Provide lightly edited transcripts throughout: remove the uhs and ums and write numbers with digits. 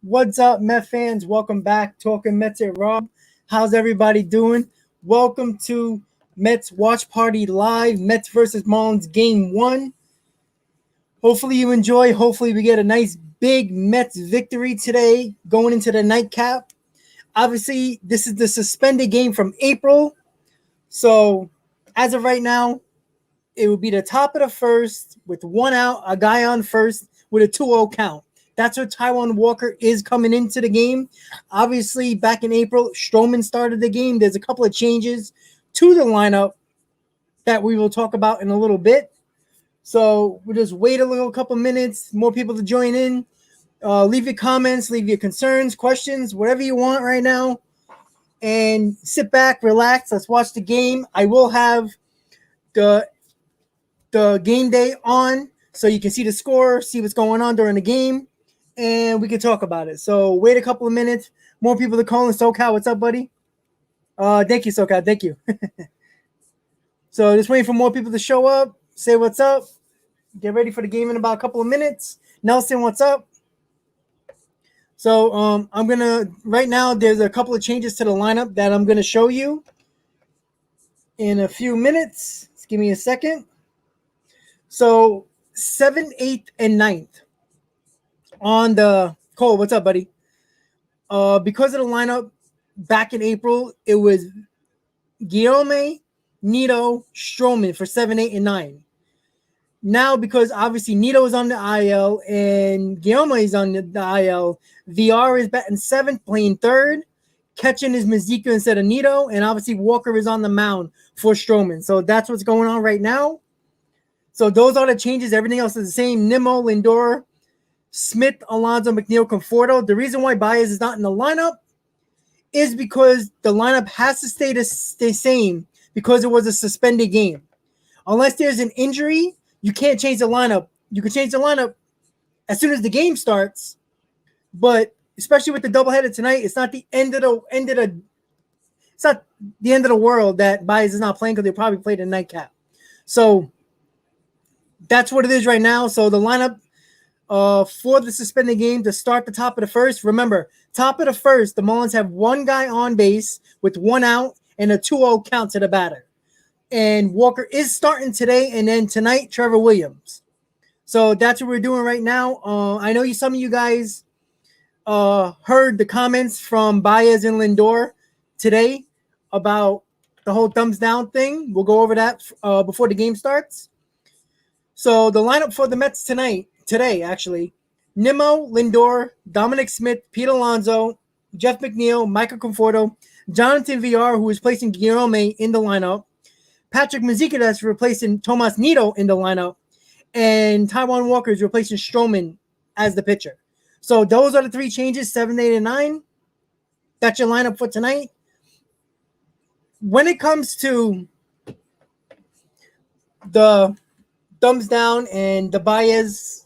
What's up, Met fans? Welcome back. Talking Mets at Rob. How's everybody doing? Welcome to Mets Watch Party Live. Mets versus Marlins Game 1. Hopefully you enjoy. Hopefully we get a nice big Mets victory today going into the nightcap. Obviously, this is the suspended game from April. So as of right now, it would be the top of the first with one out, a guy on first with a 2-0 count. That's where Taijuan Walker is coming into the game. Obviously, back in April, Stroman started the game. There's a couple of changes to the lineup that we will talk about in a little bit. So we'll just wait a couple minutes, more people to join in. Leave your comments, leave your concerns, questions, whatever you want right now. And sit back, relax. Let's watch the game. I will have the game day on so you can see the score, see what's going on during the game, and we can talk about it. So wait a couple of minutes. More people to call in. SoCal, what's up, buddy? Thank you, SoCal. Thank you. So just waiting for more people to show up. Say what's up. Get ready for the game in about a couple of minutes. Nelson, what's up? So I'm going to – right now there's a couple of changes to the lineup that I'm going to show you in a few minutes. Just give me a second. So 7th, 8th, and 9th on the – Cole, what's up, buddy? Because of the lineup back in April, it was Guillaume, Nito, Stroman for 7, 8, and 9. Now, because obviously Nito is on the IL and Guillaume is on the IL, VR is batting 7th, playing 3rd. Catching is Mazika instead of Nito, and obviously Walker is on the mound for Stroman. So that's what's going on right now. So those are the changes. Everything else is the same. Nimmo, Lindor, Smith, Alonso, McNeil, Conforto. The reason why Baez is not in the lineup is because the lineup has to stay the same because it was a suspended game. Unless there's an injury, you can't change the lineup. You can change the lineup as soon as the game starts, but especially with the doubleheader tonight, it's not the end of the it's not the end of the world that Baez is not playing because they probably played a nightcap. So that's what it is right now. So the lineup for the suspended game to start the top of the first. Remember, top of the first, the Marlins have one guy on base with one out and a 2-0 count to the batter. And Walker is starting today, and then tonight, Trevor Williams. So that's what we're doing right now. I know some of you guys heard the comments from Baez and Lindor today about the whole thumbs down thing. We'll go over that before the game starts. So the lineup for the Mets today, actually, Nimmo, Lindor, Dominic Smith, Pete Alonso, Jeff McNeil, Michael Conforto, Jonathan VR, who is placing Guillaume in the lineup, Patrick Mazika that's replacing Tomas Nito in the lineup, and Taijuan Walker is replacing Stroman as the pitcher. So those are the three changes, 7, 8, and 9. That's your lineup for tonight. When it comes to the thumbs down and the Baez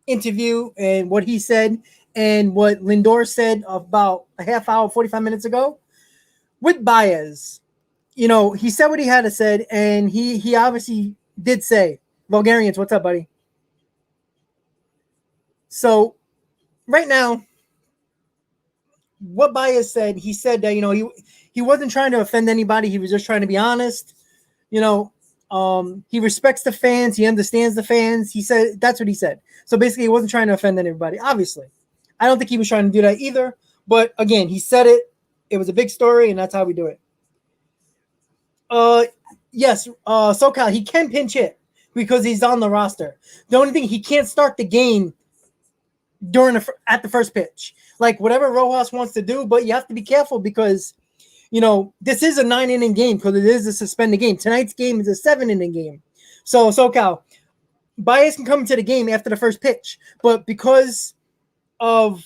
interview and what he said and what Lindor said about a half hour, 45 minutes ago, with Baez, he said what he had to say, and he obviously did say, Bulgarians, what's up, buddy? So right now, what Baez said, he said that, he wasn't trying to offend anybody. He was just trying to be honest. He respects the fans. He understands the fans. He said, that's what he said. So basically he wasn't trying to offend anybody. Obviously, I don't think he was trying to do that either. But again, he said it. It was a big story, and that's how we do it. Yes, SoCal, he can pinch hit because he's on the roster. The only thing, he can't start the game at the first pitch. Like whatever Rojas wants to do, but you have to be careful because, this is a 9-inning game because it is a suspended game. Tonight's game is a 7-inning game. So SoCal, Baez can come into the game after the first pitch, but because of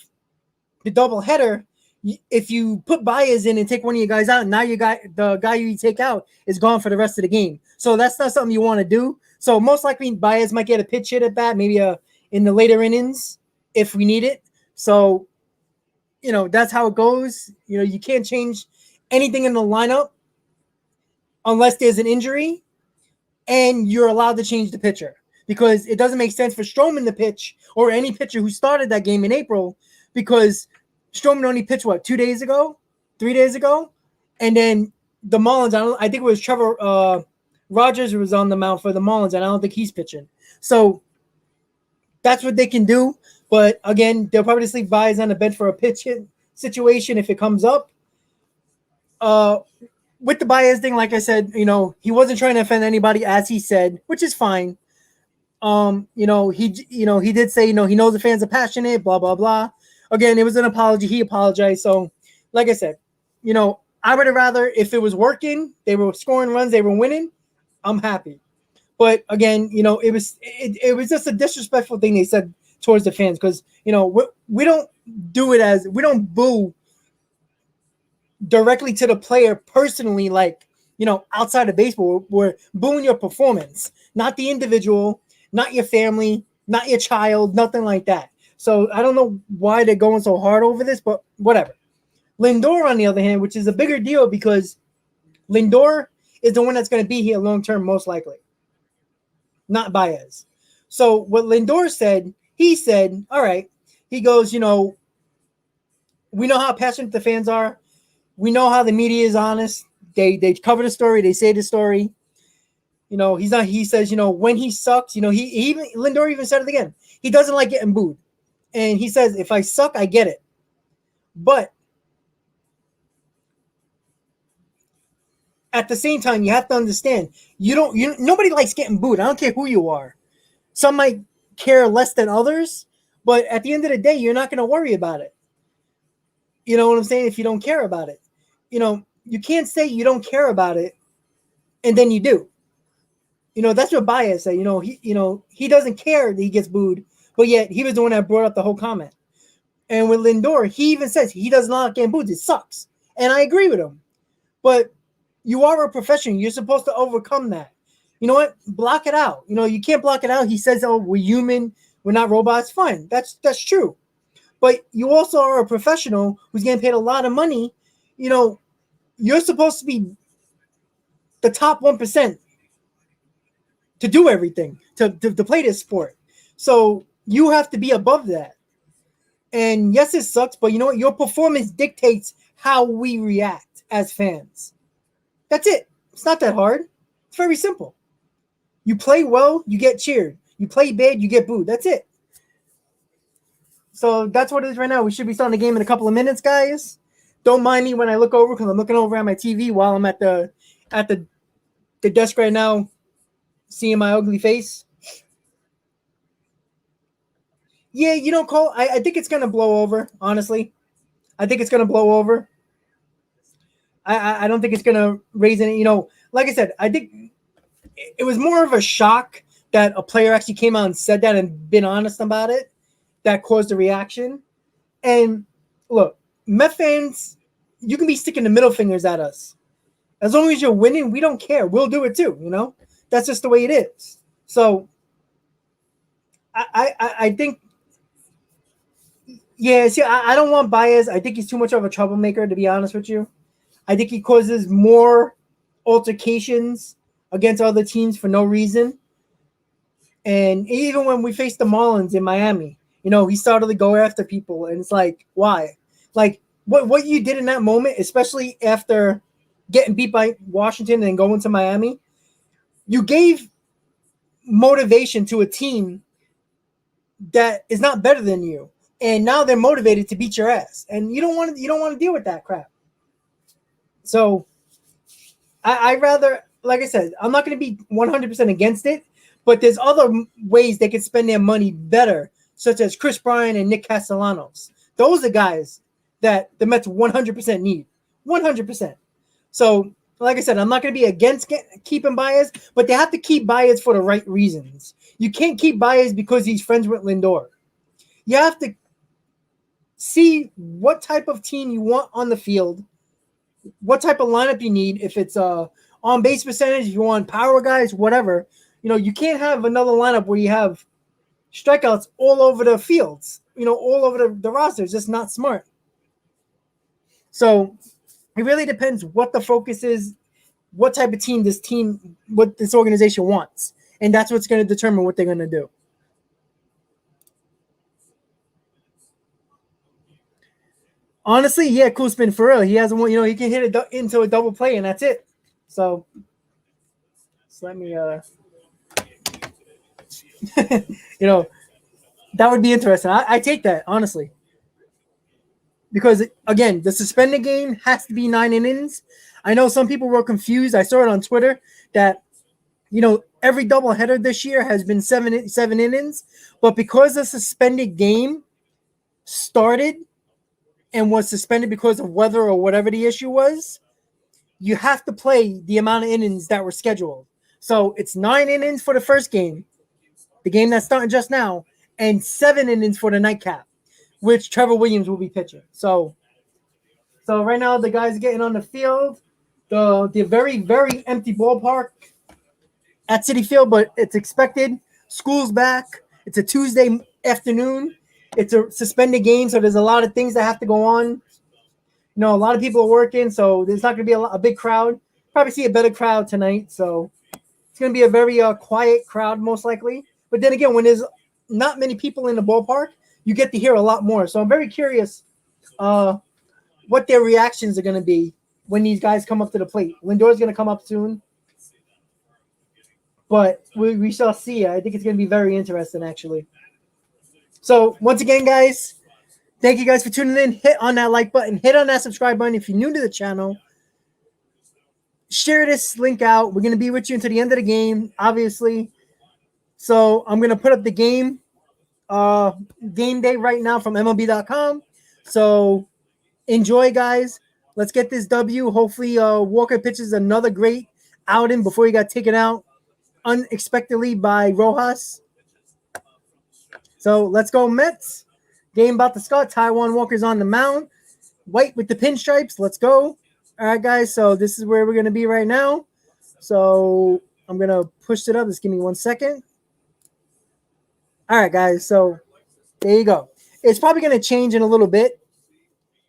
the doubleheader, if you put Baez in and take one of your guys out, now the guy you take out is gone for the rest of the game. So that's not something you want to do. So most likely Baez might get a pitch hit at bat, maybe in the later innings if we need it. So, that's how it goes. You can't change anything in the lineup unless there's an injury, and you're allowed to change the pitcher because it doesn't make sense for Stroman to pitch or any pitcher who started that game in April because Stroman only pitched, 2 days ago, 3 days ago? And then the Marlins, I think it was Trevor Rogers who was on the mound for the Marlins, and I don't think he's pitching. So that's what they can do. But again, they'll probably just leave Baez on the bench for a pitch hit situation if it comes up. With the Baez thing, like I said, he wasn't trying to offend anybody, as he said, which is fine. He did say, he knows the fans are passionate, blah, blah, blah. Again, it was an apology. He apologized. So, like I said, I would have rather, if it was working, they were scoring runs, they were winning, I'm happy. But again, it was just a disrespectful thing they said towards the fans because, we don't do it as, we don't boo directly to the player personally, like, outside of baseball. We're booing your performance, not the individual, not your family, not your child, nothing like that. So I don't know why they're going so hard over this, but whatever. Lindor, on the other hand, which is a bigger deal because Lindor is the one that's going to be here long-term, most likely, not Baez. So what Lindor said, he said, all right, he goes, we know how passionate the fans are. We know how the media is honest. They cover the story. They say the story. He says, when he sucks, Lindor even said it again. He doesn't like getting booed. And he says, if I suck, I get it. But at the same time, you have to understand, nobody likes getting booed. I don't care who you are. Some might care less than others, but at the end of the day, you're not going to worry about it. You know what I'm saying? If you don't care about it, you can't say you don't care about it and then you do. That's what Baez said. He doesn't care that he gets booed, but yet he was the one that brought up the whole comment. And with Lindor, he even says he does not get booed. It sucks. And I agree with him. But you are a professional. You're supposed to overcome that. You know what? Block it out. You can't block it out. He says, oh, we're human. We're not robots. Fine. That's true. But you also are a professional who's getting paid a lot of money. You're supposed to be the top 1% to do everything, to play this sport. So you have to be above that. And yes, it sucks, but you know what? Your performance dictates how we react as fans. That's it. It's not that hard. It's very simple. You play well, you get cheered. You play bad, you get booed. That's it. So that's what it is right now. We should be starting the game in a couple of minutes, guys. Don't mind me when I look over because I'm looking over at my TV while I'm at the desk right now, seeing my ugly face. Yeah, Cole, I think it's going to blow over, honestly. I think it's going to blow over. I don't think it's going to raise any, like I said, I think it was more of a shock that a player actually came out and said that and been honest about it that caused the reaction. And look, Met fans, you can be sticking the middle fingers at us. As long as you're winning, we don't care. We'll do it too, That's just the way it is. So I think, yeah, see, I don't want Baez. I think he's too much of a troublemaker, to be honest with you. I think he causes more altercations against other teams for no reason. And even when we faced the Marlins in Miami, he started to go after people. And it's like, why? Like, what you did in that moment, especially after getting beat by Washington and going to Miami, you gave motivation to a team that is not better than you. And now they're motivated to beat your ass. And you don't want to deal with that crap. So I rather, like I said, I'm not going to be 100% against it, but there's other ways they can spend their money better, such as Chris Bryant and Nick Castellanos. Those are guys that the Mets 100% need. 100%. So, like I said, I'm not going to be against keeping Baez, but they have to keep Baez for the right reasons. You can't keep Baez because he's friends with Lindor. You have to see what type of team you want on the field, what type of lineup you need, if it's on base percentage, if you want power guys, whatever. You can't have another lineup where you have strikeouts all over the fields, all over the roster. It's just not smart. So it really depends what the focus is, what type of team what this organization wants. and that's what's going to determine what they're going to do. Honestly, yeah, cool spin for real. He has one, he can hit it into a double play, and that's it. So let me, that would be interesting. I take that, honestly. Because, again, the suspended game has to be 9 innings. I know some people were confused. I saw it on Twitter that, every doubleheader this year has been seven innings. But because the suspended game started and was suspended because of weather or whatever the issue was, you have to play the amount of innings that were scheduled. So it's 9 innings for the first game, the game that's starting just now, and 7 innings for the nightcap, which Trevor Williams will be pitching. So right now the guys getting on the field. The very, very empty ballpark at Citi Field, but it's expected. School's back. It's a Tuesday afternoon. It's a suspended game, so there's a lot of things that have to go on. A lot of people are working, so there's not going to be a big crowd. Probably see a better crowd tonight, so it's going to be a very quiet crowd most likely. But then again, when there's not many people in the ballpark, you get to hear a lot more. So I'm very curious what their reactions are going to be when these guys come up to the plate. Lindor's going to come up soon, but we shall see. I think it's going to be very interesting, actually. So once again, guys, thank you guys for tuning in. Hit on that like button. Hit on that subscribe button if you're new to the channel. Share this link out. We're going to be with you until the end of the game, obviously. So I'm going to put up the game day right now from MLB.com. So enjoy, guys. Let's get this W. Hopefully Walker pitches another great outing before he got taken out unexpectedly by Rojas. So let's go Mets. Game about to start. Taijuan Walker's on the mound. White with the pinstripes. Let's go. All right, guys. So this is where we're going to be right now. So I'm going to push it up. Just give me 1 second. All right, guys. So there you go. It's probably going to change in a little bit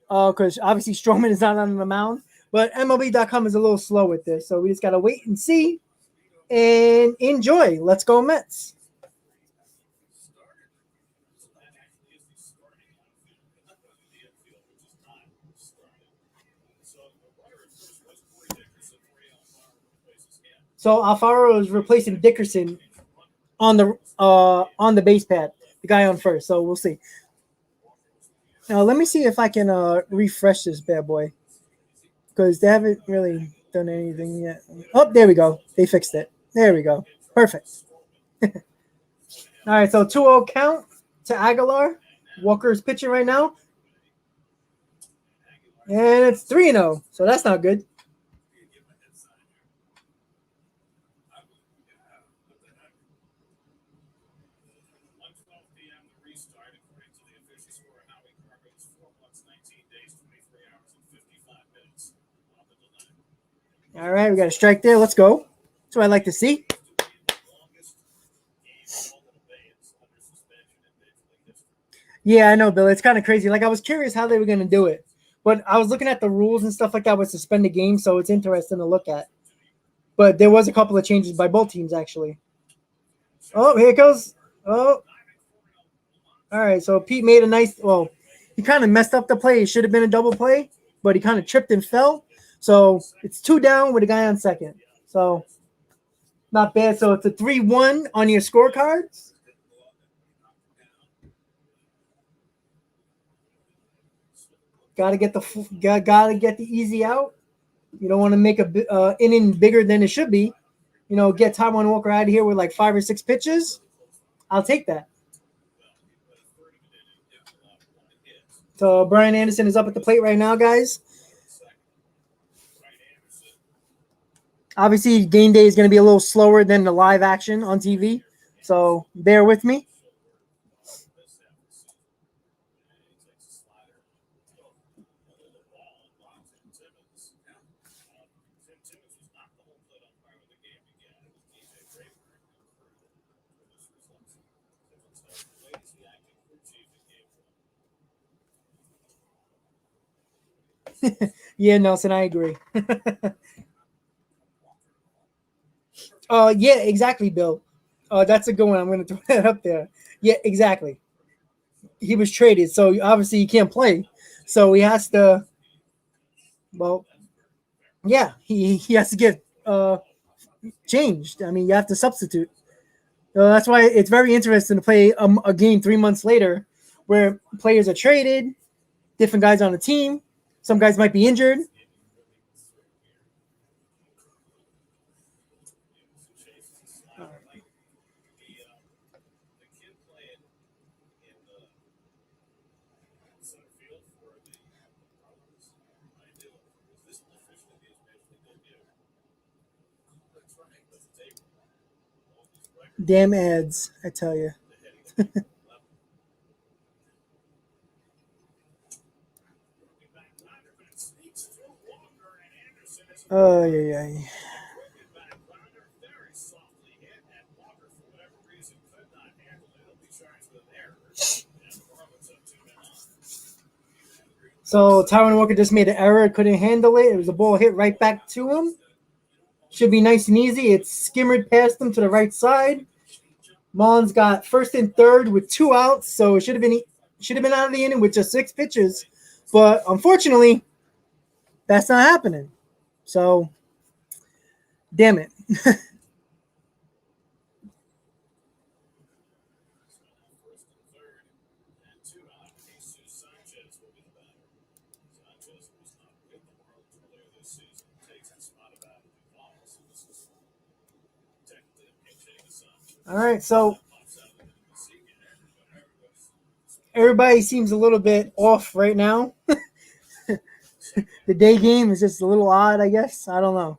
because obviously Stroman is not on the mound. But MLB.com is a little slow with this. So we just got to wait and see and enjoy. Let's go Mets. So Alfaro is replacing Dickerson on the base pad, the guy on first. So we'll see. Now let me see if I can refresh this bad boy because they haven't really done anything yet. Oh, there we go. They fixed it. There we go. Perfect. All right, so 2-0 count to Aguilar. Walker's pitching right now. And it's 3-0, so that's not good. All right, we got a strike there. Let's go. That's what I like to see. Yeah, I know, Bill. It's kind of crazy. Like, I was curious how they were going to do it. But I was looking at the rules and stuff like that with suspended games, so it's interesting to look at. But there was a couple of changes by both teams, actually. Oh, here it goes. Oh. All right, so Pete made a nice – well, he kind of messed up the play. It should have been a double play, but he kind of tripped and fell. So it's 2 down with a guy on second. So not bad. So it's a 3-1 on your scorecards. Gotta get the easy out. You don't want to make a inning bigger than it should be. Get Taijuan Walker out of here with like 5 or 6 pitches. I'll take that. So Brian Anderson is up at the plate right now, guys. Obviously, game day is going to be a little slower than the live action on TV. So bear with me. Yeah, Nelson, I agree. Yeah, exactly, Bill. Oh, that's a good one. I'm going to throw that up there. Yeah, exactly. He was traded, so obviously he can't play. So he has to. Well, yeah, he has to get changed. I mean, you have to substitute. So that's why it's very interesting to play a game 3 months later, where players are traded, different guys on the team. Some guys might be injured. Damn ads, I tell you. Oh yeah, yeah. So Tyron Walker just made an error, couldn't handle it. It was a ball hit right back to him. Should be nice and easy. It skimmered past him to the right side. Mullins got first and third with 2 outs, so it should have been out of the inning with just 6 pitches. But unfortunately, that's not happening. So, damn it. All right, so everybody seems a little bit off right now. The day game is just a little odd, I guess. I don't know.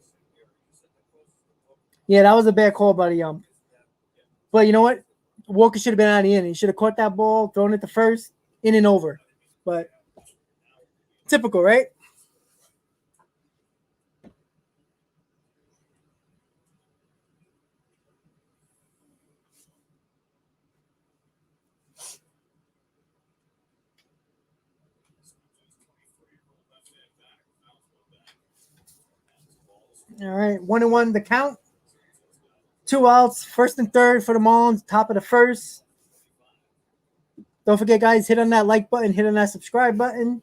Yeah, that was a bad call by the ump. But you know what? Walker should have been out of the inning. He should have caught that ball, thrown it to first, in and over. But typical, right? All right, 1-1 the count. 2 outs, first and third for the Marlins, top of the first. Don't forget, guys, hit on that like button, hit on that subscribe button.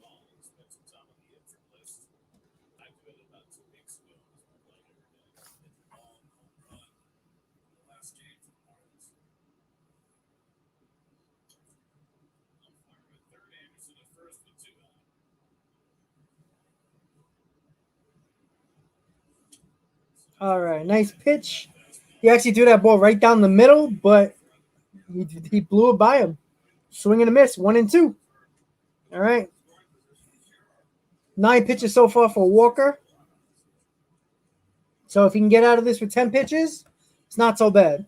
All right, nice pitch. He actually threw that ball right down the middle, but he blew it by him. Swing and a miss, 1-2. All right. 9 pitches so far for Walker. So if he can get out of this with 10 pitches, it's not so bad.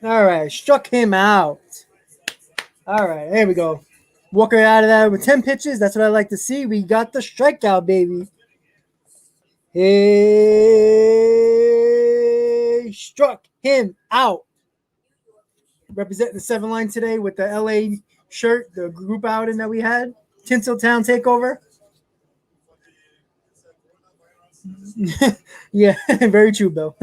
All right, struck him out. All right, there we go. Walker out of that with 10 pitches. That's what I like to see. We got the strikeout, baby. He struck him out. Representing the 7 line today with the LA shirt, the group outing that we had. Tinseltown takeover. Yeah, very true, Bill.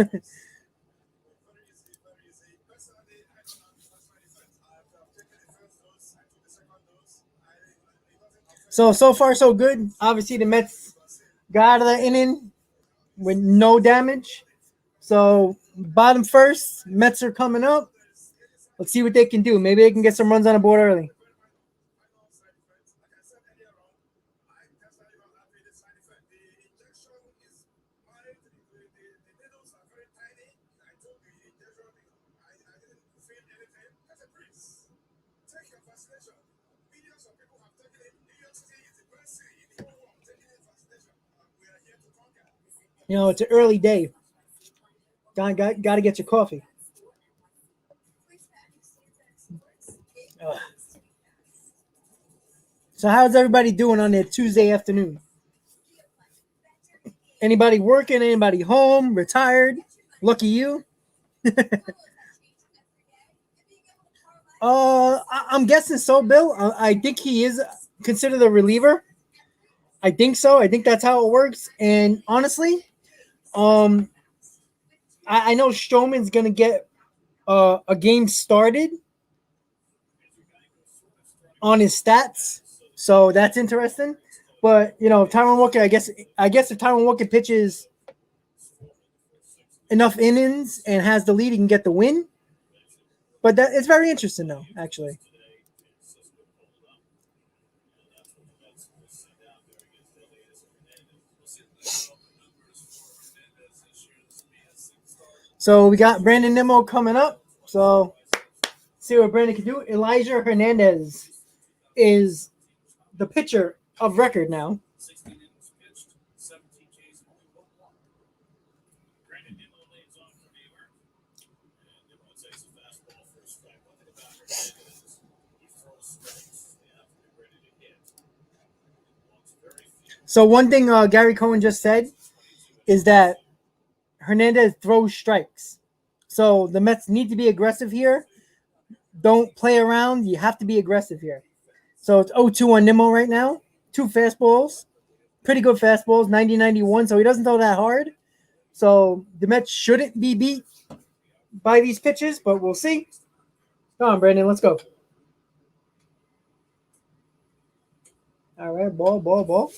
So far, so good. Obviously, the Mets got out of the inning with no damage. So, bottom first, Mets are coming up. Let's see what they can do. Maybe they can get some runs on the board early. You know, it's an early day. Got to get your coffee. Ugh. So, how's everybody doing on their Tuesday afternoon? Anybody working? Anybody home? Retired? Lucky you. I'm guessing so, Bill. I think he is considered a reliever. I think so. I think that's how it works. And honestly, um, I know Stroman's gonna get a game started on his stats, so that's interesting. But Tyrone Walker, I guess if Tyrone Walker pitches enough innings and has the lead, he can get the win. But it's very interesting, though, actually. So we got Brandon Nimmo coming up. So see what Brandon can do. Elijah Hernandez is the pitcher of record now. So one thing Gary Cohen just said is that Hernandez throws strikes. So the Mets need to be aggressive here. Don't play around. You have to be aggressive here. So it's 0-2 on Nimmo right now. 2 fastballs. Pretty good fastballs, 90-91. So he doesn't throw that hard. So the Mets shouldn't be beat by these pitches, but we'll see. Come on, Brandon. Let's go. All right, ball.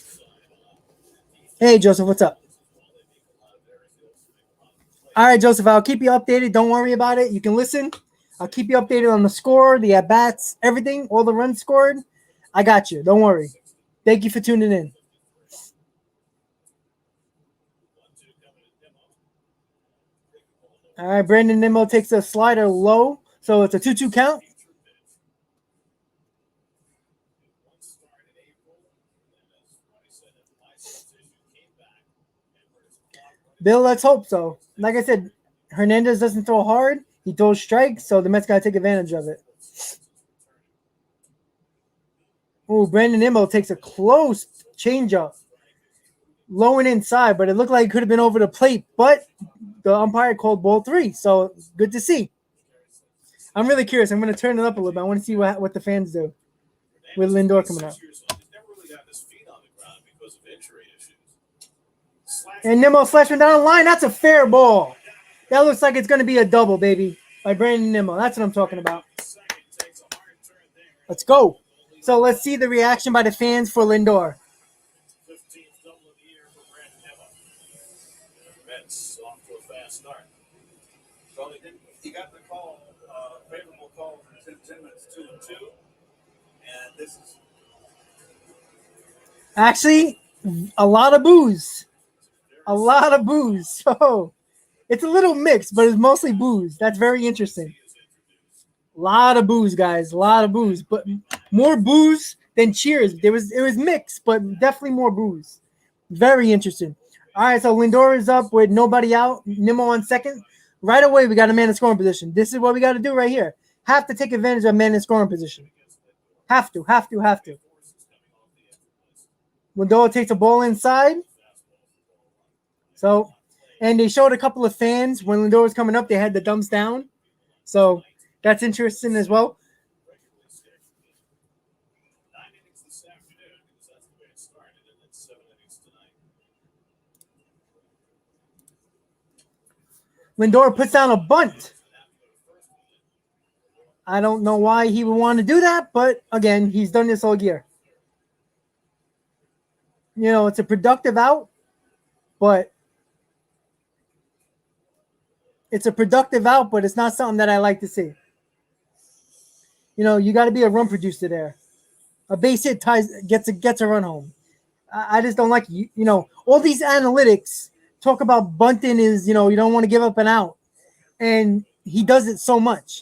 Hey, Joseph, what's up? All right, Joseph, I'll keep you updated. Don't worry about it. You can listen. I'll keep you updated on the score, the at-bats, everything, all the runs scored. I got you. Don't worry. Thank you for tuning in. All right, Brandon Nimmo takes a slider low, so it's a 2-2 count. Bill, let's hope so. Like I said, Hernandez doesn't throw hard. He throws strikes, so the Mets got to take advantage of it. Ooh, Brandon Nimmo takes a close changeup. Low and inside, but it looked like it could have been over the plate, but the umpire called ball 3, so good to see. I'm really curious. I'm going to turn it up a little bit. I want to see what the fans do with Lindor coming up. And Nimmo slashing down the line. That's a fair ball. That looks like it's going to be a double, baby, by Brandon Nimmo. That's what I'm talking about. Let's go. So let's see the reaction by the fans for Lindor. Off to a fast start. So he got the call, favorable call for 10 minutes, 2-2, and this is actually a lot of booze. A lot of booze. So it's a little mixed, but it's mostly booze. That's very interesting. A lot of booze, guys. A lot of booze, but more booze than cheers. It was mixed, but definitely more booze. Very interesting. All right, so Lindor is up with nobody out. Nimmo on second. Right away, we got a man in scoring position. This is what we got to do right here. Have to take advantage of a man in scoring position. Have to. Lindor takes a ball inside. So, and they showed a couple of fans when Lindor was coming up. They had the thumbs down. So that's interesting as well. Lindor puts down a bunt. I don't know why he would want to do that, but again, he's done this all year. It's a productive out, but it's not something that I like to see. You got to be a run producer there. A base hit gets a run home. I just don't like all these analytics talk about bunting is you don't want to give up an out, and he does it so much,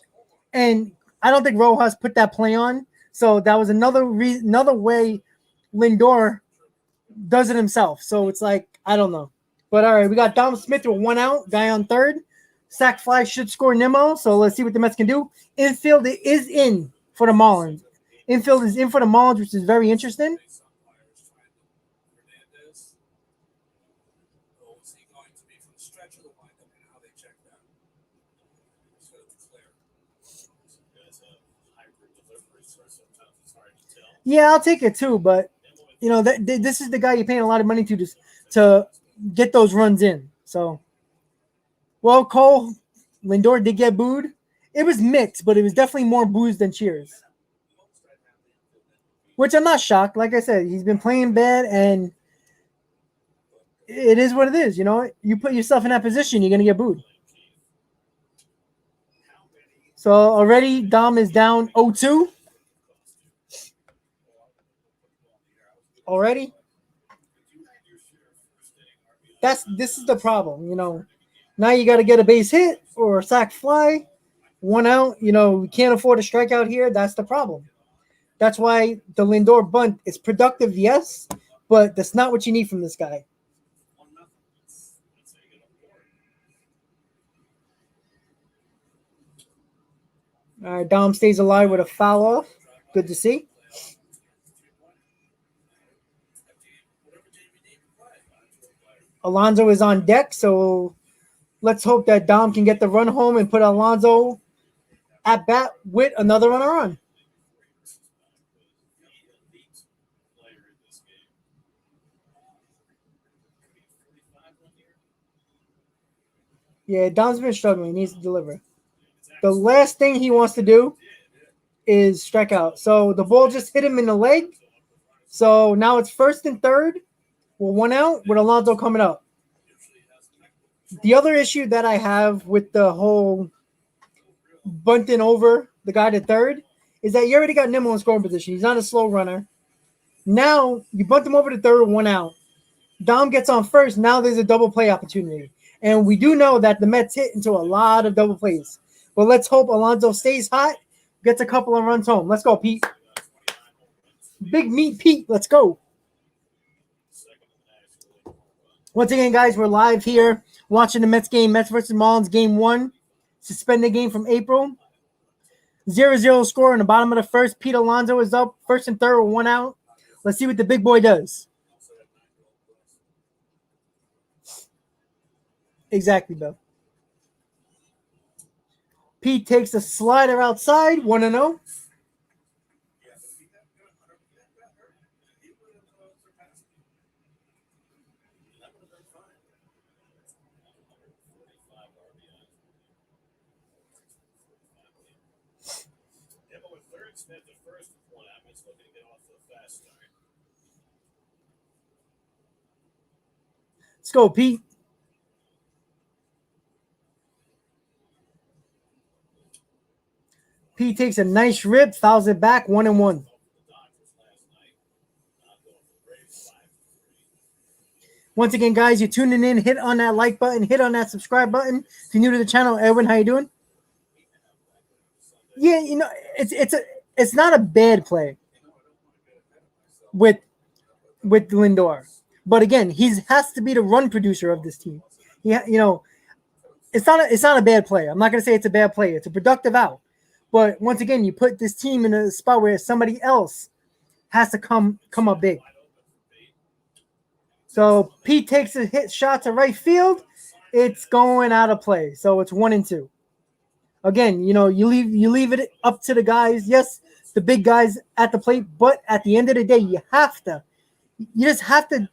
and I don't think Rojas put that play on, so that was another way Lindor does it himself. So it's like I don't know, but all right, we got Dom Smith with 1 out, guy on third, sac fly should score Nimmo, so let's see what the Mets can do. Infield is in for the Marlins. Infield is in for the Marlins, which is very interesting. Yeah, I'll take it too, but this is the guy you're paying a lot of money to get those runs in. So, well, Cole Lindor did get booed. It was mixed, but it was definitely more boos than cheers. Which I'm not shocked. Like I said, he's been playing bad, and it is what it is. You put yourself in that position, you're gonna get booed. So already Dom is down 0-2. Already. This is the problem. Now you got to get a base hit or a sac fly, one out. We can't afford a strikeout here. That's the problem. That's why the Lindor bunt is productive, yes, but that's not what you need from this guy. All right, Dom stays alive with a foul off. Good to see. Alonso is on deck, so let's hope that Dom can get the run home and put Alonso at bat with another runner on. Yeah, Dom's been struggling. He needs to deliver. The last thing he wants to do is strike out. So the ball just hit him in the leg. So now it's first and third with one out with Alonso coming up. The other issue that I have with the whole bunting over the guy to third is that you already got Nimmo in scoring position. He's not a slow runner. Now you bunt him over to third, one out. Dom gets on first. Now there's a double play opportunity. And we do know that the Mets hit into a lot of double plays. But let's hope Alonso stays hot, gets a couple of runs home. Let's go, Pete. Big meat, Pete. Let's go. Once again, guys, we're live here watching the Mets game, Mets versus Marlins, game 1. Suspended game from April. 0-0 score in the bottom of the first. Pete Alonso is up, first and third with one out. Let's see what the big boy does. Exactly, Bill. Pete takes a slider outside, 1-0. Let's go, Pete. Pete takes a nice rip, fouls it back, 1-1. Once again, guys, you're tuning in. Hit on that like button. Hit on that subscribe button. If you're new to the channel, Edwin, how you doing? Yeah, it's not a bad play with Lindor, but again, he has to be the run producer of this team. It's not a bad play. I'm not gonna say it's a bad play. It's a productive out. But once again, you put this team in a spot where somebody else has to come up big. So Pete takes a hit shot to right field. It's going out of play. So it's 1-2. Again, you leave it up to the guys. Yes, the big guys at the plate, but at the end of the day, you just have to,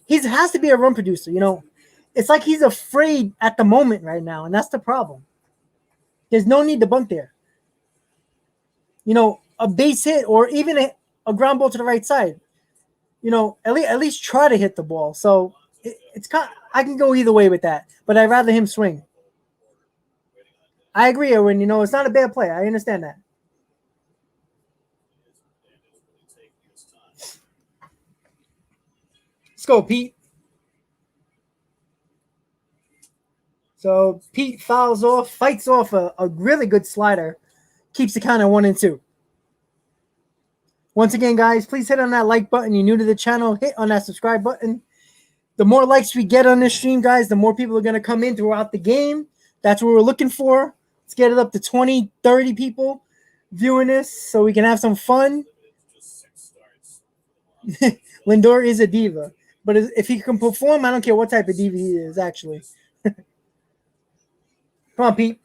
he has to be a run producer. It's like he's afraid at the moment right now, and that's the problem. There's no need to bunt there. A base hit or even a ground ball to the right side. At least try to hit the ball. So it's I can go either way with that, but I'd rather him swing. I agree, Owen. It's not a bad play. I understand that. Let's go, Pete. So Pete fouls off, fights off a really good slider, keeps the count at 1-2. Once again, guys, please hit on that like button. You're new to the channel, hit on that subscribe button. The more likes we get on this stream, guys, the more people are going to come in throughout the game. That's what we're looking for. Let's get it up to 20, 30 people viewing this so we can have some fun. Lindor is a diva. But if he can perform, I don't care what type of diva he is, actually. Come on, Pete.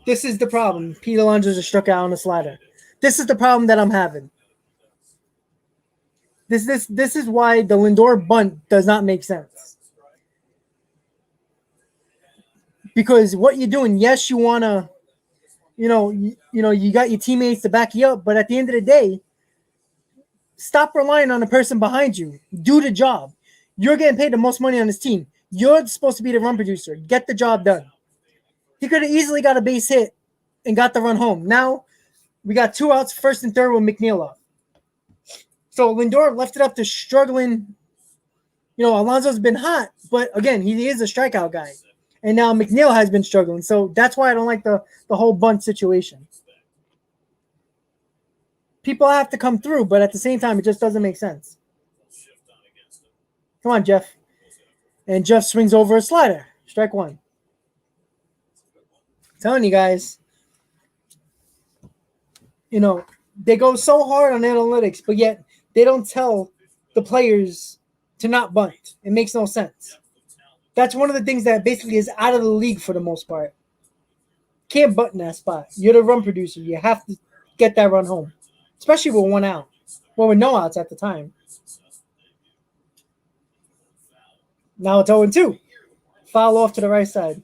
This is the problem. Pete Alonso just struck out on a slider. This is the problem that I'm having. This is why the Lindor bunt does not make sense. Because what you're doing, yes, you wanna, you got your teammates to back you up, but at the end of the day, stop relying on the person behind you. Do the job. You're getting paid the most money on this team. You're supposed to be the run producer. Get the job done. He could have easily got a base hit and got the run home. Now we got 2 outs, first and third with McNeil up. So Lindor left it up to struggling. Alonso's been hot, but again, he is a strikeout guy. And now McNeil has been struggling. So that's why I don't like the whole bunt situation. People have to come through, but at the same time, it just doesn't make sense. Come on, Jeff. And Jeff swings over a slider. Strike one. I'm telling you guys, they go so hard on analytics, but yet they don't tell the players to not bunt. It makes no sense. That's one of the things that basically is out of the league for the most part. Can't bunt in that spot. You're the run producer. You have to get that run home, especially with 1 out. Well, with no outs at the time. Now it's 0-2. Foul off to the right side.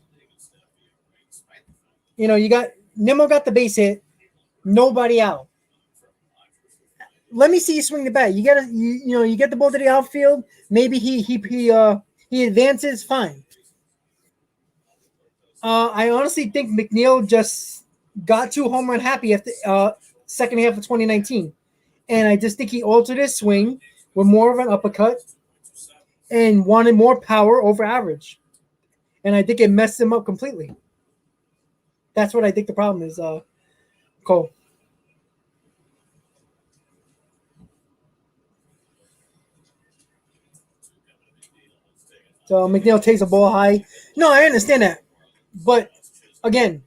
You got Nimmo got the base hit. Nobody out. Let me see you swing the bat. You get the ball to the outfield. Maybe he advances. Fine. I honestly think McNeil just got too home run happy at the second half of 2019, and I just think he altered his swing with more of an uppercut and wanted more power over average, and I think it messed him up completely. That's what I think the problem is, Cole. So McNeil takes a ball high. No, I understand that. But, again,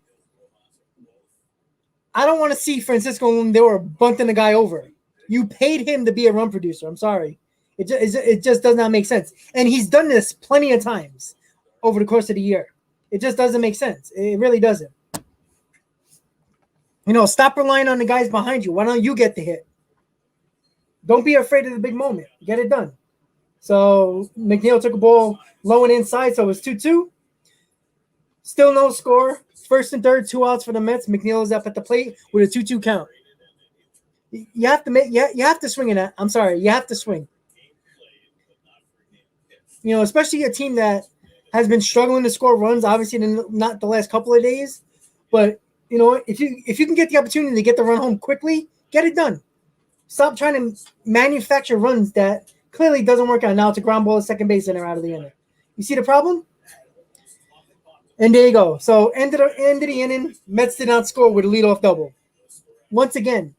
I don't want to see Francisco Lindor bunting the guy over. You paid him to be a run producer. I'm sorry. It just does not make sense. And he's done this plenty of times over the course of the year. It just doesn't make sense. It really doesn't. Stop relying on the guys behind you. Why don't you get the hit? Don't be afraid of the big moment. Get it done. So McNeil took a ball low and inside, so it's 2-2. Still no score. First and third, 2 outs for the Mets. McNeil is up at the plate with a 2-2 count. You have to swing in that. I'm sorry, you have to swing. Especially a team that has been struggling to score runs. Obviously, not the last couple of days, but if you can get the opportunity to get the run home quickly, get it done. Stop trying to manufacture runs that clearly doesn't work out. Now it's a ground ball at second base and they're out of the inning. You see the problem? And there you go. So end of the inning, Mets did not score with a leadoff double. Once again,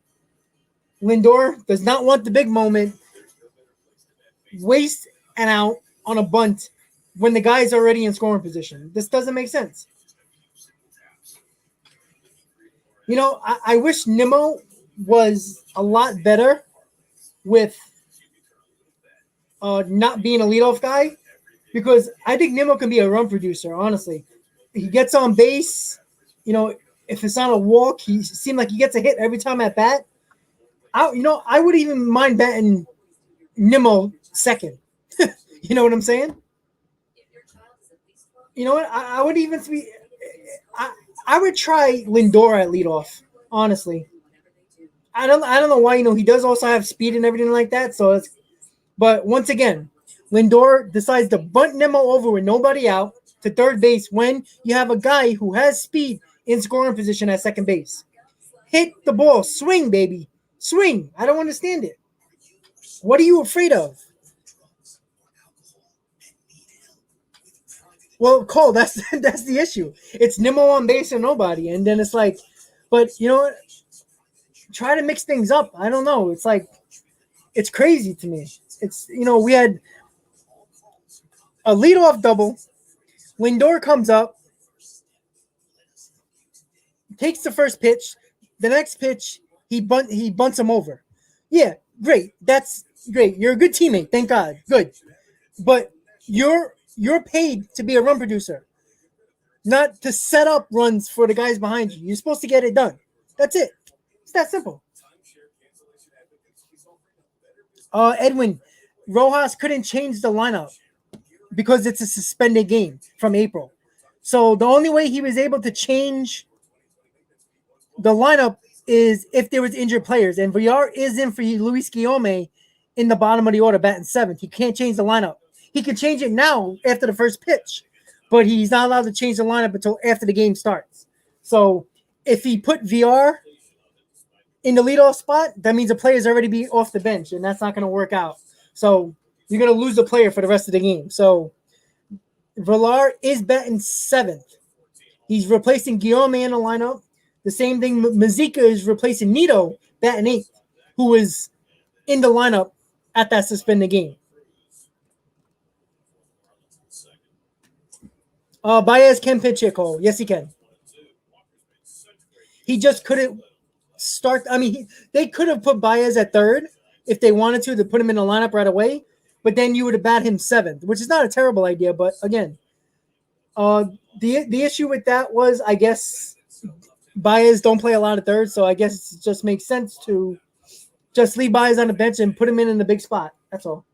Lindor does not want the big moment. Waste an out on a bunt when the guy's already in scoring position. This doesn't make sense. I wish Nimmo was a lot better with not being a leadoff guy, because I think Nimmo can be a run producer, honestly. He gets on base. If it's on a walk, he seems like he gets a hit every time at bat. I would even mind batting Nimmo second. You know what I'm saying? You know what? I would even be. I would try Lindor at leadoff. Honestly, I don't know why. He does also have speed and everything like that. So but once again, Lindor decides to bunt Nimmo over with nobody out to third base when you have a guy who has speed in scoring position at second base. Hit the ball, swing, baby, swing. I don't understand it. What are you afraid of? Well, Cole, that's the issue. It's Nimmo on base and nobody, and then it's like, but you know what? Try to mix things up. I don't know. It's like, it's crazy to me. It's we had a leadoff double. Lindor comes up, takes the first pitch. The next pitch, he bunts him over. Yeah, great. That's great. You're a good teammate. Thank God. Good. But you're paid to be a run producer. not to set up runs for the guys behind you. You're supposed to get it done. That's it. It's that simple. Edwin, Rojas couldn't change the lineup because it's a suspended game from April. So the only way he was able to change the lineup is if there was injured players. And Villar is in for Luis Guillaume in the bottom of the order, batting seventh. He can't change the lineup. He can change it now after the first pitch, but he's not allowed to change the lineup until after the game starts. So if he put VR in the leadoff spot, that means the player's already be off the bench, and that's not going to work out. So you're going to lose the player for the rest of the game. So Villar is batting seventh. He's replacing Guillaume in the lineup. The same thing, Mazika is replacing Nito, batting eighth, who is in the lineup at that suspended game. Baez can pitch here, Cole. Yes, he can. He just couldn't start. I mean, they could have put Baez at third if they wanted to put him in the lineup right away, but then you would have bat him seventh, which is not a terrible idea. But again, the issue with that was, I guess, Baez don't play a lot of third, so I guess it just makes sense to just leave Baez on the bench and put him in the big spot. That's all.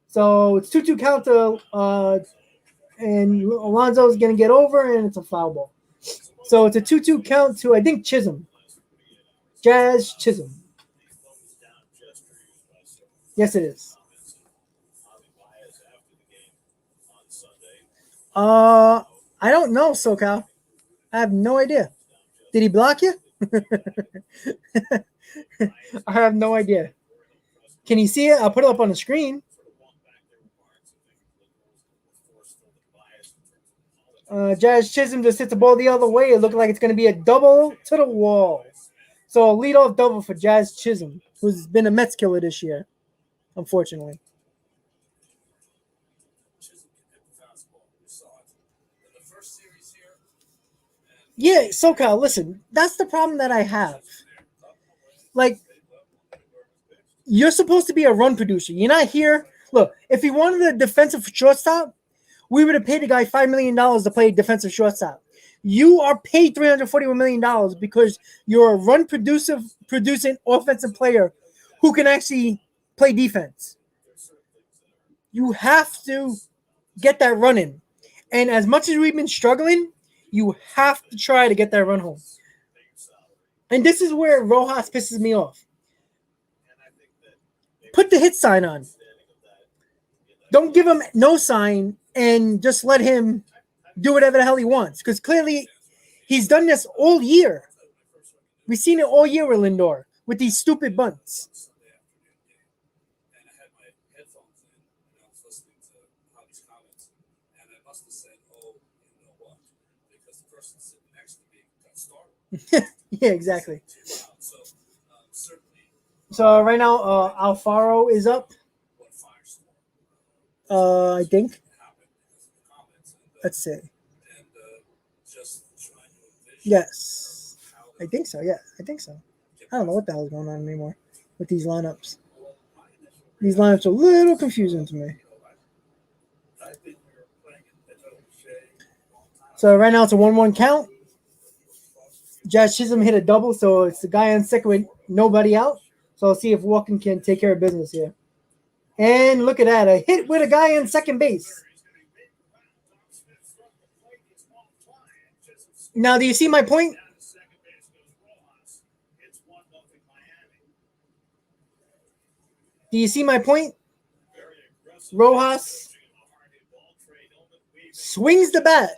So it's 2-2 count to and Alonso's going to get over, and it's a foul ball. So it's a 2-2 count to, I think, Chisholm. Jazz Chisholm. Yes, it is. I don't know, SoCal. I have no idea. Did he block you? I have no idea. Can you see it? I'll put it up on the screen. Jazz Chisholm just hit the ball the other way. It looked like it's going to be a double to the wall. So a leadoff double for Jazz Chisholm, who's been a Mets killer this year, unfortunately. Yeah, SoCal, listen, that's the problem that I have. Like, you're supposed to be a run producer. You're not here. Look, if he wanted a defensive shortstop, we would have paid the guy $5 million to play defensive shortstop. You are paid $341 million because you're a run producing offensive player who can actually play defense. You have to get that run in. And as much as we've been struggling, you have to try to get that run home. And this is where Rojas pisses me off. Put the hit sign on. Don't give him no sign and just let him do whatever the hell he wants. Because clearly he's done this all year. We've seen it all year with Lindor with these stupid bunts. Yeah, exactly. So right now, Alfaro is up. I think. Let's see. Yes. I think so. Yeah, I think so. I don't know what the hell is going on anymore with these lineups. These lineups are a little confusing to me. So right now it's a 1-1 count. Jazz Chisholm hit a double, so it's the guy on second with nobody out. So I'll see if Walken can take care of business here. And look at that, a hit with a guy on second base. Now, do you see my point? Do you see my point? Rojas swings the bat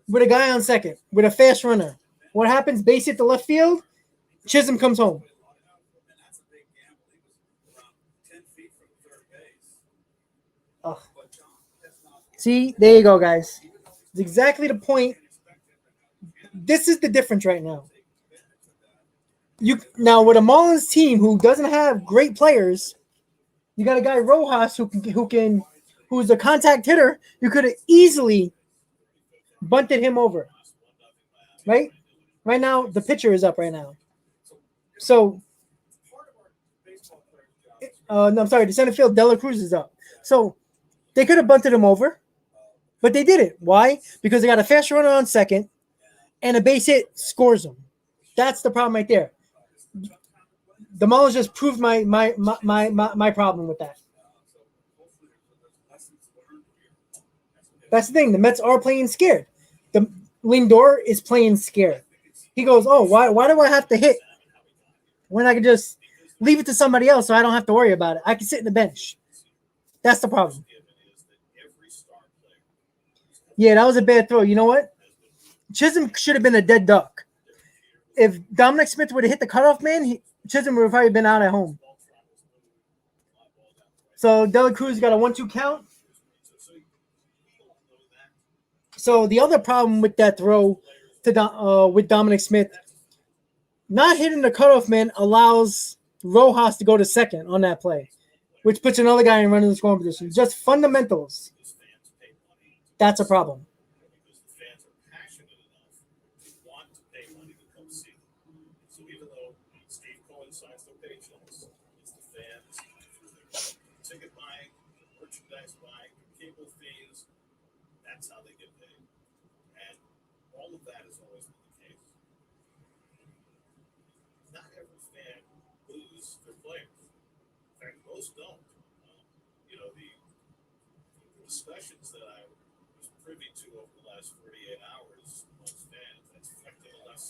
with a guy on second, with a fast runner. What happens? Base hit to left field. Chisholm comes home. Oh. See, there you go, guys. It's exactly the point. This is the difference right now. Now with a Marlins team who doesn't have great players, you got a guy Rojas who's a contact hitter. You could have easily bunted him over, right? Right now the pitcher is up right now. So, no, I'm sorry. The center field Dela Cruz is up. So they could have bunted him over, But they did it. Why? Because they got a fast runner on second, and a base hit scores them. That's the problem right there. The Marlins just proved my problem with that. That's the thing. The Mets are playing scared. The Lindor is playing scared. He goes, "Oh, why do I have to hit when I can just leave it to somebody else so I don't have to worry about it? I can sit in the bench." That's the problem. Yeah, that was a bad throw. You know what? Chisholm should have been a dead duck. If Dominic Smith would have hit the cutoff man, Chisholm would have probably been out at home. So Dela Cruz got a 1-2 count. So the other problem with that throw to with Dominic Smith, not hitting the cutoff man allows Rojas to go to second on that play, which puts another guy in running the scoring position. Just fundamentals. That's a problem.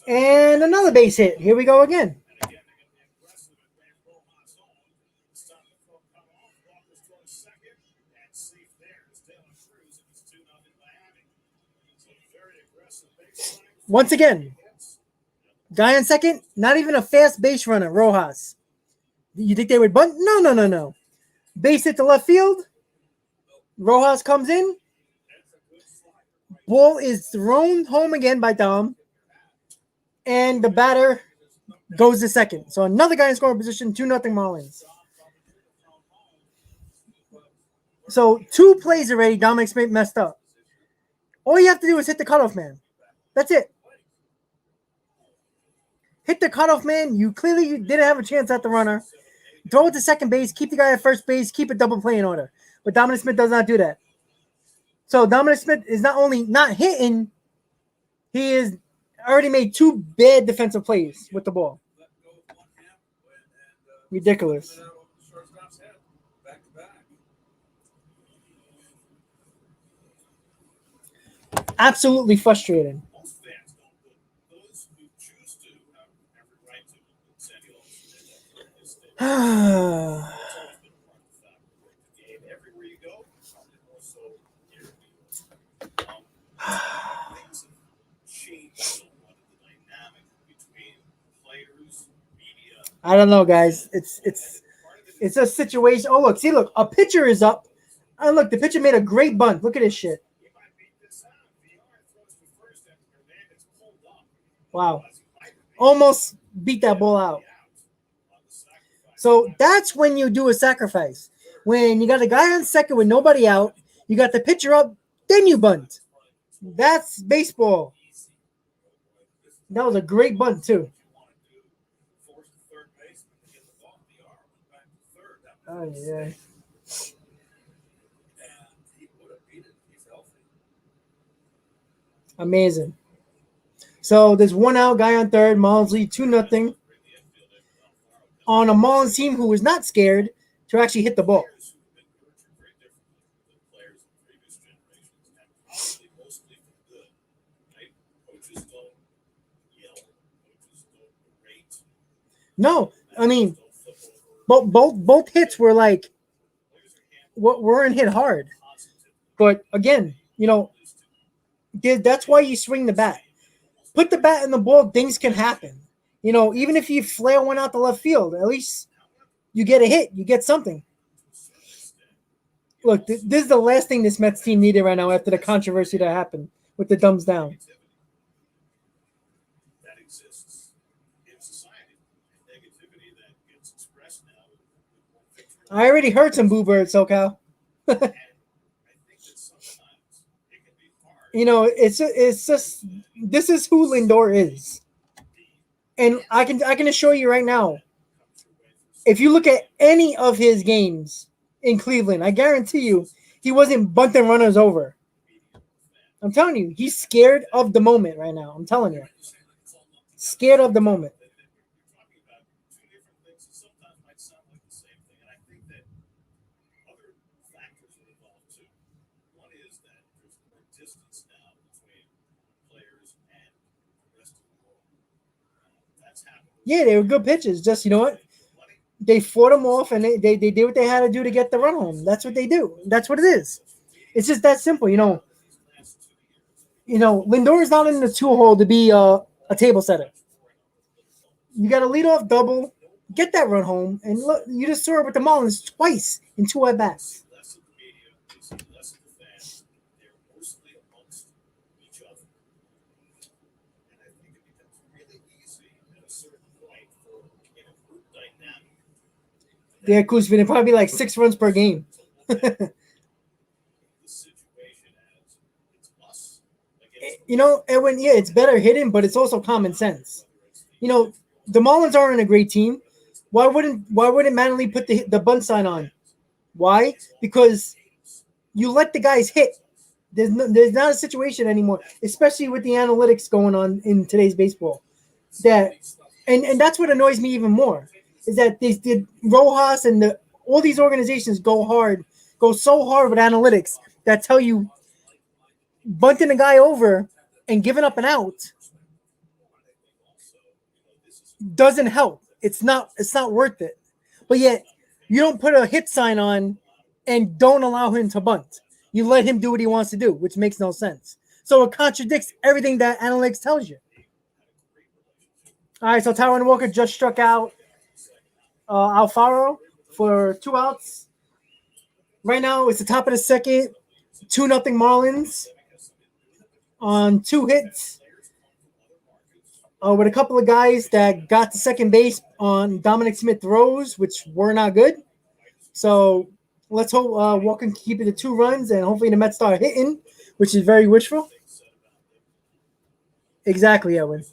And another base hit. Here we go again. Once again, guy on second, not even a fast base runner, Rojas. You think they would bunt? No. Base hit to left field. Rojas comes in. Ball is thrown home again by Dom. And the batter goes to second. So another guy in scoring position, 2-0 Marlins. So 2 plays already, Dominic Smith messed up. All you have to do is hit the cutoff man. That's it. Hit the cutoff man. You clearly didn't have a chance at the runner. Throw it to second base. Keep the guy at first base. Keep a double play in order. But Dominic Smith does not do that. So Dominic Smith is not only not hitting, he is already made 2 bad defensive plays with the ball. Ridiculous. Absolutely frustrating. I don't know, guys. It's a situation. Oh, look, a pitcher is up. Oh, look, the pitcher made a great bunt. Look at this shit. Wow. Almost beat that ball out. So that's when you do a sacrifice. When you got a guy on second with nobody out, you got the pitcher up, then you bunt. That's baseball. That was a great bunt, too. Oh, yeah. Amazing. So there's 1 out, guy on third. Marlins lead 2-0 on a Marlins team who was not scared to actually hit the ball. No, I mean, both hits were like weren't hit hard, but again, that's why you swing the bat. Put the bat in the ball, things can happen. Even if you flare one out the left field, at least you get a hit, you get something. Look, this is the last thing this Mets team needed right now after the controversy that happened with the thumbs down. I already heard some boo birds, SoCal. It's just this is who Lindor is, and I can assure you right now. If you look at any of his games in Cleveland, I guarantee you he wasn't bunting runners over. I'm telling you, he's scared of the moment right now. I'm telling you, scared of the moment. Yeah, they were good pitches. Just you know what? They fought them off and they did what they had to do to get the run home. That's what they do. That's what it is. It's just that simple. Lindor is not in the two hole to be a table setter. You got a lead off double, get that run home, and look, you just saw it with the Marlins twice in two at bats. Yeah, Kuzvin, it'd probably be like 6 runs per game. And yeah, it's better hitting, but it's also common sense. You know, the Marlins aren't a great team. Why wouldn't Manley put the bunt sign on? Why? Because you let the guys hit. There's not a situation anymore, especially with the analytics going on in today's baseball. That and that's what annoys me even more is that they did Rojas and all these organizations go so hard with analytics that tell you bunting a guy over and giving up an out doesn't help. It's not worth it. But yet you don't put a hit sign on and don't allow him to bunt. You let him do what he wants to do, which makes no sense. So it contradicts everything that analytics tells you. All right, so Taiwan Walker just struck out Alfaro for 2 outs. Right now, it's the top of the second, 2-0 Marlins on 2 hits. With a couple of guys that got to second base on Dominic Smith throws, which were not good. So let's hope Walker can keep it to 2 runs, and hopefully the Mets start hitting, which is very wishful. Exactly, Edwin.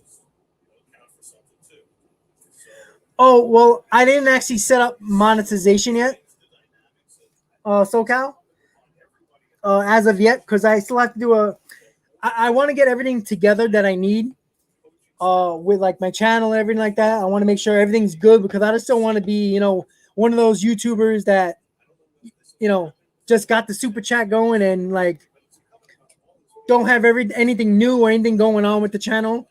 Oh, well, I didn't actually set up monetization yet, SoCal, as of yet, because I still have to do I want to get everything together that I need with like my channel and everything like that. I want to make sure everything's good because I just don't want to be, one of those YouTubers that, you know, just got the super chat going and like don't have anything new or anything going on with the channel,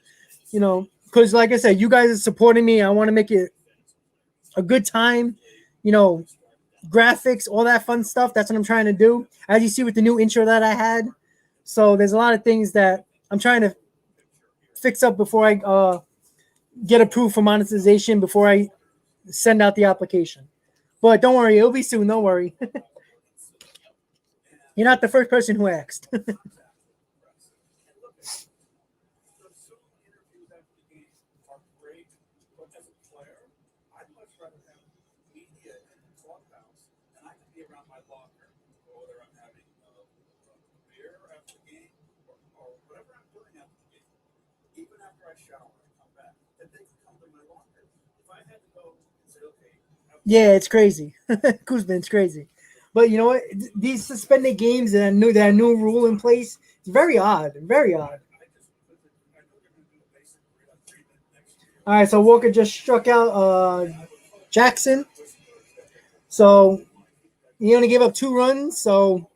because like I said, you guys are supporting me. I want to make it a good time, you know, graphics, all that fun stuff. That's what I'm trying to do. As you see with the new intro that I had. So there's a lot of things that I'm trying to fix up before I get approved for monetization, before I send out the application. But don't worry, it'll be soon. Don't worry. You're not the first person who asked. Yeah, it's crazy. Kuzma, it's crazy. But you know what? These suspended games and that new rule in place, it's very odd. Very odd. All right, so Walker just struck out Jackson. So he only gave up 2 runs. So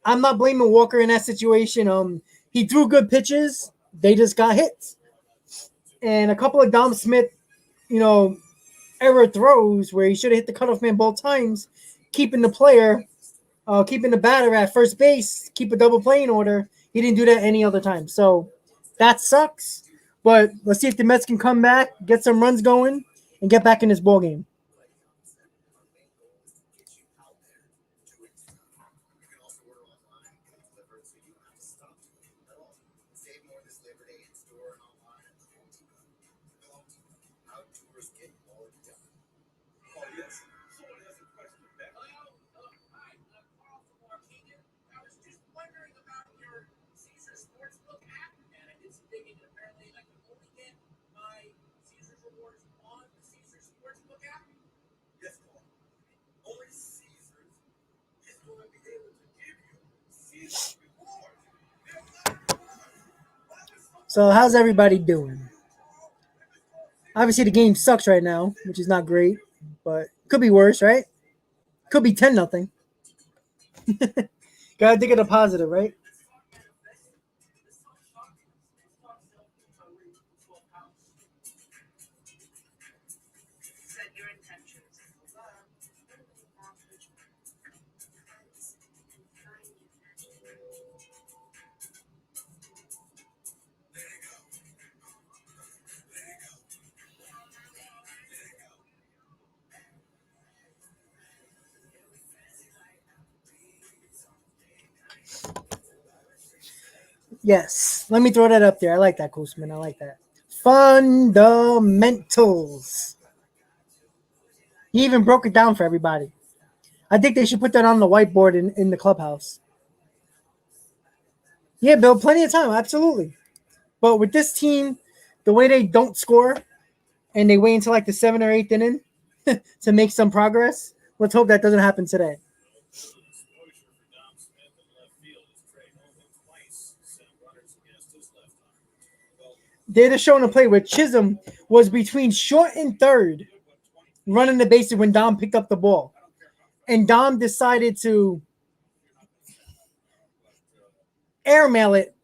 I'm not blaming Walker in that situation. He threw good pitches. They just got hits. And a couple of Dom Smith, you know, error throws where he should have hit the cutoff man both times, keeping keeping the batter at first base, keep a double play in order. He didn't do that any other time. So that sucks. But let's see if the Mets can come back, get some runs going, and get back in this ball game. So how's everybody doing? Obviously the game sucks right now, which is not great, but could be worse, right? Could be 10-0. Gotta think of the positive, right? Yes. Let me throw that up there. I like that, Koosman. I like that. Fundamentals. He even broke it down for everybody. I think they should put that on the whiteboard in the clubhouse. Yeah, Bill, plenty of time, absolutely. But with this team, the way they don't score and they wait until like the 7th or 8th inning to make some progress, let's hope that doesn't happen today. They're just showing a play where Chisholm was between short and third, running the bases when Dom picked up the ball. And Dom decided to airmail it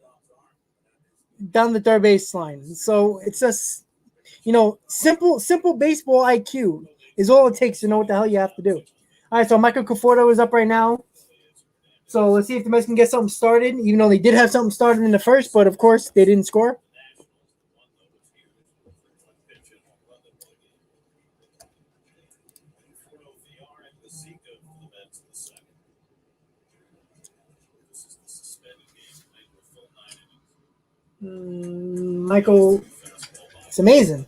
down the third baseline. So it's just, simple baseball IQ is all it takes to know what the hell you have to do. All right, so Michael Conforto is up right now. So let's see if the Mets can get something started, even though they did have something started in the first, but of course they didn't score. Michael, it's amazing.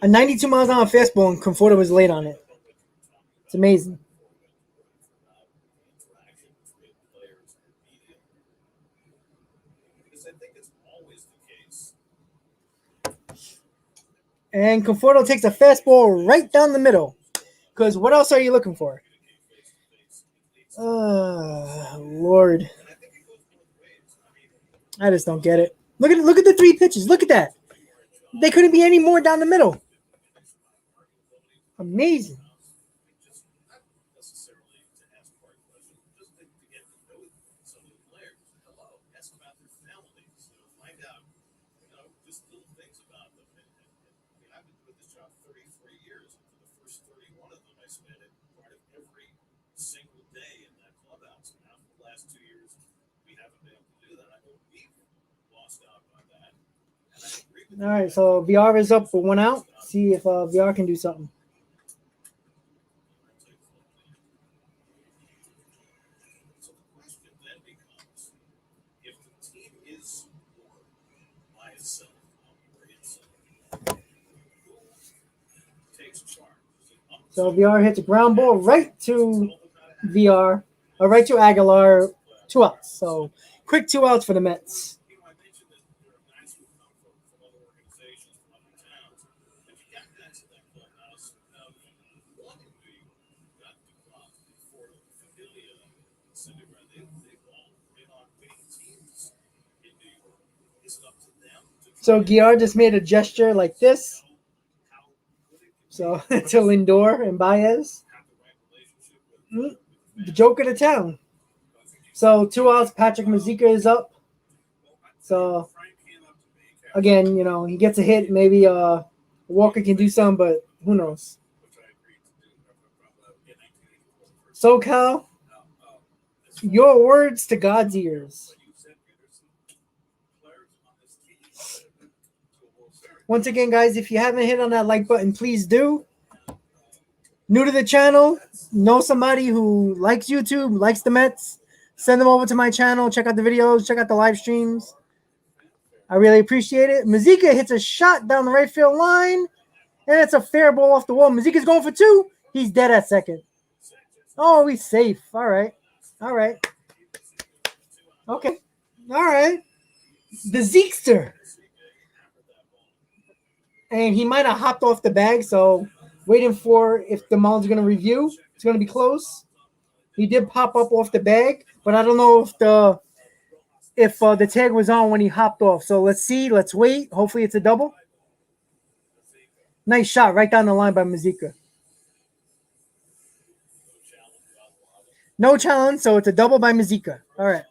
A 92 miles an hour fastball and Conforto was late on it. It's amazing. And Conforto takes a fastball right down the middle. Because what else are you looking for? Lord. I just don't get it. Look at the 3 pitches. Look at that. They couldn't be any more down the middle. Amazing. All right, so VR is up for 1 out. See if VR can do something. So VR hits a ground ball right to VR, or right to Aguilar, 2 outs. So quick 2 outs for the Mets. So Guiar just made a gesture like this. So to Lindor and Baez. The joke of the town. So 2 outs, Patrick Mazeika is up. So again, he gets a hit. Maybe Walker can do something, but who knows? SoCal, your words to God's ears. Once again, guys, if you haven't hit on that like button, please do. New to the channel, know somebody who likes YouTube, likes the Mets, send them over to my channel. Check out the videos, check out the live streams. I really appreciate it. Mazeika hits a shot down the right field line, and it's a fair ball off the wall. Mazeika's going for 2. He's dead at second. Oh, he's safe. All right. Okay. All right. The Zeekster. And he might have hopped off the bag, so waiting for if the Marlins are going to review. It's going to be close. He did pop up off the bag, but I don't know if the tag was on when he hopped off. So let's see. Let's wait. Hopefully it's a double. Nice shot right down the line by Mazika. No challenge, so it's a double by Mazika. All right.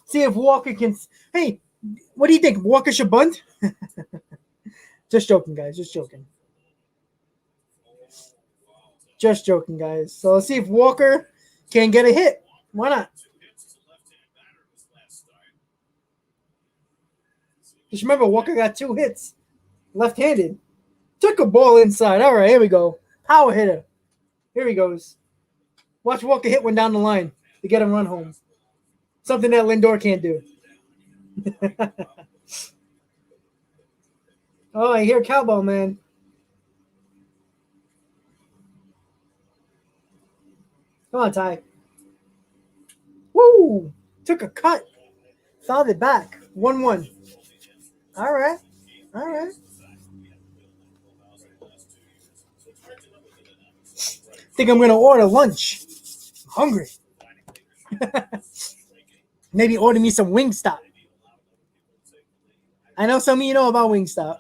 See if Walker can. Hey, what do you think? Walker should bunt? Just joking, guys. Just joking. Just joking, guys. So let's see if Walker can get a hit. Why not? Just remember, Walker got 2 hits. Left-handed. Took a ball inside. All right, here we go. Power hitter. Here he goes. Watch Walker hit one down the line to get him run home. Something that Lindor can't do. Oh, I hear cowbell, man. Come on, Ty. Woo! Took a cut. Fouled it back. 1-1. All right. All right. Think I'm going to order lunch. I'm hungry. Maybe order me some Wingstop. I know some of you know about Wingstop.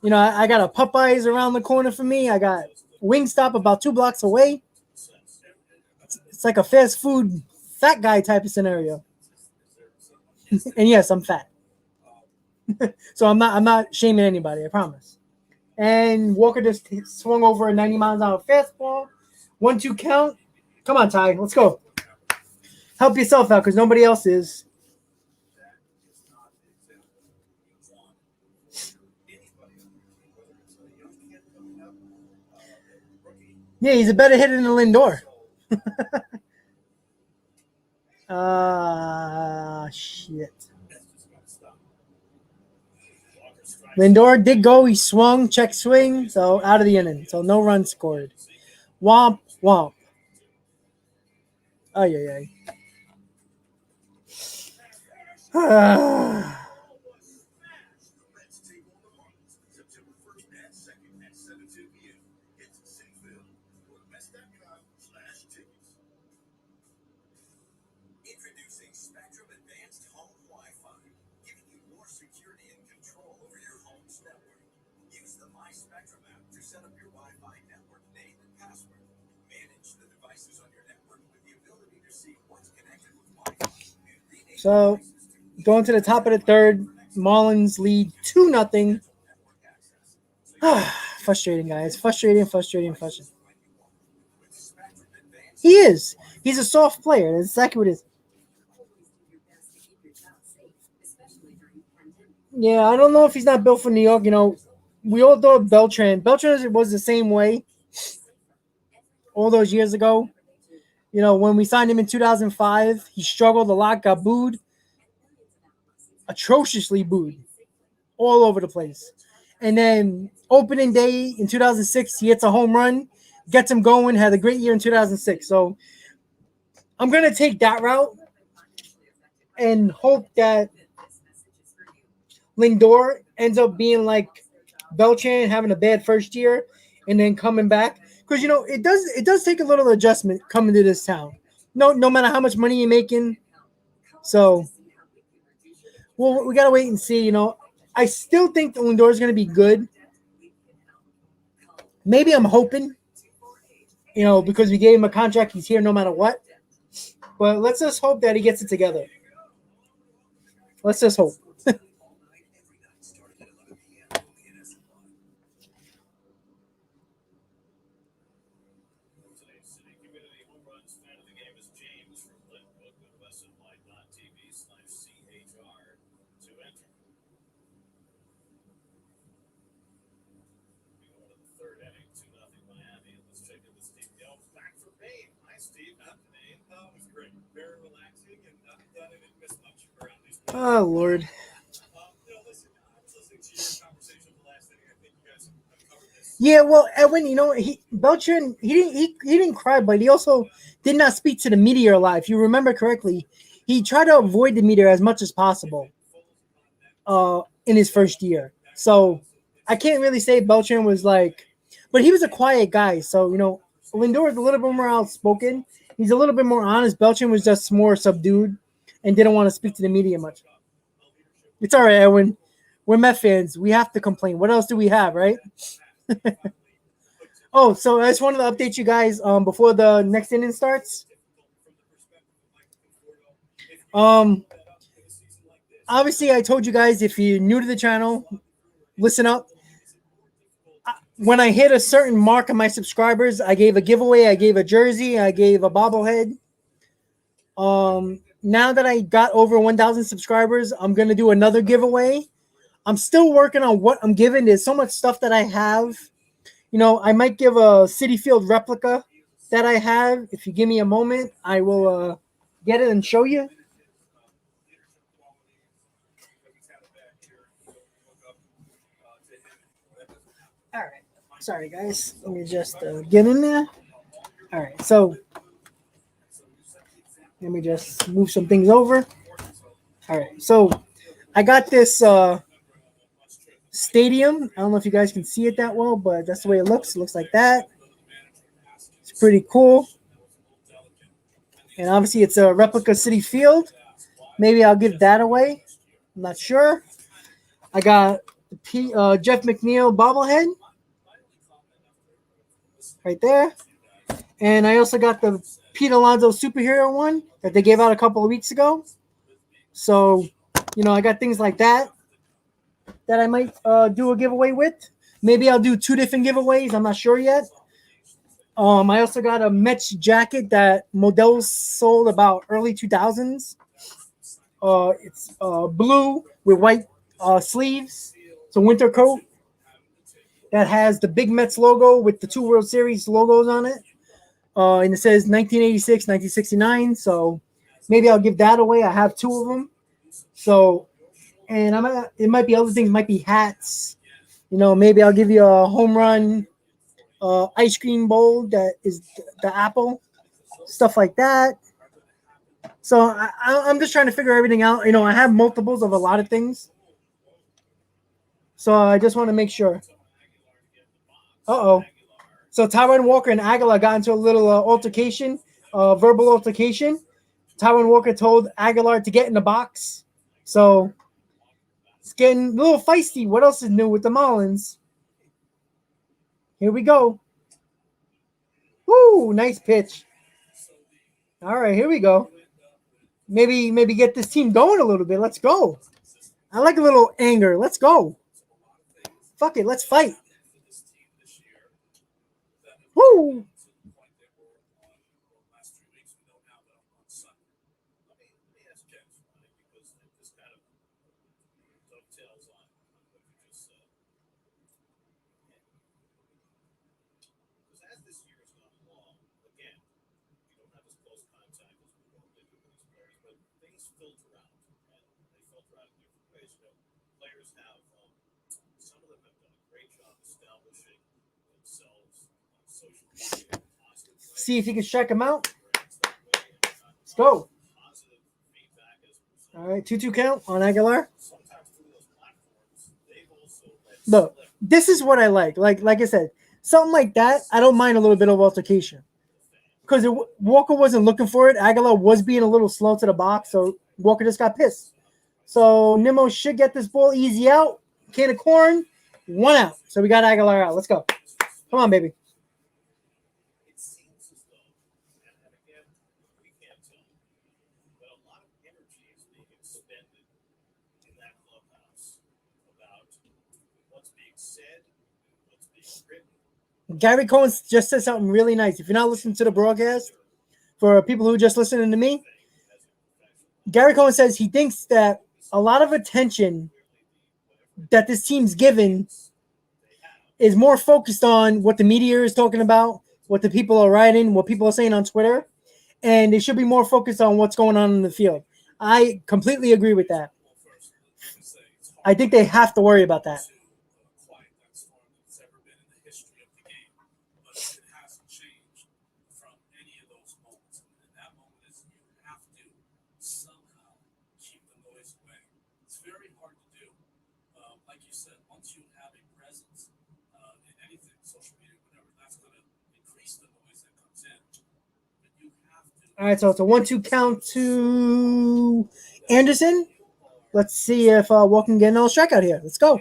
You know, I got a Popeyes around the corner for me. I got Wingstop about 2 blocks away. It's like a fast food fat guy type of scenario. And yes, I'm fat. So I'm not shaming anybody, I promise. And Walker just swung over a 90 miles an hour fastball. 1-2 count. Come on, Ty. Let's go. Help yourself out because nobody else is. Yeah, he's a better hitter than Lindor. Shit. Lindor did go. He swung, check swing, so out of the inning. So no runs scored. Womp, womp. Ay, ay, ay. Introducing Spectrum Advanced Home Wi-Fi, giving you more security and control over your home's network. Use the My Spectrum app to set up your Wi-Fi network name and password. Manage the devices on your network with the ability to see what's connected with Wi-Fi. So, going to the top of the third, Marlins lead 2-0. Frustrating, guys. Frustrating. He is. He's a soft player. That's exactly what it is. Yeah, I don't know if he's not built for New York. You know, we all thought Beltran. Beltran was the same way all those years ago. You know, when we signed him in 2005, he struggled a lot, got booed. Atrociously booed. All over the place. And then opening day in 2006, he hits a home run, gets him going, had a great year in 2006. So I'm going to take that route and hope that Lindor ends up being like Beltran, having a bad first year and then coming back. Because, you know, it does take a little adjustment coming to this town. No matter how much money you're making. So, well, we got to wait and see. You know, I still think the Lindor is going to be good. Maybe I'm hoping, you know, because we gave him a contract, he's here no matter what. But let's just hope that he gets it together. Let's just hope. Oh, Lord. Yeah, well, Edwin, you know, Beltran, he didn't cry, but he also did not speak to the media a lot. If you remember correctly, he tried to avoid the media as much as possible in his first year. So I can't really say Beltran was like, but he was a quiet guy. So, you know, Lindor is a little bit more outspoken, He's a little bit more honest. Belchin was just more subdued and didn't want to speak to the media much. It's all right, Edwin. We're Met fans. We have to complain. What else do we have, right? Oh, so I just wanted to update you guys before the next inning starts. Um, Obviously, I told you guys if you're new to the channel, listen up. When I hit a certain mark of my subscribers, I gave a giveaway. I gave a jersey. I gave a bobblehead. Now that I got over 1,000 subscribers, I'm gonna do another giveaway. I'm still working on what I'm giving. There's so much stuff that I have. You know, I might give a City Field replica that I have. If you give me a moment, I will get it and show you. All right. Sorry, guys. Let me just get in there. All right. So let me just move some things over. All right. So I got this stadium. I don't know if you guys can see it that well, but that's the way it looks. It looks like that. It's pretty cool. And obviously, it's a replica City Field. Maybe I'll give that away. I'm not sure. I got the Jeff McNeil bobblehead right there. And I also got the Pete Alonso superhero one that they gave out a couple of weeks ago. So, you know, I got things like that I might do a giveaway with. Maybe I'll do 2 different giveaways. I'm not sure yet. I also got a Mets jacket that Modell sold about early 2000s. It's blue with white sleeves. It's a winter coat that has the big Mets logo with the 2 World Series logos on it. And it says 1986, 1969. So maybe I'll give that away. I have 2 of them. So, and it might be other things. It might be hats. You know, maybe I'll give you a home run ice cream bowl that is the apple, stuff like that. So I'm just trying to figure everything out. You know, I have multiples of a lot of things. So I just want to make sure. Uh-oh. So Taiwan Walker and Aguilar got into a little altercation, verbal altercation. Taiwan Walker told Aguilar to get in the box. So it's getting a little feisty. What else is new with the Marlins? Here we go. Woo, nice pitch. All right, here we go. Maybe get this team going a little bit. Let's go. I like a little anger. Let's go. Fuck it, let's fight. Woo! See if you can check them out. Let's go. All right, 2-2 count on Aguilar. Look, this is what I like. Like I said, something like that, I don't mind a little bit of altercation. Because Walker wasn't looking for it. Aguilar was being a little slow to the box, so Walker just got pissed. So Nimmo should get this ball easy out. Can of corn, 1 out. So we got Aguilar out. Let's go. Come on, baby. Gary Cohen just said something really nice. If you're not listening to the broadcast, for people who are just listening to me, Gary Cohen says he thinks that a lot of attention that this team's given is more focused on what the media is talking about, what the people are writing, what people are saying on Twitter, and they should be more focused on what's going on in the field. I completely agree with that. I think they have to worry about that. All right, so it's a 1-2 count to Anderson. Let's see if Walk can get another strikeout here. Let's go.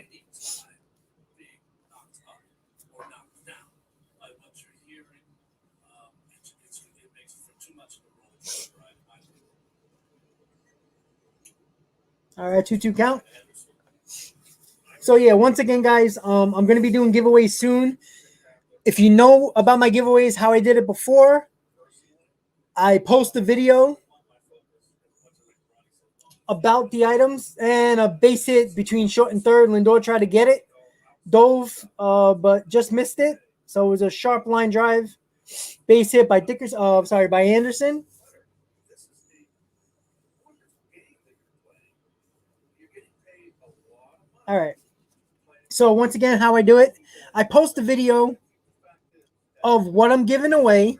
All right, 2-2 count. So yeah, once again, guys, I'm gonna be doing giveaways soon. If you know about my giveaways, how I did it before, I post a video about the items and a base hit between short and third. Lindor tried to get it, dove, but just missed it. So it was a sharp line drive, base hit by by Anderson. All right. So once again, how I do it, I post a video of what I'm giving away,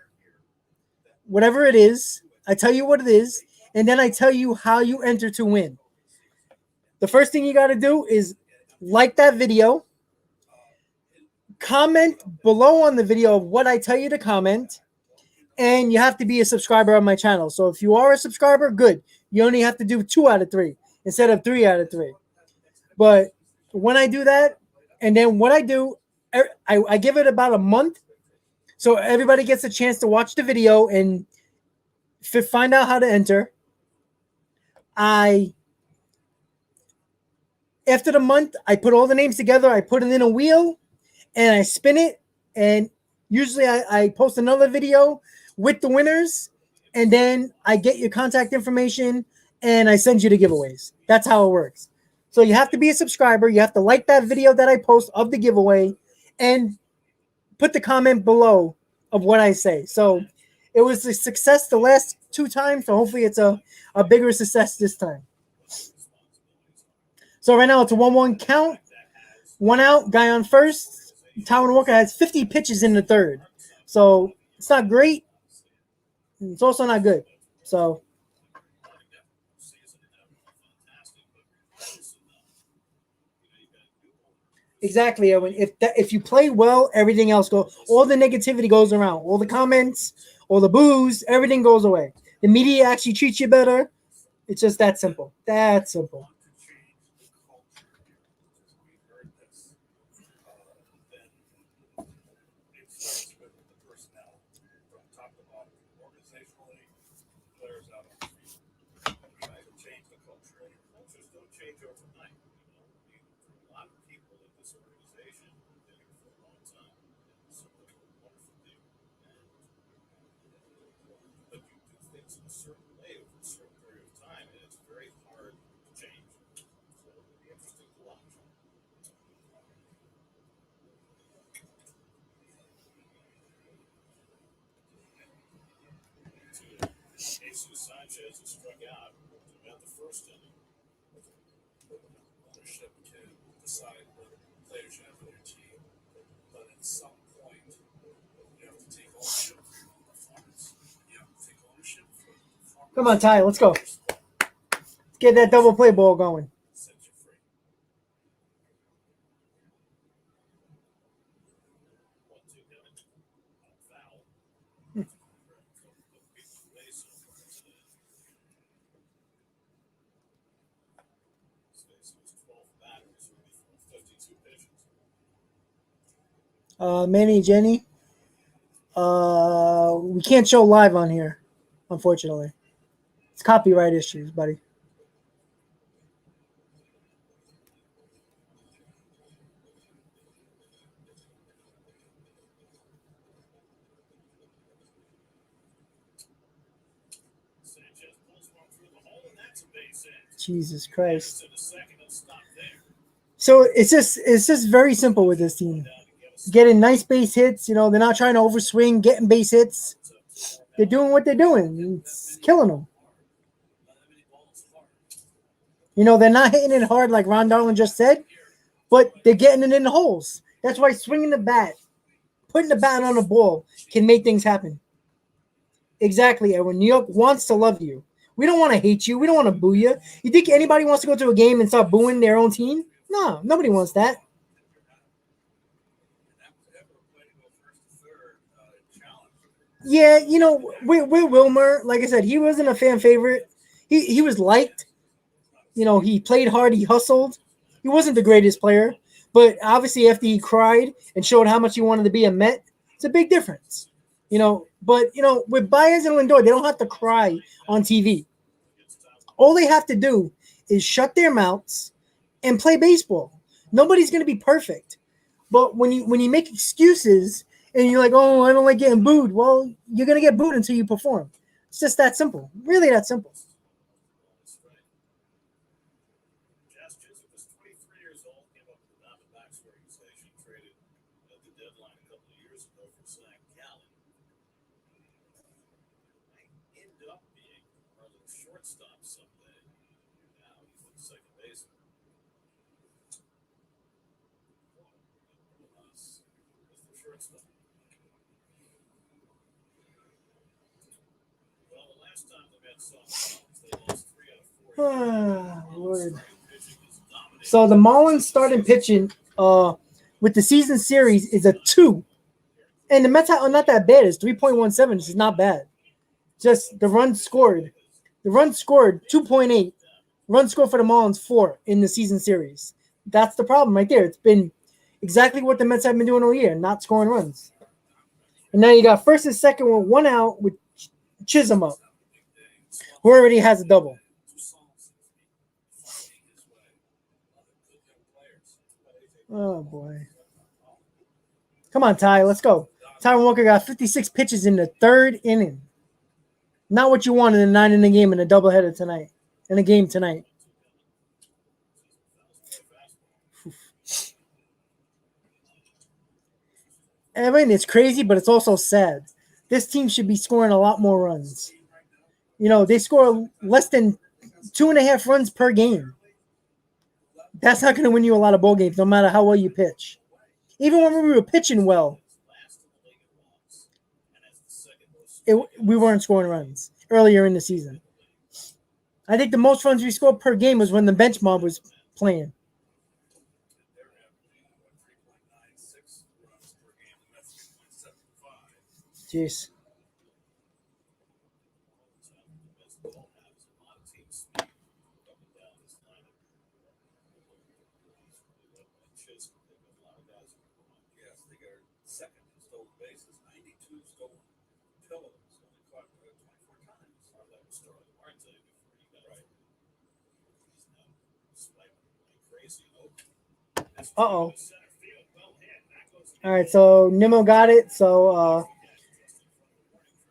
whatever it is. I tell you what it is, and then I tell you how you enter to win. The first thing you got to do is like that video, comment below on the video of what I tell you to comment, and you have to be a subscriber on my channel. So if you are a subscriber, good. You only have to do 2 out of 3 instead of 3 out of 3. But when I do that, and then what I do, I give it about a month, so everybody gets a chance to watch the video and find out how to enter. After the month, I put all the names together, I put it in a wheel, and I spin it, and usually I post another video with the winners, and then I get your contact information, and I send you the giveaways. That's how it works. So you have to be a subscriber, you have to like that video that I post of the giveaway, and put the comment below of what I say. So it was a success the last 2 times, so hopefully it's a bigger success this time. So right now it's a 1-1 count, 1 out, guy on first. Taijuan Walker has 50 pitches in the third. So it's not great. It's also not good. So exactly, Owen. If you play well, everything else goes. All the negativity goes around. All the comments, all the boos, everything goes away. The media actually treats you better. It's just that simple. That simple. Sanchez has struck out about the first inning. Ownership can decide what players you have on your team, but at some point, you have to take ownership for your performance. You have to take ownership for the performance. Come on, Ty, let's go. Let's get that double play ball going. Set you free. 1-2 coming. Foul. Manny, Jenny. We can't show live on here, unfortunately. It's copyright issues, buddy. Jesus Christ. So it's just very simple with this team. Getting nice base hits, they're not trying to overswing, getting base hits. They're doing what they're doing. It's killing them. They're not hitting it hard like Ron Darling just said, but they're getting it in the holes. That's why swinging the bat, putting the bat on the ball can make things happen. Exactly, Edwin. New York wants to love you. We don't want to hate you. We don't want to boo you. You think anybody wants to go to a game and start booing their own team? No, nobody wants that. Yeah, with Wilmer, like I said, he wasn't a fan favorite. He was liked. He played hard. He hustled. He wasn't the greatest player, but obviously after he cried and showed how much he wanted to be a Met, it's a big difference. But with Baez and Lindor, they don't have to cry on TV. All they have to do is shut their mouths and play baseball. Nobody's going to be perfect. But when you make excuses and you're like, oh, I don't like getting booed, well, you're going to get booed until you perform. It's just that simple. Really that simple. Jazz Chisholm was 23 years old, came up with the Diamondbacks organization, traded at the deadline a couple of years ago for Zach Gallen. Might end up being our little shortstop someday. Now he's the second baseman. As the shortstop. Well, the last time the Mets saw the Marlins, they lost 3 out of 4. Lord. So the Marlins starting pitching with the season series is a 2. And the Mets are not that bad. It's 3.17. This is not bad. Just the runs scored. The runs scored 2.8. Run score for the Marlins 4 in the season series. That's the problem right there. It's been exactly what the Mets have been doing all year, not scoring runs. And now you got first and second with 1 out with Chisholm up, who already has a double. Oh, boy. Come on, Ty. Let's go. Ty Walker got 56 pitches in the 3rd inning. Not what you want in a 9-inning game in a doubleheader tonight. In a game tonight. I mean, it's crazy, but it's also sad. This team should be scoring a lot more runs. They score less than 2.5 runs per game. That's not going to win you a lot of ball games, no matter how well you pitch. Even when we were pitching well, we weren't scoring runs earlier in the season. I think the most runs we scored per game was when the bench mob was playing. Jeez. Uh-oh. All right, so Nimmo got it. So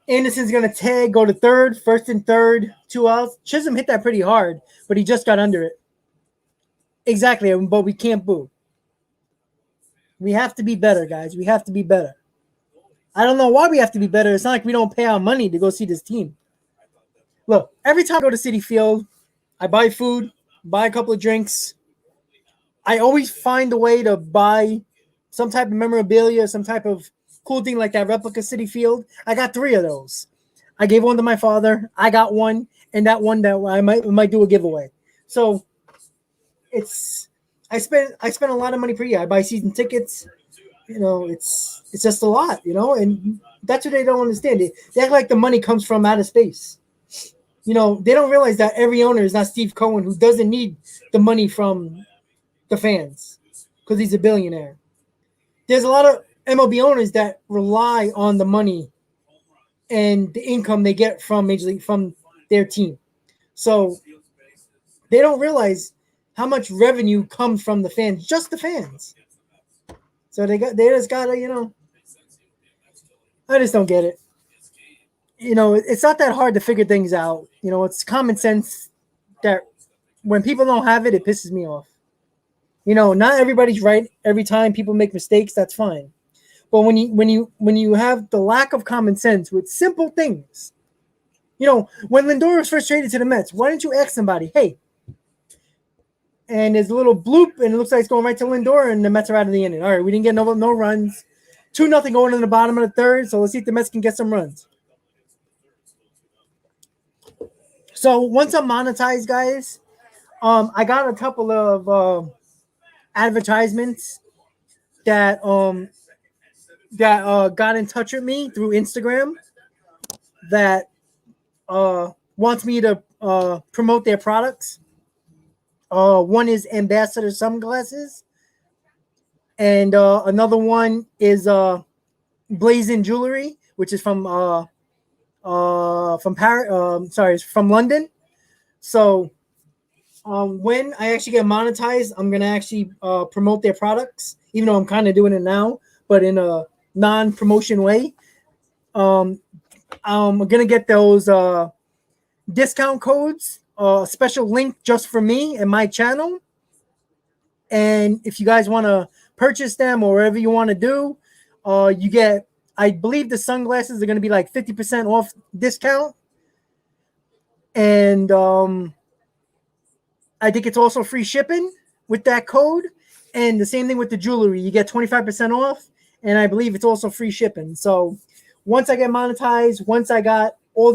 Anderson's going to tag, go to third, first and third, 2 outs. Chisholm hit that pretty hard, but he just got under it. Exactly, but we can't boo. We have to be better, guys. We have to be better. I don't know why we have to be better. It's not like we don't pay our money to go see this team. Look, every time I go to Citi Field, I buy food, buy a couple of drinks. I always find a way to buy some type of memorabilia, some type of cool thing like that replica Citi Field. I got 3 of those. I gave one to my father. I got one, and that one that I might do a giveaway. So I spend a lot of money per year. I buy season tickets. It's just a lot, and that's what they don't understand. They act like the money comes from outer space. They don't realize that every owner is not Steve Cohen, who doesn't need the money from the fans because he's a billionaire. There's a lot of MLB owners that rely on the money and the income they get from Major League, from their team. So they don't realize how much revenue comes from the fans, just the fans. So they just gotta, I just don't get it. It's not that hard to figure things out. It's common sense that when people don't have it, it pisses me off. Not everybody's right every time. People make mistakes. That's fine. But when you have the lack of common sense with simple things, when Lindor was first traded to the Mets, why didn't you ask somebody, hey? And there's a little bloop, and it looks like it's going right to Lindor, and the Mets are out of the inning. All right, we didn't get no runs. 2-0 going in the bottom of the 3rd, so let's see if the Mets can get some runs. So once I'm monetized, guys, I got a couple of advertisements that got in touch with me through Instagram. that wants me to promote their products. One is Ambassador Sunglasses, and another one is Blazing Jewelry, which is from Paris. Sorry, it's from London. So when I actually get monetized, I'm gonna actually promote their products, even though I'm kind of doing it now, but in a non-promotion way. Um, I'm gonna get those discount codes, special link just for me and my channel. And if you guys want to purchase them or whatever you want to do, you get. I believe the sunglasses are gonna be like 50% off discount, and I think it's also free shipping with that code. And the same thing with the jewelry. You get 25% off. And I believe it's also free shipping. So once I get monetized, once I got all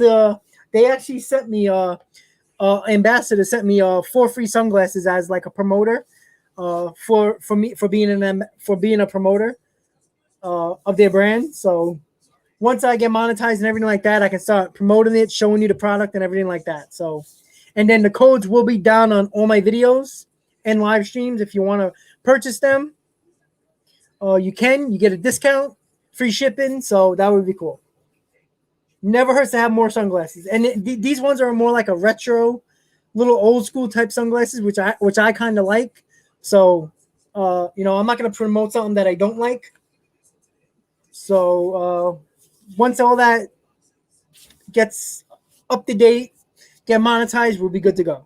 they actually sent me, Ambassador sent me 4 free sunglasses as like a promoter for me, for being a promoter of their brand. So once I get monetized and everything like that, I can start promoting it, showing you the product and everything like that. So, and then the codes will be down on all my videos and live streams. If you want to purchase them, you can. You get a discount, free shipping. So that would be cool. Never hurts to have more sunglasses. And these ones are more like a retro, little old school type sunglasses, which I kind of like. So, I'm not gonna promote something that I don't like. So once all that gets up to date, get monetized, we'll be good to go.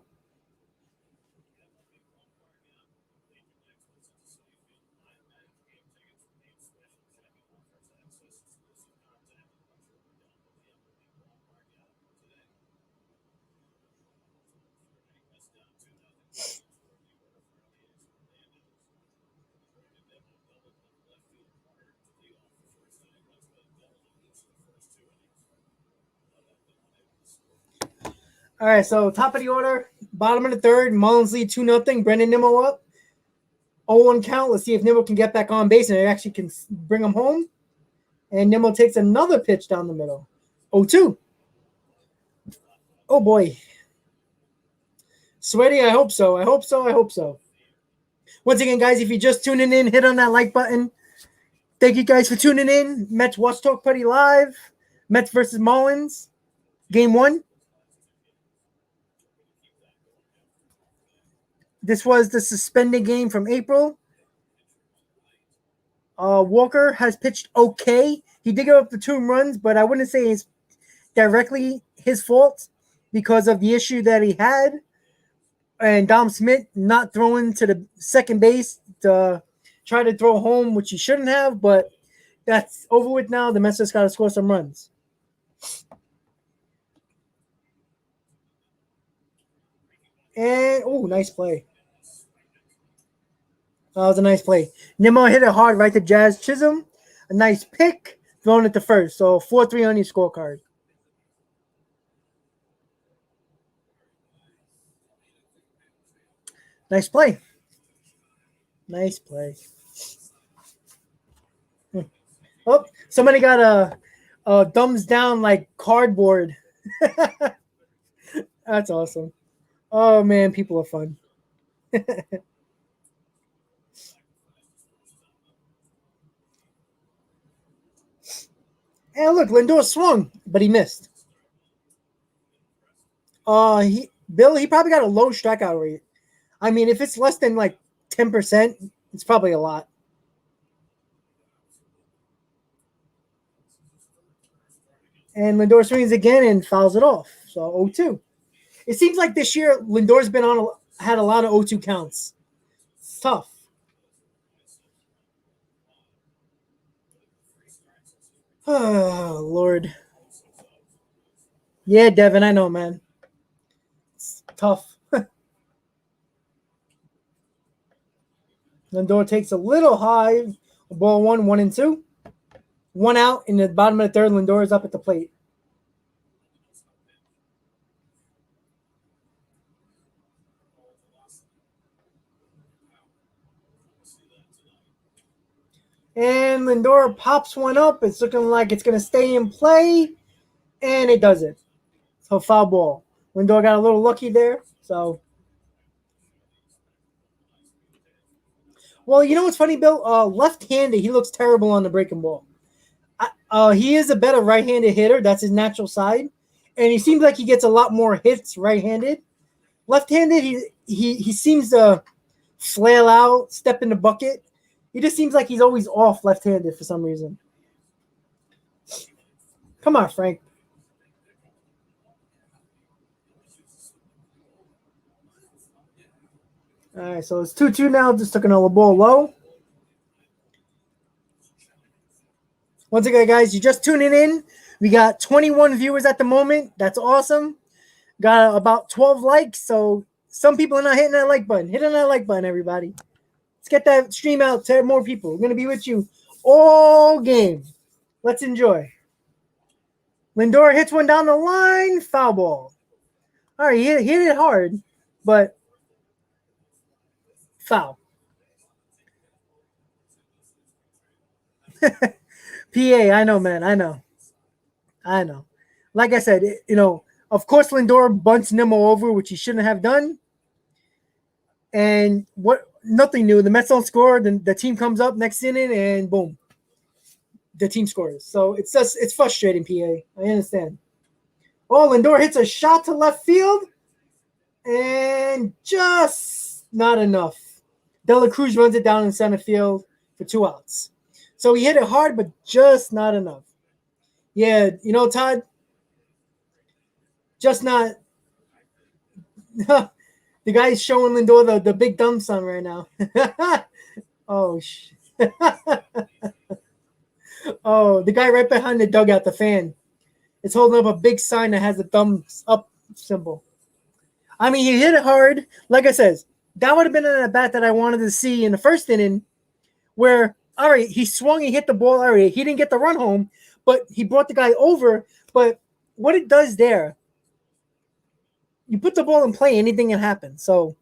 All right, so top of the order, bottom of the third, Mullins lead 2-0. Brendan Nimmo up. 0-1 count. Let's see if Nimmo can get back on base and it actually can bring him home. And Nimmo takes another pitch down the middle. 0-2. Oh boy. Sweaty, I hope so. I hope so. I hope so. Once again, guys, if you're just tuning in, hit on that like button. Thank you guys for tuning in. Mets Watch Talk Party Live. Mets versus Marlins. Game 1. This was the suspended game from April. Walker has pitched okay. He did give up the 2 runs, but I wouldn't say it's directly his fault because of the issue that he had. And Dom Smith not throwing to the second base to try to throw home, which he shouldn't have, but that's over with now. The Mets just got to score some runs. And, nice play. That was a nice play. Nimmo hit it hard right to Jazz Chisholm. A nice pick, thrown it to first. So 4-3 on your scorecard. Nice play. Nice play. Oh, somebody got a thumbs down like cardboard. That's awesome. Oh man, people are fun. And look, Lindor swung, but he missed. He probably got a low strikeout rate. I mean, if it's less than like 10%, it's probably a lot. And Lindor swings again and fouls it off. So 0-2. It seems like this year Lindor's had a lot of 0-2 counts. It's tough. Oh Lord. Yeah, Devin, I know, man. It's tough. Lindor takes a little high. Ball 1-1-2. 1 out in the bottom of the third. Lindor is up at the plate. And Lindor pops one up. It's looking like it's going to stay in play. And it does it. So foul ball. Lindor got a little lucky there. So, well, you know what's funny, Bill? Left-handed, he looks terrible on the breaking ball. He is a better right-handed hitter. That's his natural side, and he seems like he gets a lot more hits right-handed. Left-handed, he seems to flail out, step in the bucket. He just seems like he's always off left-handed for some reason. Come on, Frank. All right, so it's 2-2 now. Just took another ball low. Once again, guys, you're just tuning in. We got 21 viewers at the moment. That's awesome. Got about 12 likes. So some people are not hitting that like button. Hit on that like button, everybody. Let's get that stream out to more people. We're going to be with you all game. Let's enjoy. Lindor hits one down the line. Foul ball. All right, he hit it hard, but foul. PA, I know, man. I know. Like I said, of course, Lindor bunts Nimmo over, which he shouldn't have done. And nothing new. The Mets don't score. Then the team comes up next inning, and boom, the team scores. So it's frustrating, PA. I understand. Oh, Lindor hits a shot to left field, and just not enough. De La Cruz runs it down in center field for 2 outs. So he hit it hard, but just not enough. Yeah, Todd, just not. The guy's showing Lindor the big dumb son right now. Oh, oh, the guy right behind the dugout, the fan, is holding up a big sign that has a thumbs up symbol. I mean, he hit it hard. Like I said, that would have been an at-bat that I wanted to see in the first inning where, all right, he swung, he hit the ball, all right, he didn't get the run home, but he brought the guy over. But what it does there, you put the ball in play, anything can happen. So,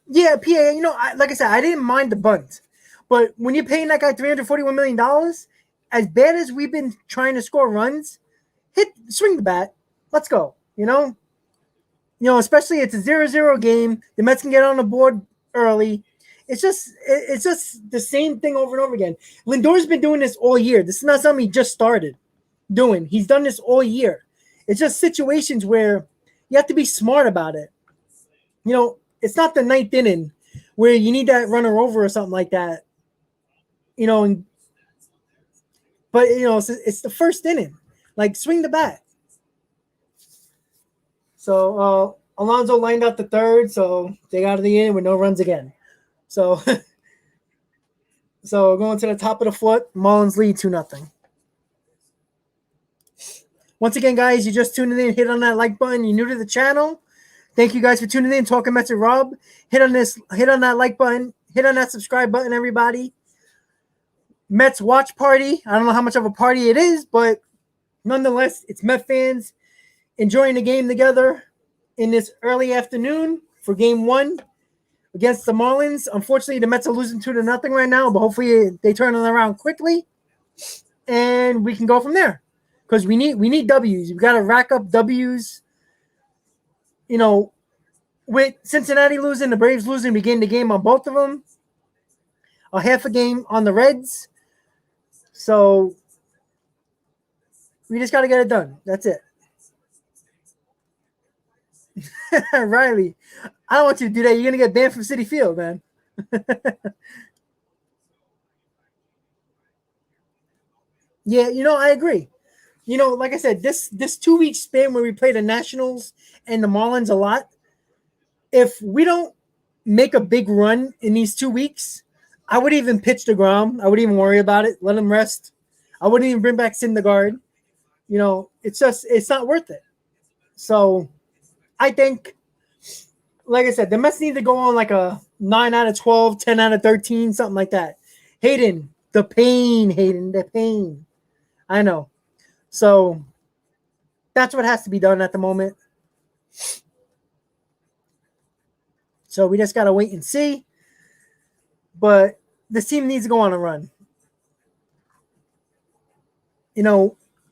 yeah, PA, like I said, I didn't mind the bunt. But when you're paying that guy $341 million, as bad as we've been trying to score runs, swing the bat. Let's go, especially it's a 0-0 game. The Mets can get on the board early. It's just the same thing over and over again. Lindor's been doing this all year. This is not something he just started doing. He's done this all year. It's just situations where you have to be smart about it. It's not the 9th inning where you need that runner over or something like that. But it's the first inning. Like, swing the bat. So Alonso lined up the third, so they got to the inning with no runs again. So going to the top of the foot, Marlins lead 2-0. Once again, guys, you just tuned in, hit on that like button. You're new to the channel. Thank you guys for tuning in. Talking Mets with Rob. Hit on that like button. Hit on that subscribe button, everybody. Mets watch party. I don't know how much of a party it is, but nonetheless, it's Met fans enjoying the game together in this early afternoon for game 1 against the Marlins. Unfortunately, the Mets are losing 2-0 right now, but hopefully they turn it around quickly and we can go from there. Because we need W's. We've got to rack up W's. With Cincinnati losing, the Braves losing, we gained the game on both of them. A half a game on the Reds. So we just got to get it done. That's it. Riley, I don't want you to do that. You're going to get banned from Citi Field, man. Yeah, I agree. Like I said, this 2-week span where we play the Nationals and the Marlins a lot, if we don't make a big run in these 2 weeks, I would even pitch DeGrom. I wouldn't even worry about it. Let him rest. I wouldn't even bring back Syndergaard. It's not worth it. So I think, like I said, the Mets need to go on like a 9 out of 12, 10 out of 13, something like that. Hayden, the pain. I know. So that's what has to be done at the moment. So we just got to wait and see. But this team needs to go on a run.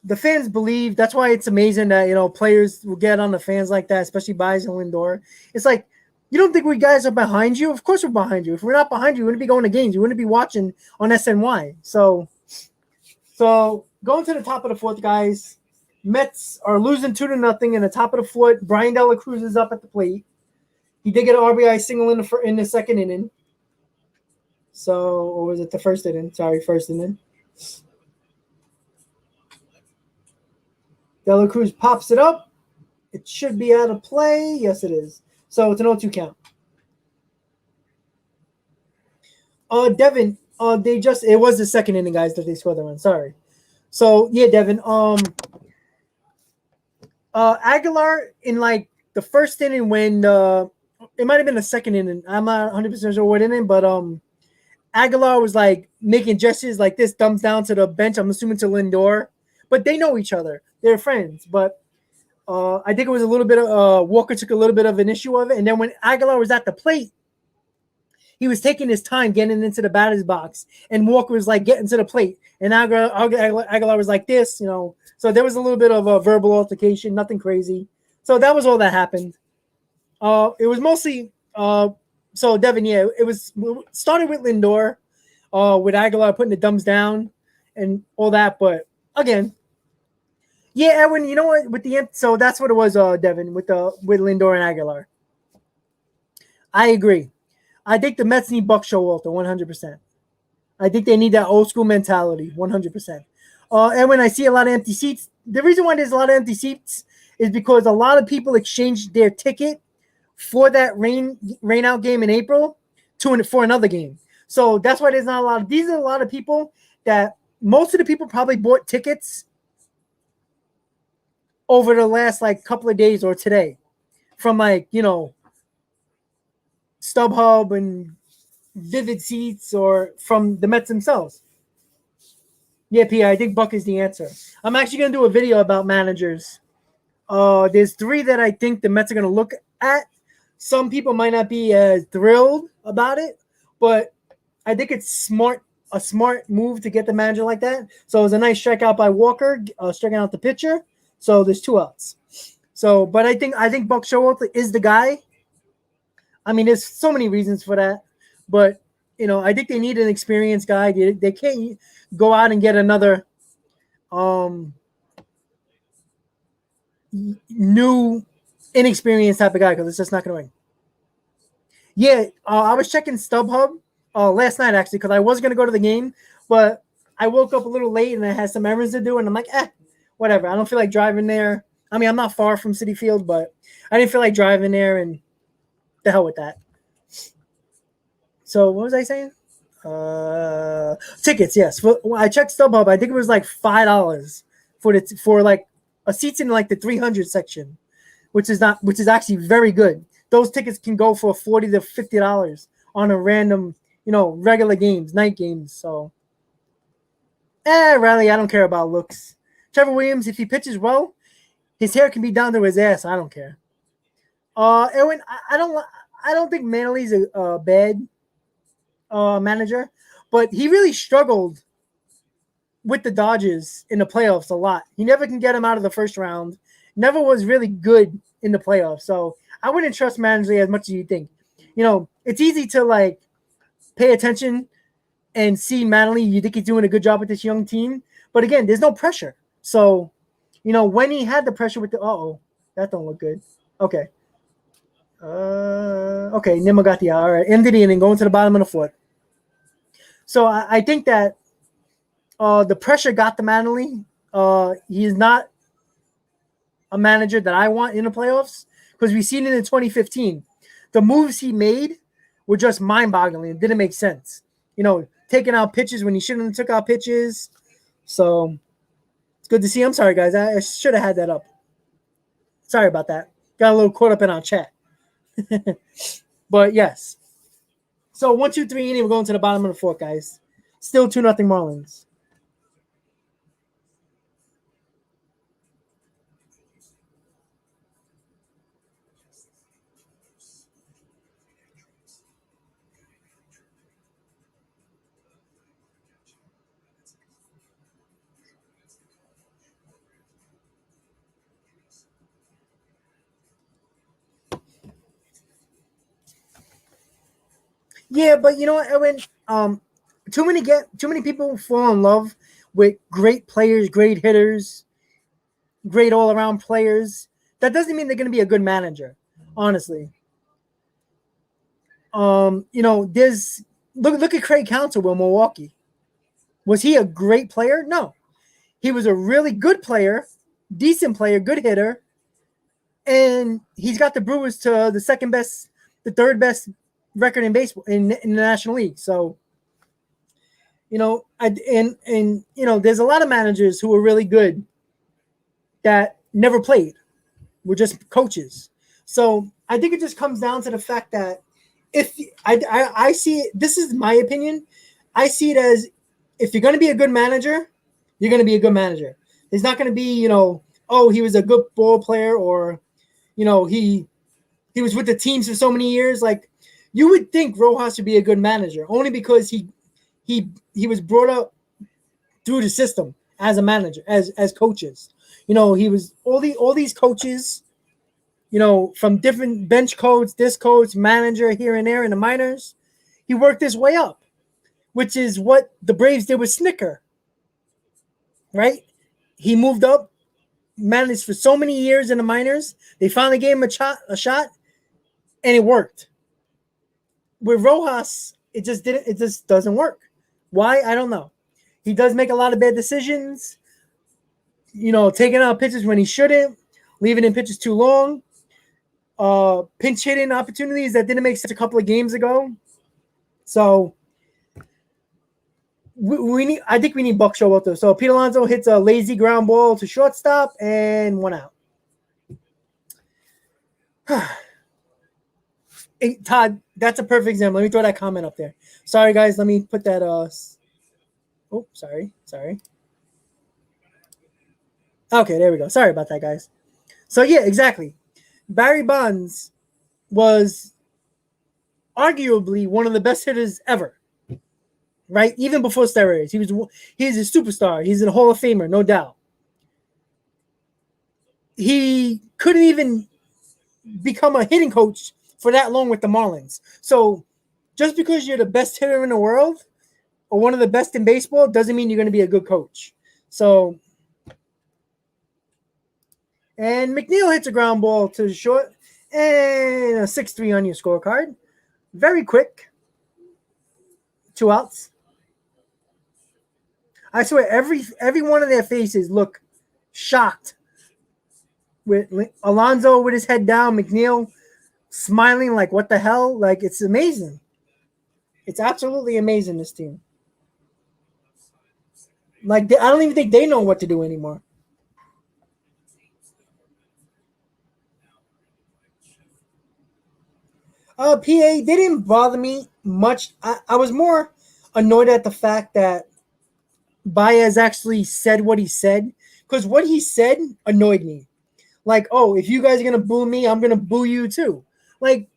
the fans believe. That's why it's amazing that players will get on the fans like that, especially Baez and Lindor. It's like you don't think we guys are behind you? Of course we're behind you. If we're not behind you, we wouldn't be going to games. You wouldn't be watching on SNY. So going to the top of the fourth, guys. Mets are losing 2-0 in the top of the fourth. Brian Dela Cruz is up at the plate. He did get an RBI single in the second inning. So, or was it the first inning? Sorry, first inning. Dela Cruz pops it up. It should be out of play. Yes, it is. So it's an 0-2 count. Devin, it was the second inning, guys, that they scored the run. Sorry. So yeah, Devin. Aguilar in like the first inning when it might have been the second inning. I'm not 100% sure what inning, but Aguilar was like making gestures like this, thumbs down to the bench. I'm assuming to Lindor, but they know each other. They're friends. But I think it was a little bit of Walker took a little bit of an issue of it, and then when Aguilar was at the plate, he was taking his time getting into the batter's box, and Walker was like getting to the plate, and Aguilar was like this, So there was a little bit of a verbal altercation, nothing crazy. So that was all that happened. It was mostly so Devin, yeah, it was started with Lindor, with Aguilar putting the thumbs down and all that, but again, yeah, Edwin, you know what? So that's what it was, Devin, with Lindor and Aguilar. I agree. I think the Mets need Buck Showalter 100%. I think they need that old school mentality 100%. And when I see a lot of empty seats, the reason why there's a lot of empty seats is because a lot of people exchanged their ticket for that rain out game in April for another game. So that's why there's not a lot of. These are a lot of people that most of the people probably bought tickets over the last like couple of days or today from StubHub and Vivid Seats or from the Mets themselves. Yeah, P. I think Buck is the answer. I'm actually gonna do a video about managers. There's 3 that I think the Mets are gonna look at. Some people might not be as thrilled about it, but I think it's a smart move to get the manager like that. So it was a nice strikeout by Walker, striking out the pitcher. So there's 2 outs. So, but I think Buck Showalter is the guy. I mean, there's so many reasons for that, but I think they need an experienced guy. They can't go out and get another new, inexperienced type of guy because it's just not going to win. Yeah, I was checking StubHub last night actually because I was going to go to the game, but I woke up a little late and I had some errands to do, and I'm like, whatever. I don't feel like driving there. I mean, I'm not far from Citi Field, but I didn't feel like driving there, and the hell with that. So what was I saying? Tickets, yes. I checked StubHub. I think it was like $5 for like a seats in like the 300 section, which is actually very good. Those tickets can go for $40 to $50 on a random, regular games, night games. So, really, I don't care about looks. Trevor Williams, if he pitches well, his hair can be down to his ass. I don't care. Erwin, I don't think Manley's a bad manager, but he really struggled with the Dodgers in the playoffs a lot. He never can get him out of the first round. Never was really good in the playoffs. So I wouldn't trust Manley as much as you think. It's easy to like pay attention and see Manley. You think he's doing a good job with this young team, but again, there's no pressure. So, when he had the pressure with that don't look good. Okay. Okay, Nimmo got the all right. End of the inning, going to the bottom of the fourth. So I think that the pressure got the Manley. He's not a manager that I want in the playoffs because we've seen it in 2015. The moves he made were just mind-boggling. It didn't make sense. Taking out pitches when he shouldn't have took out pitches. So it's good to see. I'm sorry, guys. I should have had that up. Sorry about that. Got a little caught up in our chat. But yes. So 1, 2, 3 inning. We're going to the bottom of the fourth, guys. Still 2-0 Marlins. Yeah, but you know what, Edwin? Too many people fall in love with great players, great hitters, great all around players. That doesn't mean they're going to be a good manager. Honestly, there's look at Craig Counsell with Milwaukee. Was he a great player? No, he was a really good player, decent player, good hitter, and he's got the Brewers to the second best, the third best record in baseball in the National League. So, there's a lot of managers who are really good that never played, were just coaches. So I think it just comes down to the fact that if I see it, this is my opinion. I see it as if you're going to be a good manager, you're going to be a good manager. There's not going to be, oh, he was a good ball player, or, he was with the teams for so many years. Like, you would think Rojas would be a good manager only because he was brought up through the system as a manager, as coaches. He was all these coaches, from different bench coach, this coach, manager here and there in the minors. He worked his way up, which is what the Braves did with Snicker, right? He moved up, managed for so many years in the minors. They finally gave him a shot, and it worked. With Rojas, it just doesn't work. Why? I don't know. He does make a lot of bad decisions, taking out pitches when he shouldn't, leaving in pitches too long, pinch hitting opportunities that didn't make sense a couple of games ago. So I think we need Buck Showalter. So Pete Alonso hits a lazy ground ball to shortstop and 1 out. Hey, Todd, that's a perfect example. Let me throw that comment up there. Sorry, guys. Let me put that. Sorry. Okay, there we go. Sorry about that, guys. So yeah, exactly. Barry Bonds was arguably one of the best hitters ever. Right? Even before steroids. He's a superstar. He's a Hall of Famer, no doubt. He couldn't even become a hitting coach for that long with the Marlins. So just because you're the best hitter in the world or one of the best in baseball doesn't mean you're going to be a good coach. So, and McNeil hits a ground ball to short and a 6-3 on your scorecard. Very quick. 2 outs. I swear, every one of their faces look shocked. With Alonso with his head down, McNeil smiling like, what the hell? Like, it's amazing. It's absolutely amazing, this team. Like, I don't even think they know what to do anymore. PA, they didn't bother me much. I was more annoyed at the fact that Baez actually said what he said, because what he said annoyed me. Like, oh, if you guys are going to boo me, I'm going to boo you too. Like,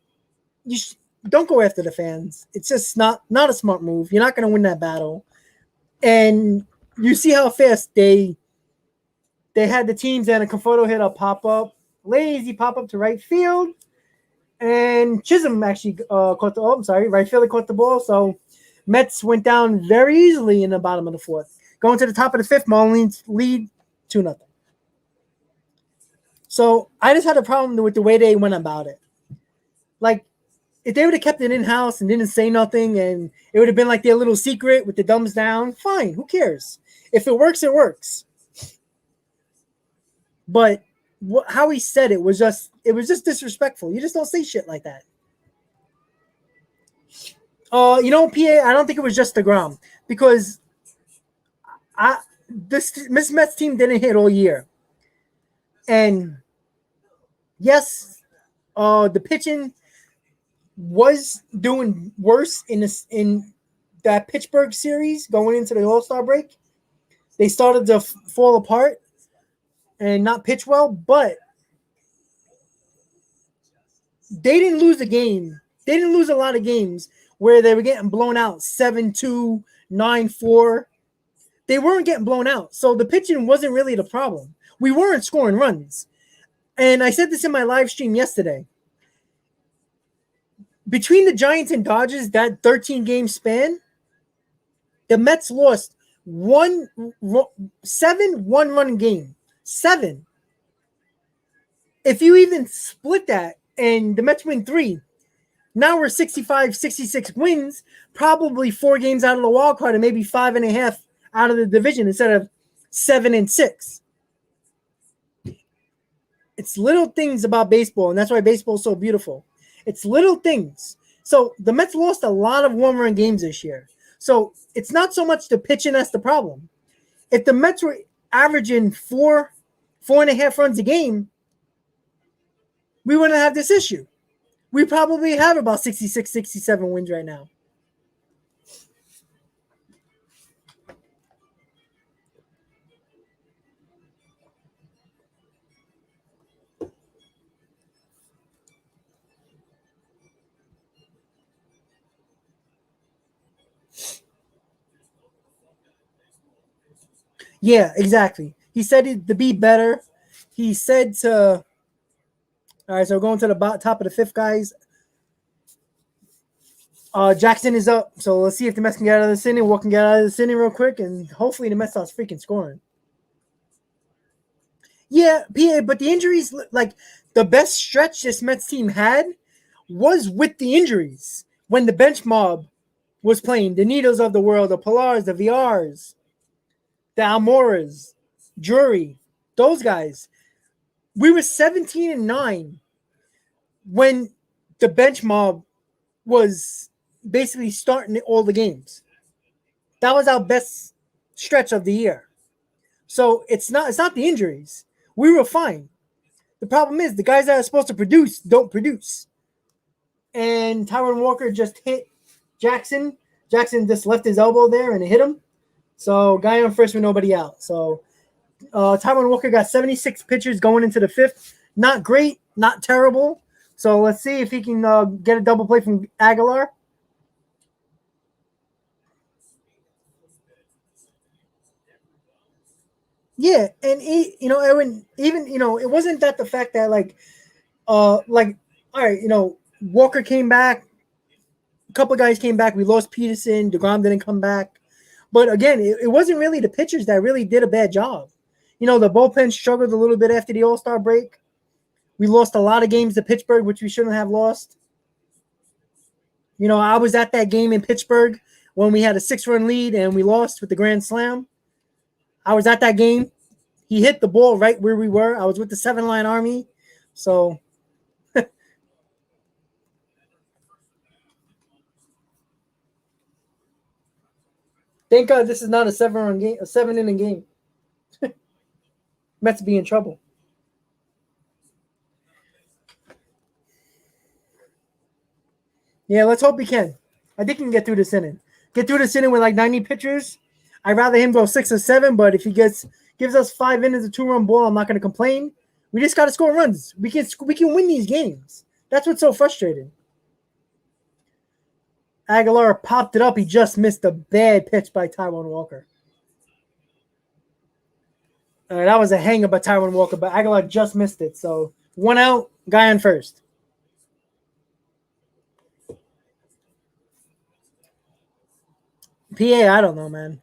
don't go after the fans. It's just not a smart move. You're not going to win that battle. And you see how fast they had the teams, and a Conforto hit a pop-up, lazy pop-up to right field. And Chisholm actually right fielder caught the ball. So Mets went down very easily in the bottom of the fourth. Going to the top of the fifth, Marlins lead 2-0. So I just had a problem with the way they went about it. Like, if they would have kept it in-house and didn't say nothing, and it would have been like their little secret with the thumbs down, fine, who cares? If it works, it works. But how he said it was just disrespectful. You just don't say shit like that. PA, I don't think it was just DeGrom, because this Mets team didn't hit all year. And yes, the pitching was doing worse in that Pittsburgh series going into the All-Star break. They started to fall apart and not pitch well, but they didn't lose a game. They didn't lose a lot of games where they were getting blown out 7-2, 9-4. They weren't getting blown out. So the pitching wasn't really the problem. We weren't scoring runs. And I said this in my live stream yesterday. between the Giants and Dodgers, that 13-game span, the Mets lost 7 one-run game. 7. If you even split that and the Mets win 3, now we're 65, 66 wins, probably 4 games out of the wild card and maybe 5.5 out of the division instead of 7 and 6. It's little things about baseball, and that's why baseball is so beautiful. It's little things. So the Mets lost a lot of one-run games this year. So it's not so much the pitching that's the problem. If the Mets were averaging 4.5 runs a game, we wouldn't have this issue. We probably have about 66, 67 wins right now. Yeah, exactly. He said to be better. He said to. All right, so going to the top of the 5th, guys. Jackson is up, so let's see if the Mets can get out of this inning. What can get out of this inning real quick, and hopefully the Mets starts freaking scoring. Yeah, PA, but the injuries, like the best stretch this Mets team had was with the injuries when the bench mob was playing. The Nitos of the world, the Pilars, the VRs, the Almoras, Drury, those guys. We were 17-9 when the bench mob was basically starting all the games. That was our best stretch of the year. So it's not the injuries. We were fine. The problem is the guys that are supposed to produce don't produce. And Taijuan Walker just hit Jackson. Jackson just left his elbow there and it hit him. So guy on first with nobody out. So Taijuan Walker got 76 pitches going into the 5th. Not great, not terrible. So let's see if he can get a double play from Aguilar. Yeah, and Edwin, even it wasn't that the fact that all right, Walker came back, a couple of guys came back. We lost Peterson, DeGrom didn't come back, but again, it wasn't really the pitchers that really did a bad job. The bullpen struggled a little bit after the All-Star break. We lost a lot of games to Pittsburgh, which we shouldn't have lost. I was at that game in Pittsburgh when we had a 6-run lead and we lost with the grand slam. I was at that game. He hit the ball right where we were. I was with the 7-line army. So thank God this is not a 7-run game, a 7-inning game. Mets be in trouble. Yeah, let's hope we can. I think he can get through this inning. Get through this inning with like 90 pitchers. I'd rather him go 6 or 7, but if he gives us 5 innings of 2-run ball, I'm not going to complain. We just got to score runs. We can win these games. That's what's so frustrating. Aguilar popped it up. He just missed a bad pitch by Taijuan Walker. That was a hanger by Taijuan Walker, but Aguilar just missed it. So 1 out, guy on first. PA, I don't know, man.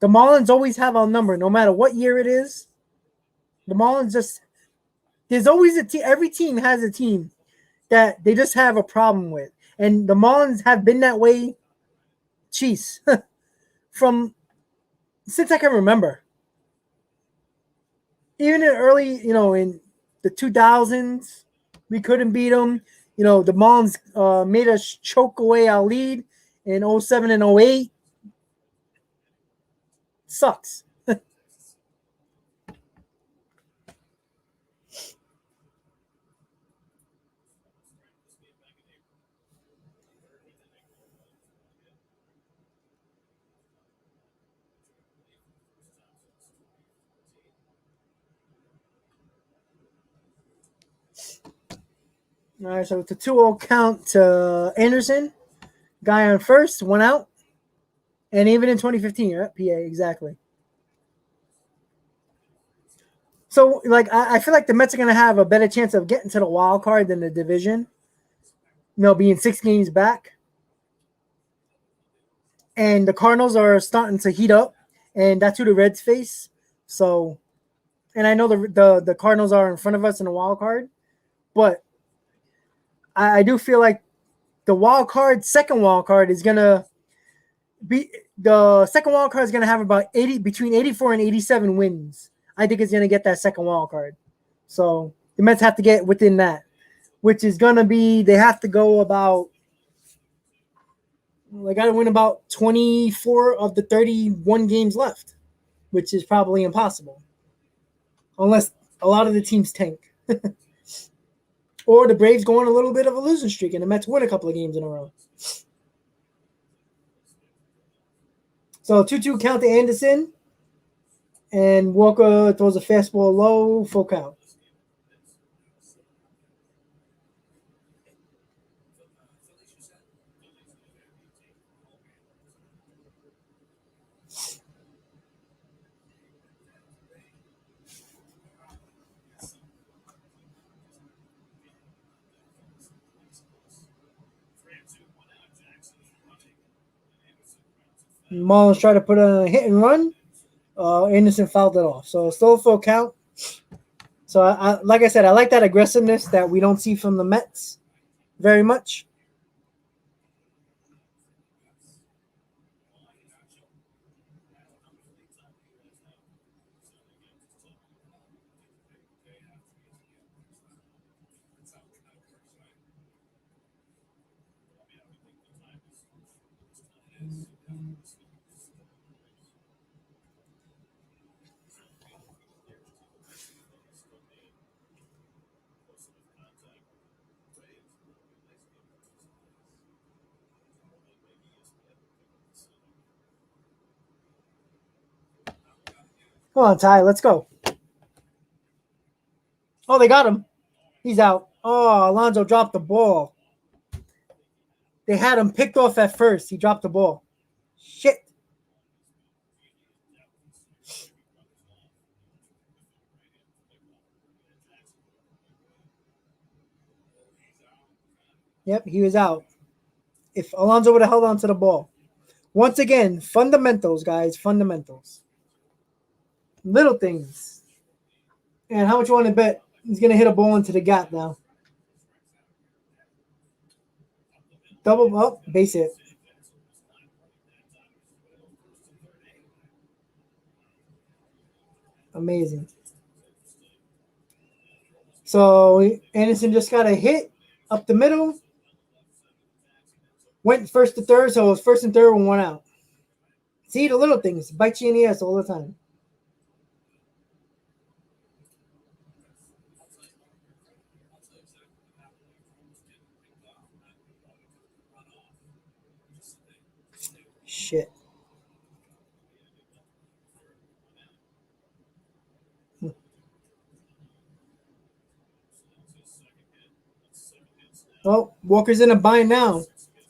The Marlins always have our number, no matter what year it is. The Marlins there's always a team. Every team has a team that they just have a problem with. And the Marlins have been that way, jeez, since I can remember. Even in early, in the 2000s, we couldn't beat them. The Marlins made us choke away our lead in 07 and 08. Sucks. All right, so it's a 2-0 count to Anderson. Guy on first, 1 out. And even in 2015, right? PA, exactly. So, I feel like the Mets are going to have a better chance of getting to the wild card than the division. being 6 games back. And the Cardinals are starting to heat up, and that's who the Reds face. So, and I know the Cardinals are in front of us in the wild card, but I do feel like the second wild card is gonna be the second wild card is gonna have about between 84 and 87 wins. I think it's gonna get that second wild card. So the Mets have to get within that, which is gonna be they have to go about. They got to win about 24 of the 31 games left, which is probably impossible. Unless a lot of the teams tank. Or the Braves go on a little bit of a losing streak and the Mets win a couple of games in a row. So 2-2 count to Anderson. And Walker throws a fastball low, full count. Marlins try to put a hit and run. Anderson fouled it off. So still a full count. So like I said, I like that aggressiveness that we don't see from the Mets very much. Come on, Ty, let's go. Oh, they got him. He's out. Oh, Alonso dropped the ball. They had him picked off at first. He dropped the ball. Shit. Yep, he was out. If Alonso would have held on to the ball. Once again, fundamentals, guys. Fundamentals. Little things. And how much you want to bet he's going to hit a ball into the gap now? Double up, base hit. Amazing. So Anderson just got a hit up the middle. Went first to third, so it was first and third with 1 out. See, the little things bite you in the ass all the time. Shit. Oh, Walker's in a bind now.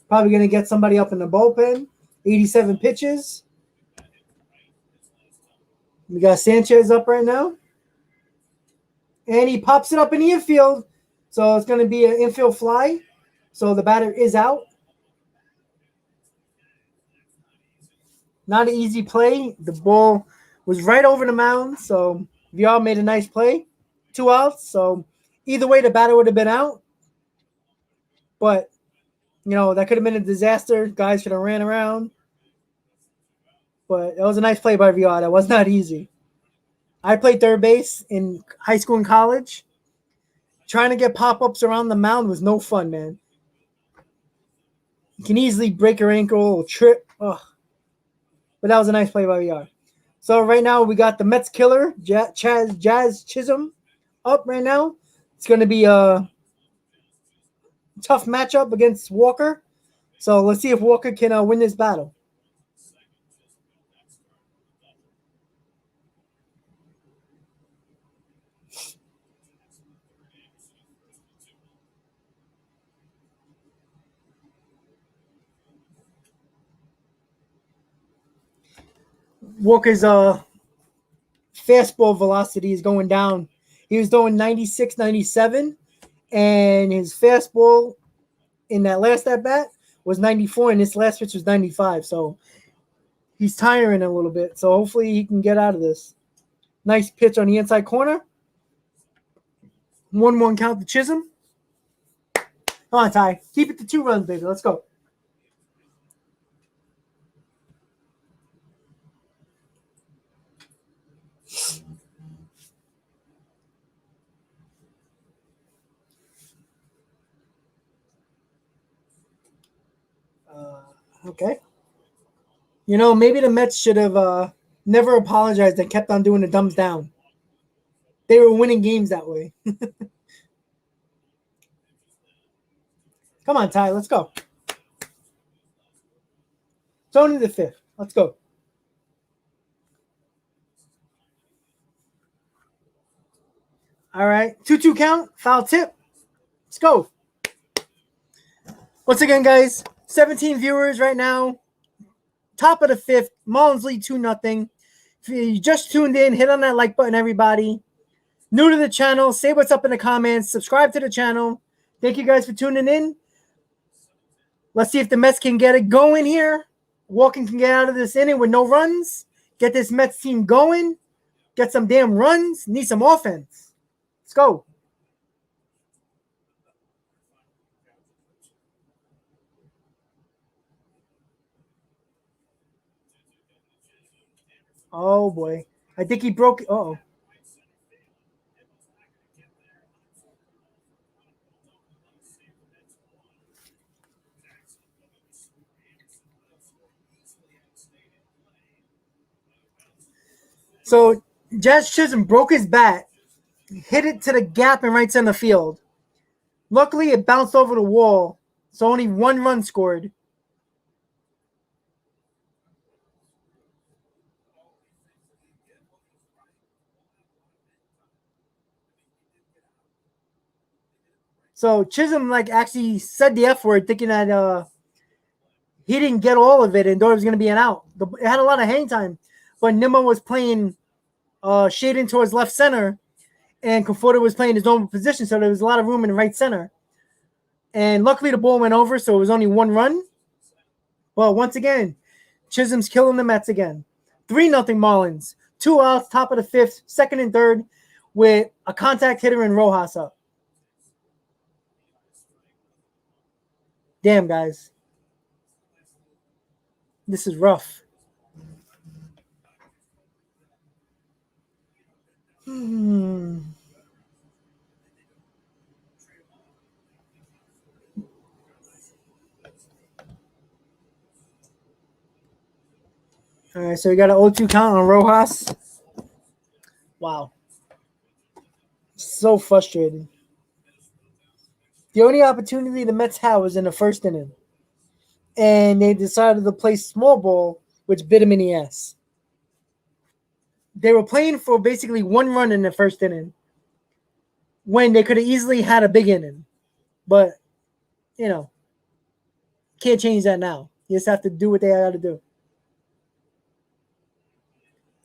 Probably going to get somebody up in the bullpen. 87 pitches. We got Sanchez up right now. And he pops it up in the infield. So it's going to be an infield fly. So the batter is out. Not an easy play. The ball was right over the mound. So VR made a nice play. 2 outs. So either way, the batter would have been out. But, that could have been a disaster. Guys should have ran around. But it was a nice play by VR. That was not easy. I played third base in high school and college. Trying to get pop-ups around the mound was no fun, man. You can easily break your ankle or trip. Ugh. But that was a nice play by VR. So right now we got the Mets killer, Jazz Chisholm, up right now. It's going to be a tough matchup against Walker. So let's see if Walker can win this battle. Walker's fastball velocity is going down. He was throwing 96, 97, and his fastball in that last at bat was 94, and this last pitch was 95. So he's tiring a little bit. So hopefully he can get out of this. Nice pitch on the inside corner. 1-1 count to Chisholm. Come on, Ty. Keep it to 2 runs, baby. Let's go. Okay. Maybe the Mets should have never apologized and kept on doing the thumbs down. They were winning games that way. Come on, Ty. Let's go. Tony the 5th. Let's go. All right. 2-2 count. Foul tip. Let's go. Once again, guys, 17 viewers right now. Top of the 5th. Marlins lead 2-0. If you just tuned in, hit on that like button, everybody. New to the channel, say what's up in the comments. Subscribe to the channel. Thank you guys for tuning in. Let's see if the Mets can get it going here. Walken can get out of this inning with no runs. Get this Mets team going. Get some damn runs. Need some offense. Let's go. Oh, boy. I think he broke it. Uh-oh. So, Jazz Chisholm broke his bat, hit it to the gap in right center field. Luckily, it bounced over the wall, so only 1 run scored. So Chisholm actually said the F word, thinking that he didn't get all of it and thought it was going to be an out. It had a lot of hang time, but Nimmo was playing shading towards left center, and Conforto was playing his normal position, so there was a lot of room in right center. And luckily the ball went over, so it was only 1 run. But once again, Chisholm's killing the Mets again. 3-0 Marlins. 2 outs, top of the 5th, 2nd and 3rd, with a contact hitter and Rojas up. Damn, guys. This is rough. All right, so we got an 0-2 count on Rojas. Wow. So frustrating. The only opportunity the Mets had was in the 1st inning. And they decided to play small ball, which bit him in the ass. They were playing for basically 1 run in the 1st inning when they could have easily had a big inning. But, can't change that now. You just have to do what they got to do.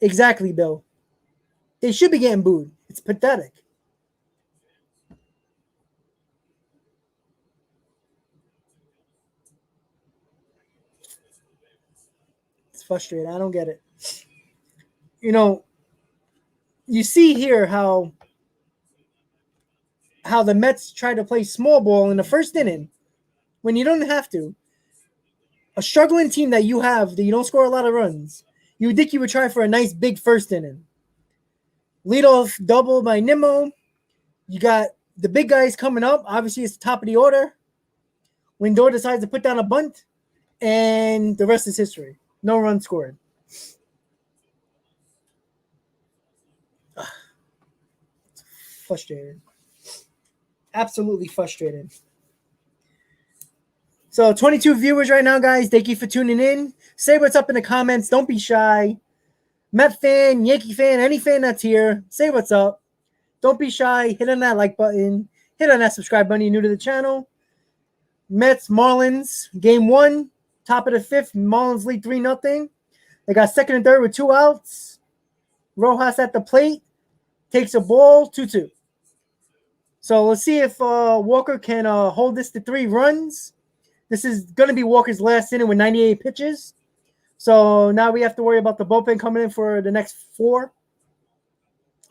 Exactly, Bill. They should be getting booed. It's pathetic. It's frustrating. I don't get it. You see here how the Mets try to play small ball in the 1st inning when you don't have to. A struggling team that you have, that you don't score a lot of runs, you would think you would try for a nice big 1st inning. Leadoff double by Nimmo. You got the big guys coming up. Obviously, it's the top of the order. Lindor decides to put down a bunt, and the rest is history. No run scored. Frustrated. Absolutely frustrated. So 22 viewers right now, guys. Thank you for tuning in. Say what's up in the comments. Don't be shy. Met fan, Yankee fan, any fan that's here, say what's up. Don't be shy. Hit on that like button. Hit on that subscribe button. You're new to the channel. Mets, Marlins, game 1, top of the 5th. Marlins lead 3-0. They got 2nd and 3rd with 2 outs. Rojas at the plate. Takes a ball, 2-2. So let's see if Walker can hold this to 3 runs. This is going to be Walker's last inning with 98 pitches. So now we have to worry about the bullpen coming in for the next 4,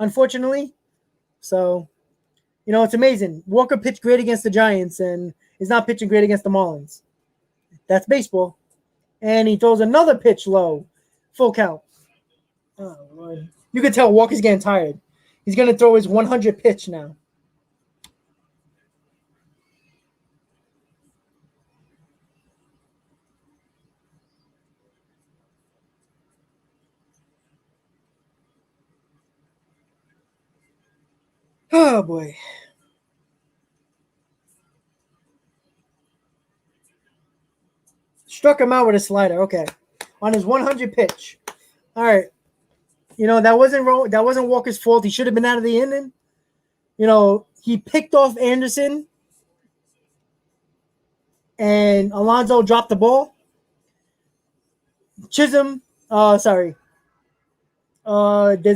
unfortunately. So, it's amazing. Walker pitched great against the Giants and is not pitching great against the Marlins. That's baseball. And he throws another pitch low. Full count. Oh, Lord. You can tell Walker's getting tired. He's going to throw his 100 pitch now. Oh, boy. Struck him out with a slider. Okay. On his 100 pitch. All right. That wasn't Walker's fault. He should have been out of the inning. He picked off Anderson. And Alonso dropped the ball. Chisholm, there's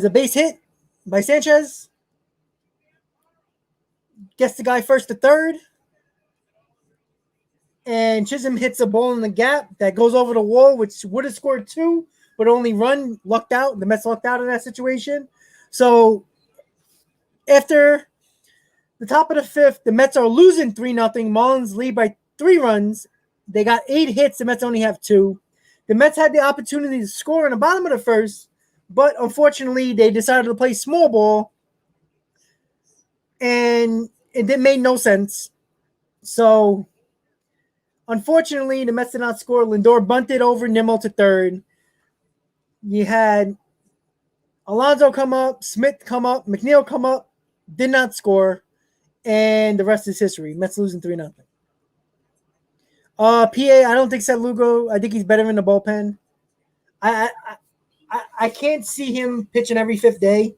a base hit by Sanchez. Gets the guy first to third. And Chisholm hits a ball in the gap that goes over the wall, which would have scored 2, but only run lucked out. The Mets lucked out in that situation. So after the top of the 5th, the Mets are losing 3-0. Marlins lead by 3 runs. They got 8 hits. The Mets only have 2. The Mets had the opportunity to score in the bottom of the 1st, but unfortunately, they decided to play small ball, and it made no sense. So, unfortunately, the Mets did not score. Lindor bunted over Nimmo to third. You had Alonso come up, Smith come up, McNeil come up, did not score, and the rest is history. Mets losing 3-0. PA, I don't think Seth Lugo. I think he's better in the bullpen. I can't see him pitching every 5th day.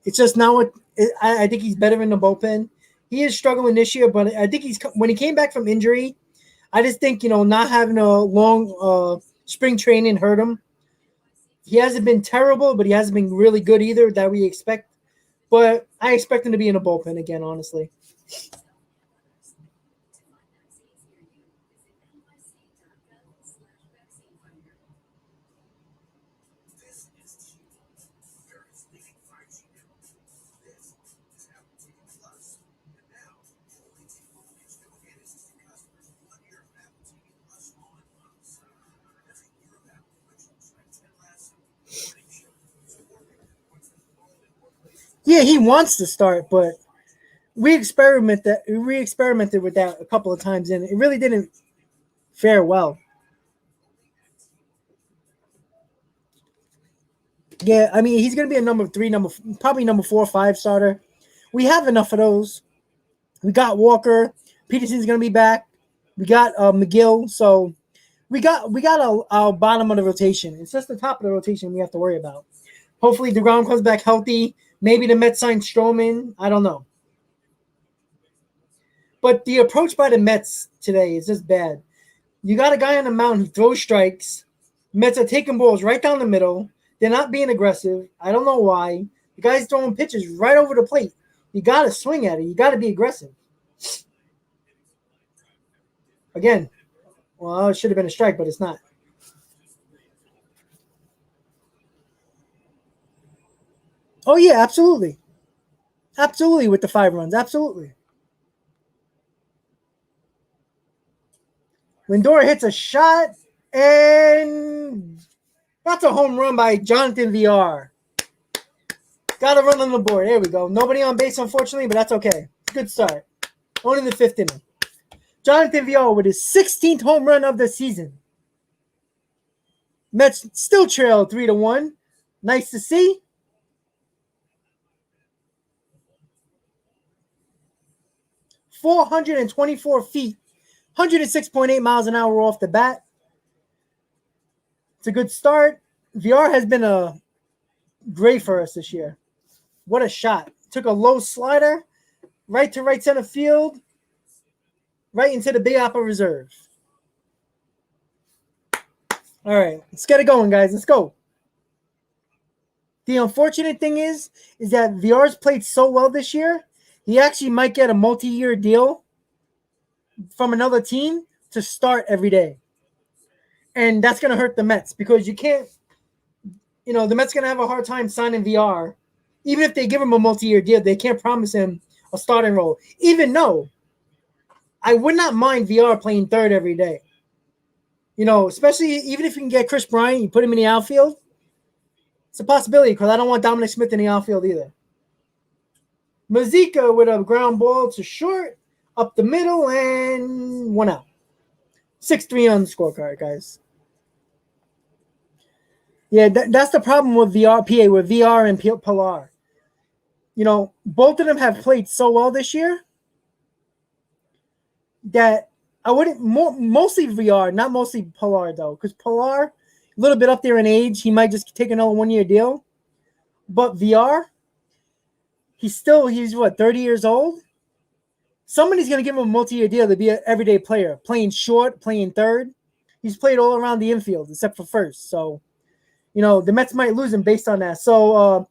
It's just not what I think he's better in the bullpen. He is struggling this year, but I think when he came back from injury, I just think not having a long spring training hurt him. He hasn't been terrible, but he hasn't been really good either that we expect. But I expect him to be in the bullpen again, honestly. Yeah, he wants to start, but we experimented with that a couple of times, and it really didn't fare well. Yeah, I mean, he's going to be a number 3, probably number 4 or 5 starter. We have enough of those. We got Walker. Peterson's going to be back. We got McGill. So we got our bottom of the rotation. It's just the top of the rotation we have to worry about. Hopefully DeGrom comes back healthy. Maybe the Mets sign Stroman. I don't know. But the approach by the Mets today is just bad. You got a guy on the mound who throws strikes. Mets are taking balls right down the middle. They're not being aggressive. I don't know why. The guy's throwing pitches right over the plate. You got to swing at it. You got to be aggressive. Again, well, it should have been a strike, but it's not. Oh, yeah, absolutely. Absolutely with the 5 runs. Absolutely. Lindor hits a shot, and that's a home run by Jonathan VR. Got a run on the board. There we go. Nobody on base, unfortunately, but that's okay. Good start. Only the 5th inning. Jonathan VR with his 16th home run of the season. Mets still trail 3-1. Nice to see. .424 feet. 106.8 miles an hour off the bat. It's a good start. VR has been great for us this year. What a shot. Took a low slider, right to right center field, right into the Big Apple Reserve. All right, let's get it going, guys. Let's go. The unfortunate thing is that VR's played so well this year, he actually might get a multi-year deal from another team to start every day. And that's going to hurt the Mets because you can't, the Mets going to have a hard time signing VR. Even if they give him a multi-year deal, they can't promise him a starting role. Even though I would not mind VR playing third every day. Especially even if you can get Chris Bryant, you put him in the outfield. It's a possibility because I don't want Dominic Smith in the outfield either. Mazika with a ground ball to short, up the middle, and 1 out. 6-3 on the scorecard, guys. Yeah, that's the problem with PA, with VR and Pilar. Both of them have played so well this year that I wouldn't mostly VR, not mostly Pilar though, because Pilar, a little bit up there in age, he might just take another 1-year deal. But VR, he's what, 30 years old? Somebody's going to give him a multi-year deal to be an everyday player, playing short, playing third. He's played all around the infield except for first. So, the Mets might lose him based on that. So,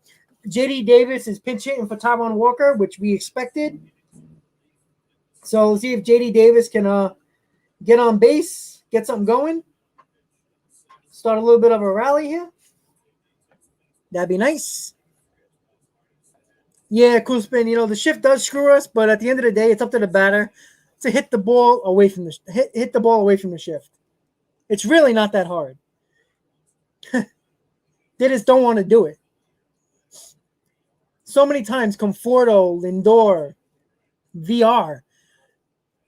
J.D. Davis is pinch hitting for Taijuan Walker, which we expected. So, let's see if J.D. Davis can get on base, get something going, start a little bit of a rally here. That'd be nice. Yeah, cool spin. The shift does screw us, but at the end of the day, it's up to the batter to hit the ball away from hit the ball away from the shift. It's really not that hard. They just don't want to do it. So many times, Conforto, Lindor, VR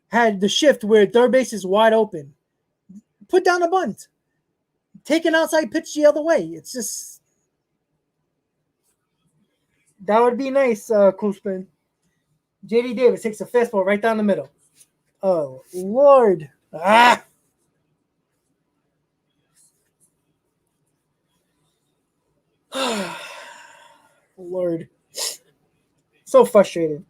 had the shift where third base is wide open. Put down a bunt. Take an outside pitch the other way. It's just... That would be nice, cool spin. J.D. Davis takes a fastball right down the middle. Oh, Lord. Ah! Lord. So frustrated.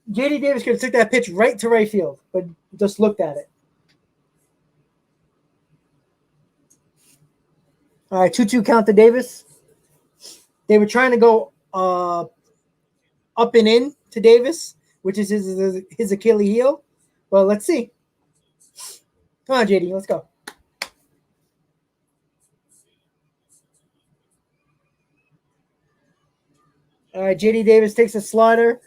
J.D. Davis could have took that pitch right to right field, but just looked at it. All right, 2-2 count to Davis. They were trying to go up and in to Davis, which is his Achilles heel. Well, let's see. Come on, JD, let's go. All right, JD Davis takes a slider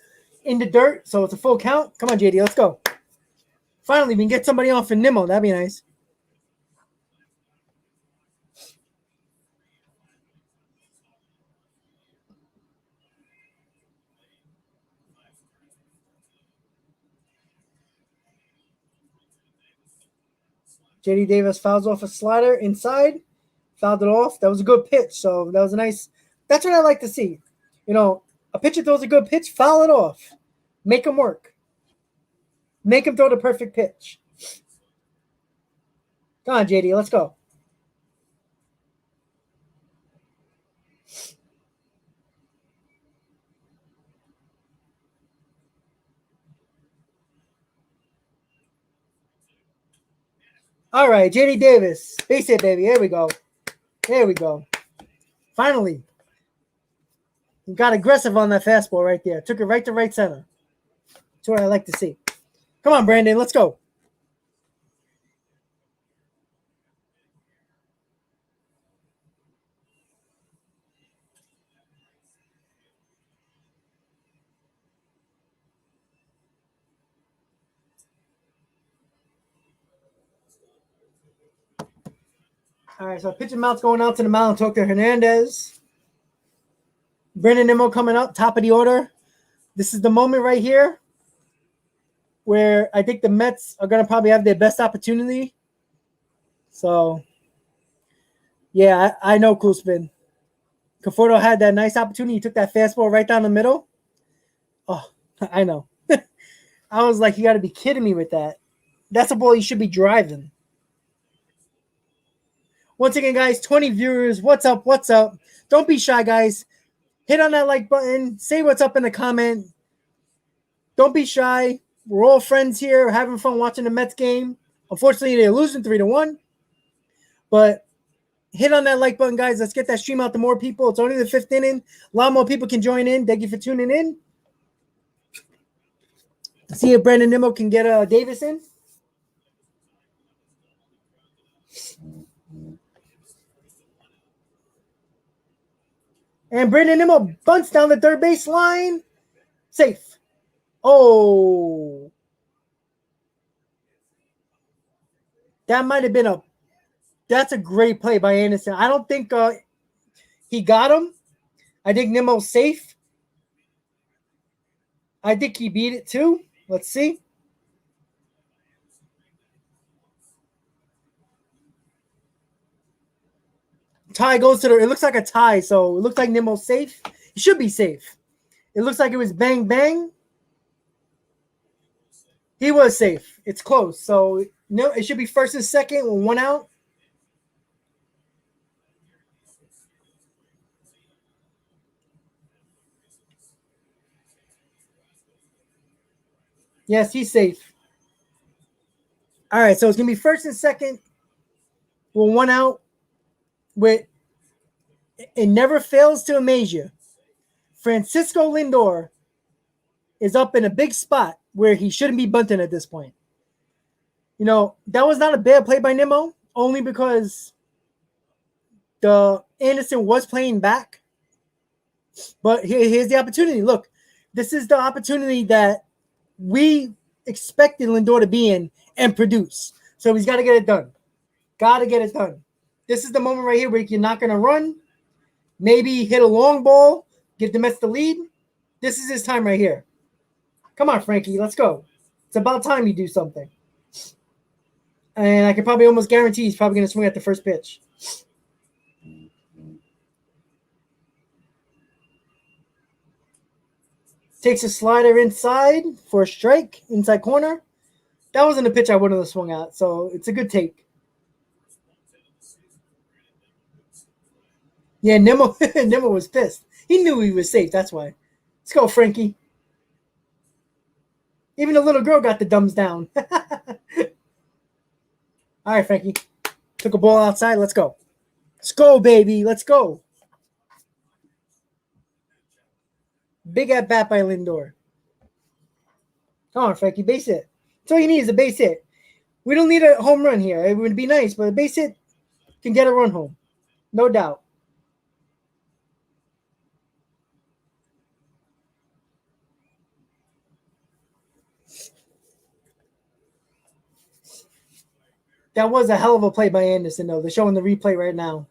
in the dirt, so it's a full count. Come on, JD, let's go. Finally, we can get somebody on for Nimmo. That'd be nice. JD Davis fouls off a slider inside, fouled it off. That was a good pitch, so that was a nice. That's what I like to see. A pitcher throws a good pitch, foul it off. Make him work. Make him throw the perfect pitch. Come on, JD, let's go. All right, JD Davis. Base hit, baby. There we go. There we go. Finally. He got aggressive on that fastball right there. Took it right to right center. That's what I like to see. Come on, Brandon. Let's go. All right, so pitching mount's going out to the mound. Talk to Hernandez. Brandon Nimmo coming up, top of the order. This is the moment right here where I think the Mets are going to probably have their best opportunity. So, yeah, I know cool spin. Conforto had that nice opportunity. He took that fastball right down the middle. Oh, I know. I was like, you got to be kidding me with that. That's a ball you should be driving. Once again, guys, 20 viewers. What's up? What's up? Don't be shy, guys. Hit on that like button. Say what's up in the comment. Don't be shy. We're all friends here, having fun watching the Mets game. Unfortunately, they're losing 3-1. But hit on that like button, guys. Let's get that stream out to more people. It's only the 5th inning. A lot more people can join in. Thank you for tuning in. See if Brandon Nimmo can get Davis in. And Brandon Nimmo bunts down the third base line. Safe. Oh. That might have been that's a great play by Anderson. I don't think he got him. I think Nimmo's safe. I think he beat it too. Let's see. Tie goes to it looks like a tie, so it looks like Nimmo's safe. He should be safe. It looks like it was bang bang. He was safe. It's close. So no, it should be first and second with one out. Yes, he's safe. All right, so it's gonna be first and second with one out. With it never fails to amaze you. Francisco Lindor is up in a big spot where he shouldn't be bunting at this point. You know, that was not a bad play by Nimmo, only because the Anderson was playing back. But here's the opportunity. Look, this is the opportunity that we expected Lindor to be in and produce. So he's got to get it done. Got to get it done. This is the moment right here where you're not going to run. Maybe hit a long ball, give the Mets the lead. This is his time right here. Come on, Frankie, let's go. It's about time you do something. And I can probably almost guarantee he's probably going to swing at the first pitch. Takes a slider inside for a strike, inside corner. That wasn't a pitch I wouldn't have swung at, so it's a good take. Yeah, Nimmo was pissed. He knew he was safe, that's why. Let's go, Frankie. Even the little girl got the thumbs down. All right, Frankie. Took a ball outside. Let's go. Let's go, baby. Let's go. Big at bat by Lindor. Come on, Frankie. Base hit. That's all you need is a base hit. We don't need a home run here. It would be nice, but a base hit can get a run home. No doubt. That was a hell of a play by Anderson, though. They're showing the replay right now.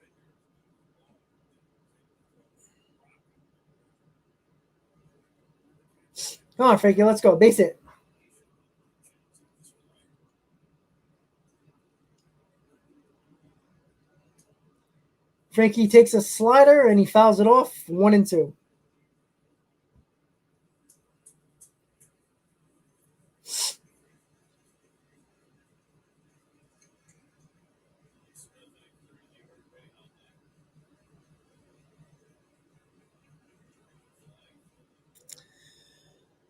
Come on, Frankie. Let's go. Base hit. Frankie takes a slider and he fouls it off. 1-2.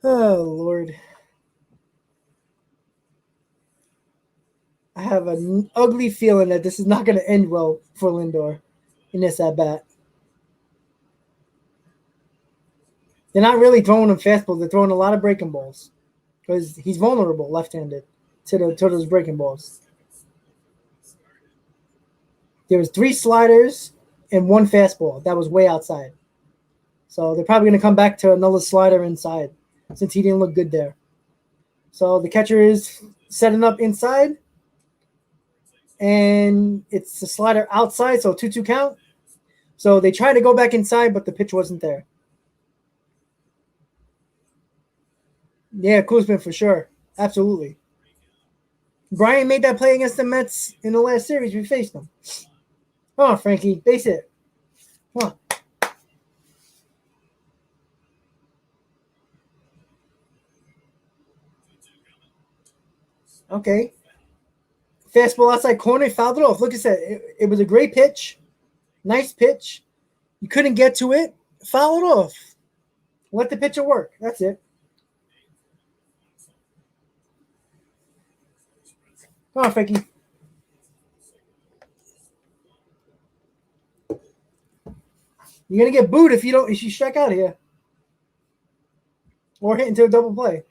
Oh, Lord. I have an ugly feeling that this is not going to end well for Lindor in this at-bat. They're not really throwing him fastballs. They're throwing a lot of breaking balls because he's vulnerable left-handed to those breaking balls. There was 3 sliders and 1 fastball. That was way outside. So they're probably going to come back to another slider inside since he didn't look good there. So the catcher is setting up inside. And it's a slider outside, so 2-2 count. So they tried to go back inside, but the pitch wasn't there. Yeah, Kuzman for sure. Absolutely. Brian made that play against the Mets in the last series. We faced them. Come on, Frankie. Base hit. Come on. Okay. Fastball outside corner, fouled it off. Look at that. It was a great pitch. Nice pitch. You couldn't get to it. Foul it off. Let the pitcher work. That's it. Come on, Frankie. You're gonna get booed if you strike out here. Or hit into a double play.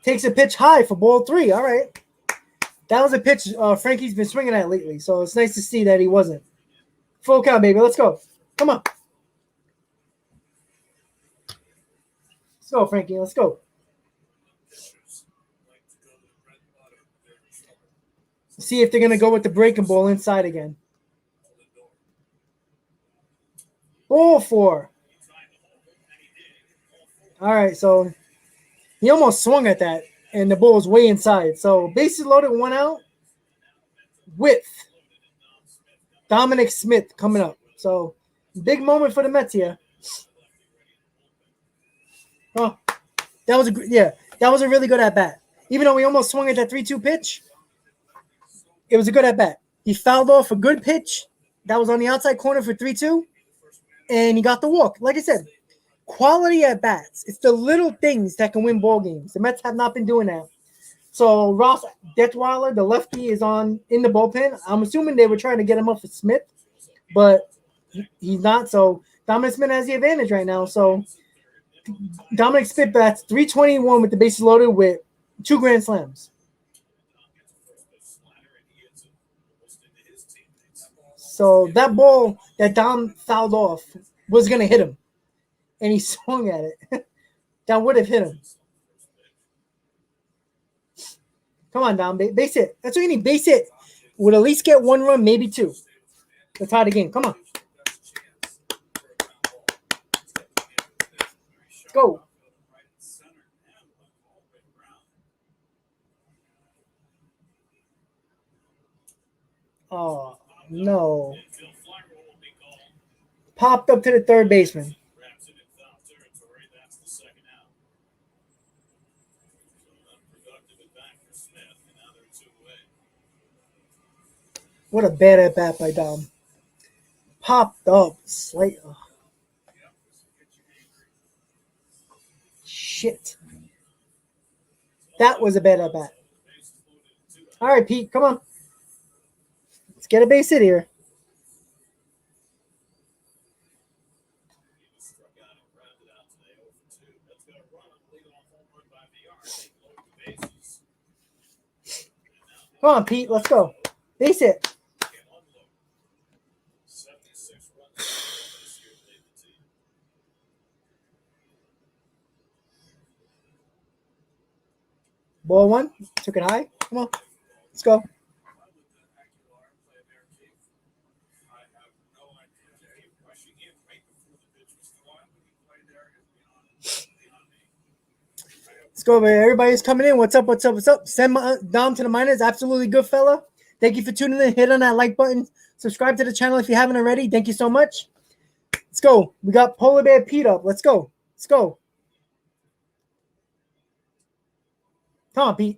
Takes a pitch high for ball 3. All right. That was a pitch Frankie's been swinging at lately, so it's nice to see that he wasn't. Full count, baby. Let's go. Come on. Let's go, Frankie. Let's go. See if they're going to go with the breaking ball inside again. Ball 4. All right, so he almost swung at that, and the ball was way inside. So bases loaded, 1 out with Dominic Smith coming up. So big moment for the Mets here. Oh, that was a really good at bat. Even though he almost swung at that 3-2 pitch, it was a good at bat. He fouled off a good pitch that was on the outside corner for 3-2, and he got the walk. Like I said, quality at bats. It's the little things that can win ball games. The Mets have not been doing that. So Ross Detweiler, the lefty, is in the bullpen. I'm assuming they were trying to get him up for Smith, but he's not. So Dominic Smith has the advantage right now. So Dominic Smith bats .321 with the bases loaded with 2 grand slams. So that ball that Dom fouled off was going to hit him, and he swung at it. That would have hit him. Come on, Dom. Base hit. That's what you need. Base hit. Would at least get 1 run, maybe 2. Let's tie the game. Come on. Let's go. Oh, no. Popped up to the third baseman. What a bad at bat by Dom. Popped up. Slight. Oh. Shit. That was a bad at bat. All right, Pete, come on. Let's get a base hit here. Come on, Pete. Let's go. Base hit. Ball 1. Took it high. Come on. Let's go. Let's go, man. Everybody's coming in. What's up? What's up? What's up? Send Dom to the minors. Absolutely good fella. Thank you for tuning in. Hit on that like button. Subscribe to the channel if you haven't already. Thank you so much. Let's go. We got Polar Bear Pete up. Let's go. Let's go. Come on, Pete.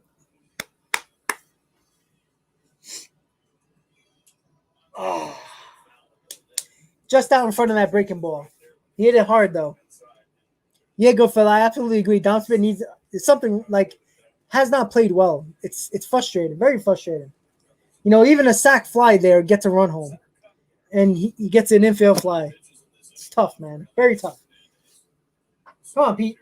Oh. Just out in front of that breaking ball. He hit it hard, though. Yeah, good fella. I absolutely agree. Dom Smith needs something like has not played well. It's frustrating, very frustrating. You know, even a sac fly there gets a run home, and he gets an infield fly. It's tough, man. Very tough. Come on, Pete.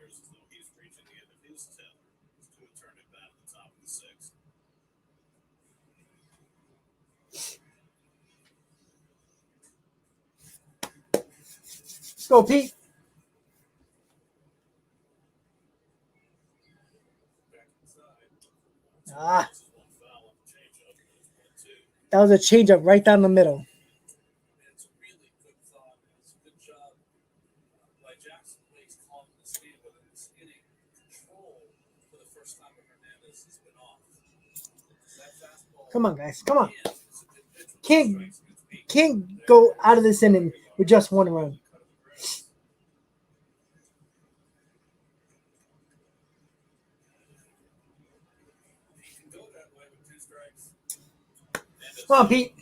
Let's go, Pete. Ah. That was a changeup right down the middle. Come on, guys. Come on. Can't go out of this inning with just 1 run. Come on, Pete.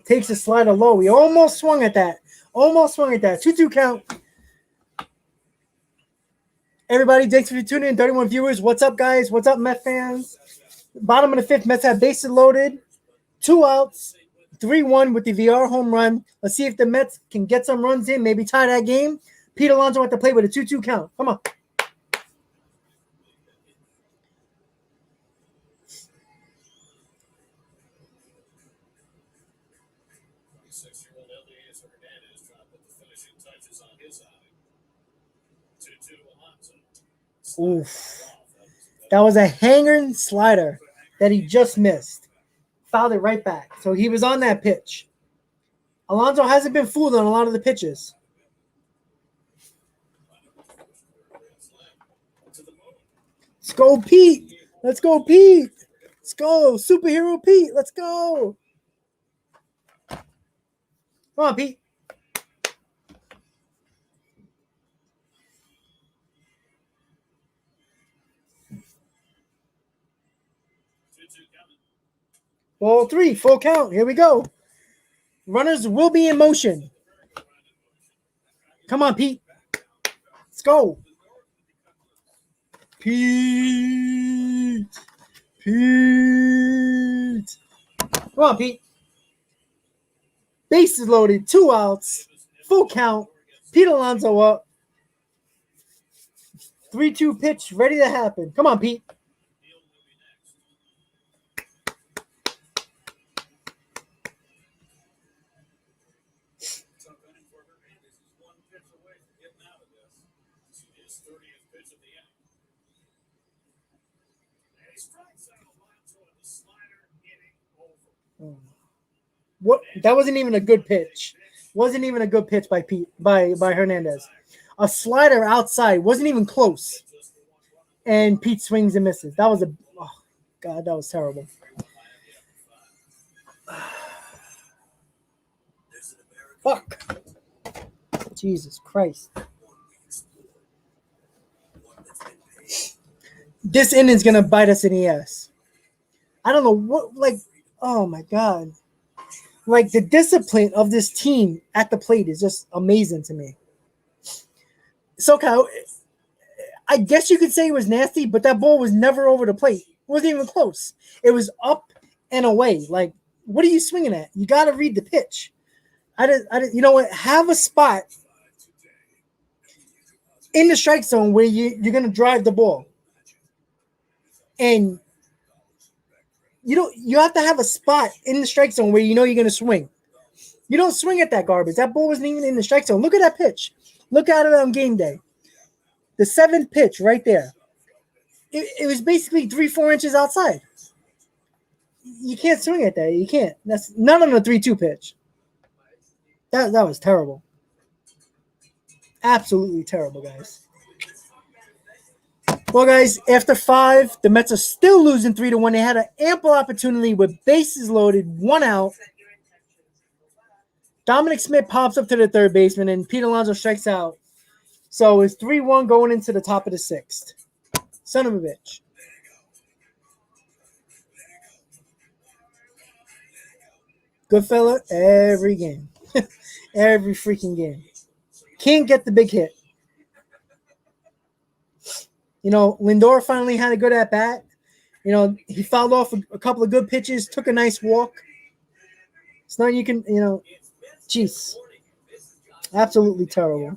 Takes a slider low. He almost swung at that. 2-2 count. Everybody, thanks for tuning in. 31 viewers. What's up, guys? What's up, Met fans? Bottom of the 5th, Mets have bases loaded. 2 outs, 3-1 with the VR home run. Let's see if the Mets can get some runs in, maybe tie that game. Pete Alonso at the plate with a 2-2 count. Come on. Oof. That was a hanger slider that he just missed. Fouled it right back. So he was on that pitch. Alonso hasn't been fooled on a lot of the pitches. Let's go, Pete. Let's go, Pete. Let's go. Superhero Pete. Let's go. Come on, Pete. Ball 3, full count. Here we go. Runners will be in motion. Come on, Pete. Let's go. Pete. Pete. Come on, Pete. Bases loaded. 2 outs. Full count. Pete Alonso up. 3-2 pitch ready to happen. Come on, Pete. What? That wasn't even a good pitch. Wasn't even a good pitch by Pete by Hernandez. A slider outside wasn't even close, and Pete swings and misses. That was God, that was terrible. Fuck. Jesus Christ. This inning's gonna bite us in the ass. I don't know what, oh my God. Like, the discipline of this team at the plate is just amazing to me. SoCal, I guess you could say it was nasty, but that ball was never over the plate. It wasn't even close. It was up and away. Like, what are you swinging at? You got to read the pitch. You know what? Have a spot in the strike zone where you're going to drive the ball. And you have to have a spot in the strike zone where you know you're going to swing. You don't swing at that garbage. That ball wasn't even in the strike zone. Look at that pitch. Look at it on game day. The 7th pitch right there. It was basically 3-4 inches outside. You can't swing at that. You can't. That's not on a 3-2 pitch. That was terrible. Absolutely terrible, guys. Well, guys, after 5, the Mets are still losing 3-1. They had an ample opportunity with bases loaded, 1 out. Dominic Smith pops up to the third baseman, and Pete Alonso strikes out. So it's 3-1 going into the top of the 6th. Son of a bitch. Good fella every game. Every freaking game. Can't get the big hit. You know, Lindor finally had a good at-bat. You know, he fouled off a couple of good pitches, took a nice walk. It's not you can, jeez. Absolutely terrible.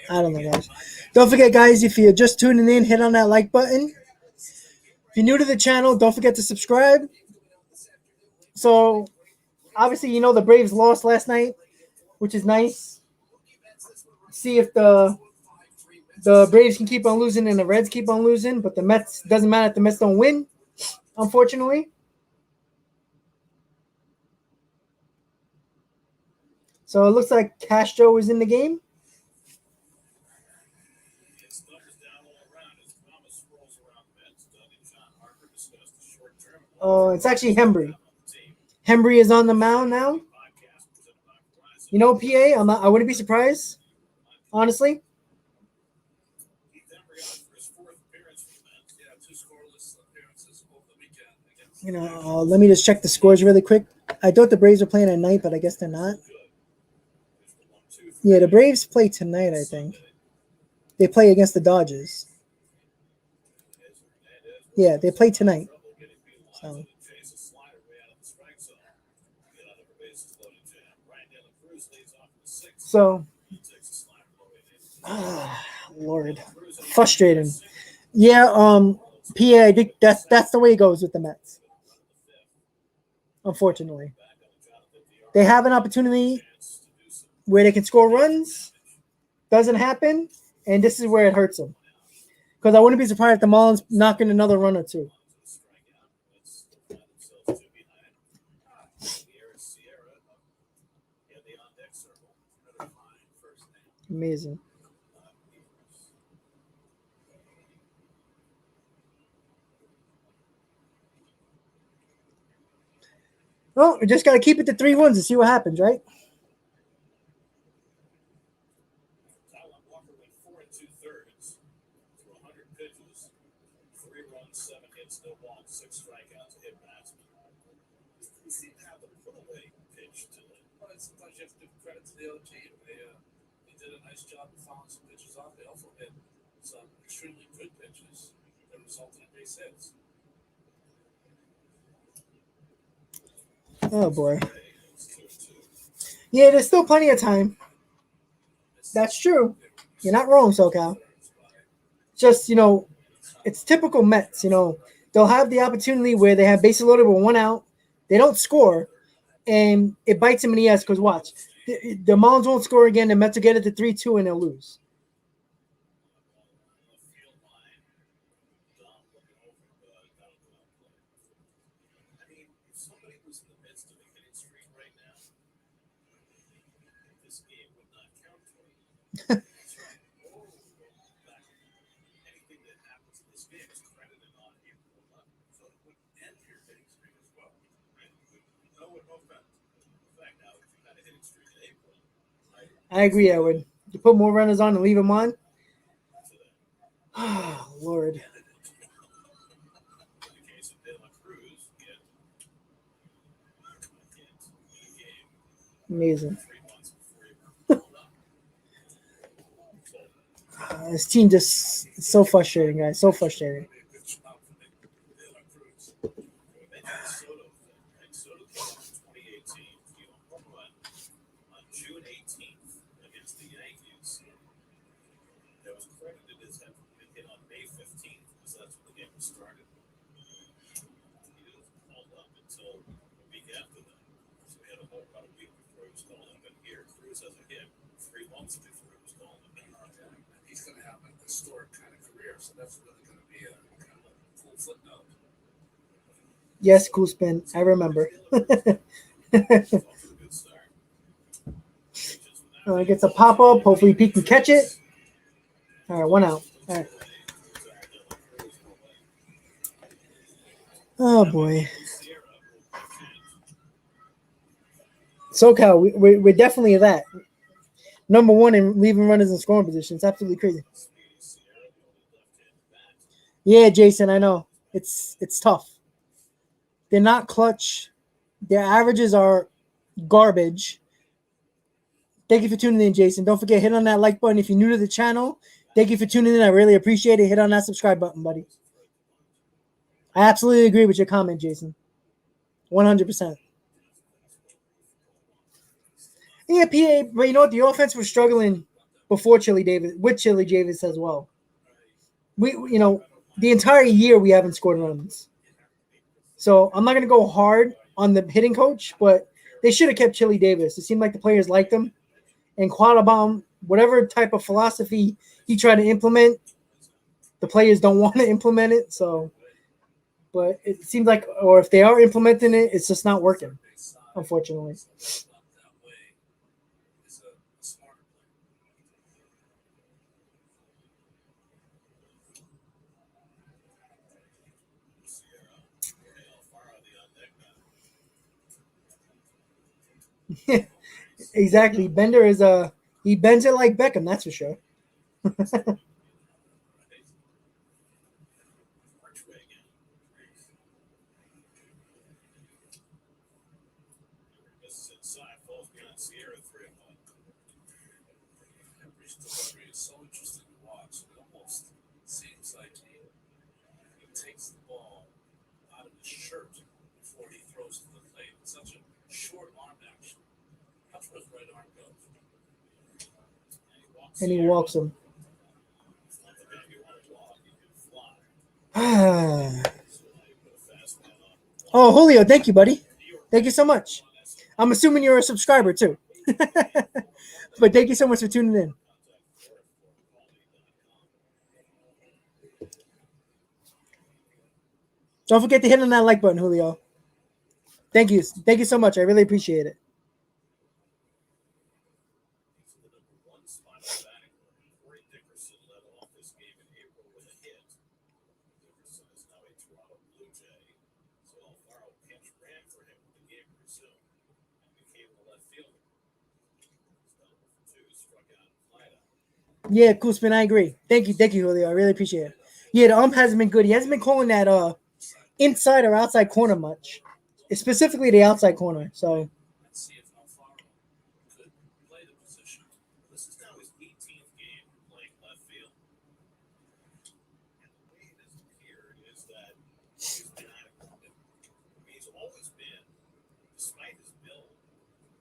I don't know, guys. Don't forget, guys, if you're just tuning in, hit on that like button. If you're new to the channel, don't forget to subscribe. So, obviously, the Braves lost last night, which is nice. See if the Braves can keep on losing and the Reds keep on losing, but the Mets, doesn't matter if the Mets don't win, unfortunately. So it looks like Castro is in the game. Oh, it's actually Hembry. Hembry is on the mound now. PA, I wouldn't be surprised, honestly. Let me just check the scores really quick. I thought the Braves were playing at night, but I guess they're not. Yeah, the Braves play tonight, I think. They play against the Dodgers. Yeah, they play tonight. So. So, Lord, frustrating. Yeah, PA. I think that's the way it goes with the Mets. Unfortunately, they have an opportunity where they can score runs. Doesn't happen, and this is where it hurts them. Because I wouldn't be surprised if the Marlins knock in another run or two. Amazing. Well, we just got to keep it to 3-1 and see what happens, right? Sometimes you have to give credit to the other team. They did a nice job of fouling some pitches off. They also hit some extremely good pitches that resulted in base hits. Oh boy. Yeah, there's still plenty of time. That's true. You're not wrong, SoCal. Just, it's typical Mets. They'll have the opportunity where they have bases loaded with 1 out. They don't score, and it bites them in the ass because watch. The Marlins won't score again. The Mets will get it to 3-2, and they'll lose. I agree, Edward. You put more runners on and leave them on. Oh, Lord. Amazing. This team just is so frustrating, guys. So frustrating. He's going to have a historic kind of career, so that's really going to be a kind of a cool footnote. Yes, cool spin. I remember. He gets a pop up. Hopefully, Pete can catch it. All right, 1 out. All right. Oh boy. SoCal, we're definitely that. Number 1 in leaving runners in scoring positions. Absolutely crazy. Yeah, Jason, I know. It's tough. They're not clutch. Their averages are garbage. Thank you for tuning in, Jason. Don't forget, hit on that like button if you're new to the channel. Thank you for tuning in. I really appreciate it. Hit on that subscribe button, buddy. I absolutely agree with your comment, Jason. 100%. Yeah, PA, but you know what? The offense was struggling before Chili Davis, with Chili Davis as well. The entire year we haven't scored runs. So I'm not going to go hard on the hitting coach, but they should have kept Chili Davis. It seemed like the players liked him. And Quattlebaum, whatever type of philosophy he tried to implement, the players don't want to implement it. So, but it seems like, or if they are implementing it, it's just not working, unfortunately. Exactly. Bender is he bends it like Beckham, that's for sure. watch, it almost seems like he takes the ball out of his shirt before he throws to the plate. It's such a short arm action. That's where his right arm goes. And he walks him. It's not the guy you want to walk, he can fly. Oh, Julio, thank you, buddy. Thank you so much. I'm assuming you're a subscriber too. But thank you so much for tuning in. Don't forget to hit on that like button, Julio. Thank you. Thank you so much. I really appreciate it. Yeah, cool spin. I agree. Thank you, Julio. I really appreciate it. Yeah, the hasn't been good. He hasn't been calling that inside or outside corner much. It's specifically the outside corner. So Let's see if Alfaro could play the position. This is now his 18th game playing left field. And the way it has appeared is that he's been adequate. He's always been, despite his build,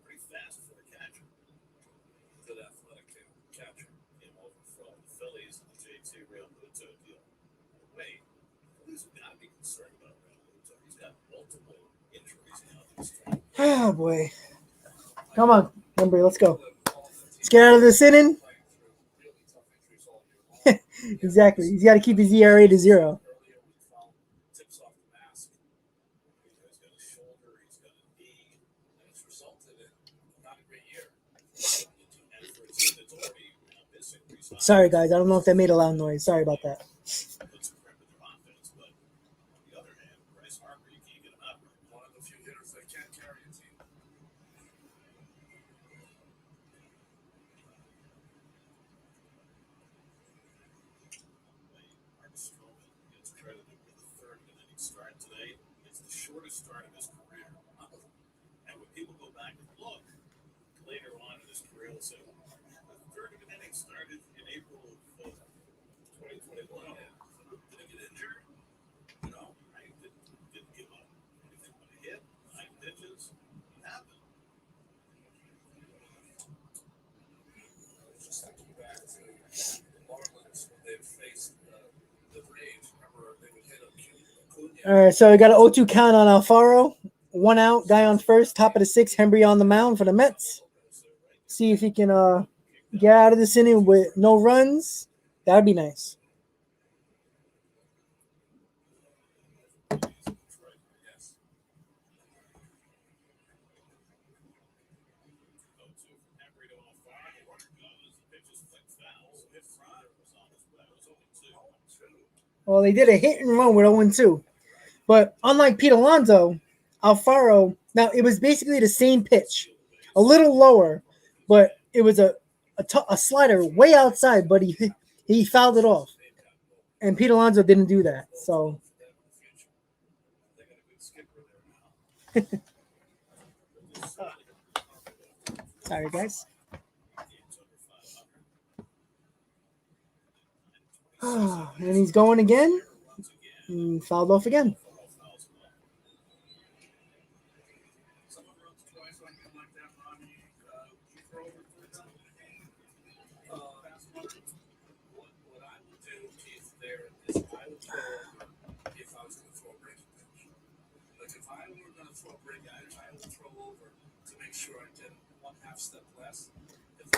pretty fast for the catcher. Good athletic catcher. Came over from the Phillies and the JT Realmuto deal. Wait, Phillies have got to be concerned about Realmuto. He's got multiple injuries now this time. oh boy. Come on, Embry, let's go. Let's get out of this inning. Exactly. He's got to keep his ERA to 0. Tips off the mask. He's got a shoulder, he's got a knee, and it's resulted in not a great year. And for a team that's already missing recently, Sorry, guys. I don't know if that made a loud noise. Sorry about that. puts a grip in their offense. But on the other hand, Bryce Harper, you can't get him out right. One of the few hitters that can't carry a team. Mark Stroman gets credited with the third inning start today. It's the shortest start of his career. And when people go back and look later on in his career, they'll say, well, the third inning started in April of 2021. Did he get injured? No, right? Didn't give up anything but a hit, 9 pitches. It happened. Just thinking back to the Marlins when they faced the Braves. Remember, they would hit Acuna. All right, so we got an 0-2 count on Alfaro. 1 out, guy on first, top of the 6th. Hembry on the mound for the Mets. See if he can get out of this inning with no runs. That would be nice. Yes. Well, they did a hit and run with 0-2. But unlike Pete Alonso, Alfaro, now it was basically the same pitch, a little lower, but it was a slider way outside, but he fouled it off. And Pete Alonso didn't do that. So sorry, guys. And he's going again. Fouled off again.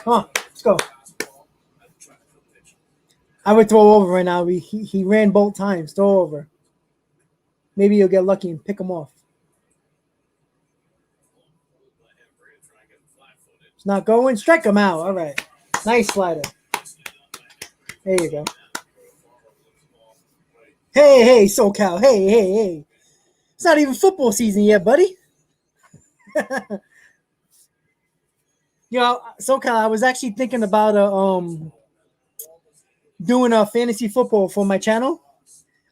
Let's go. I would throw over right now. He ran both times. Throw over. Maybe you'll get lucky and pick him off. It's not going. Strike him out. All right. Nice slider. There you go. Hey, SoCal. Hey. It's not even football season yet, buddy. SoCal, I was actually thinking about doing a fantasy football for my channel.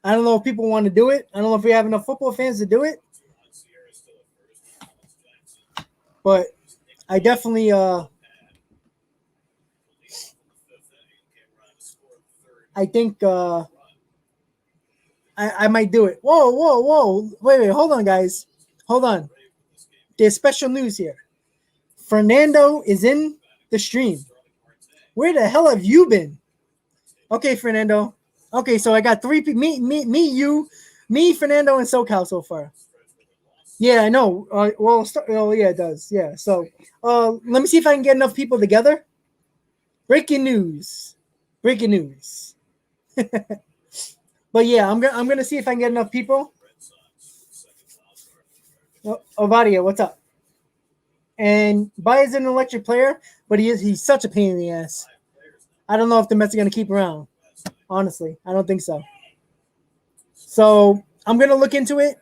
I don't know if people want to do it. I don't know if we have enough football fans to do it. But I definitely I think I might do it. Whoa. Wait, hold on, guys. Hold on. There's special news here. Fernando is in the stream. Where the hell have you been? Okay, Fernando. Okay, so I got three people. Me, Fernando, and SoCal so far. Yeah, I know. Yeah, it does. Yeah. So, let me see if I can get enough people together. Breaking news. Breaking news. But yeah, I'm gonna see if I can get enough people. Ovadia, what's up? And Baez is an electric player, but he's such a pain in the ass. I don't know if the Mets are gonna keep around. Honestly, I don't think so. So I'm gonna look into it.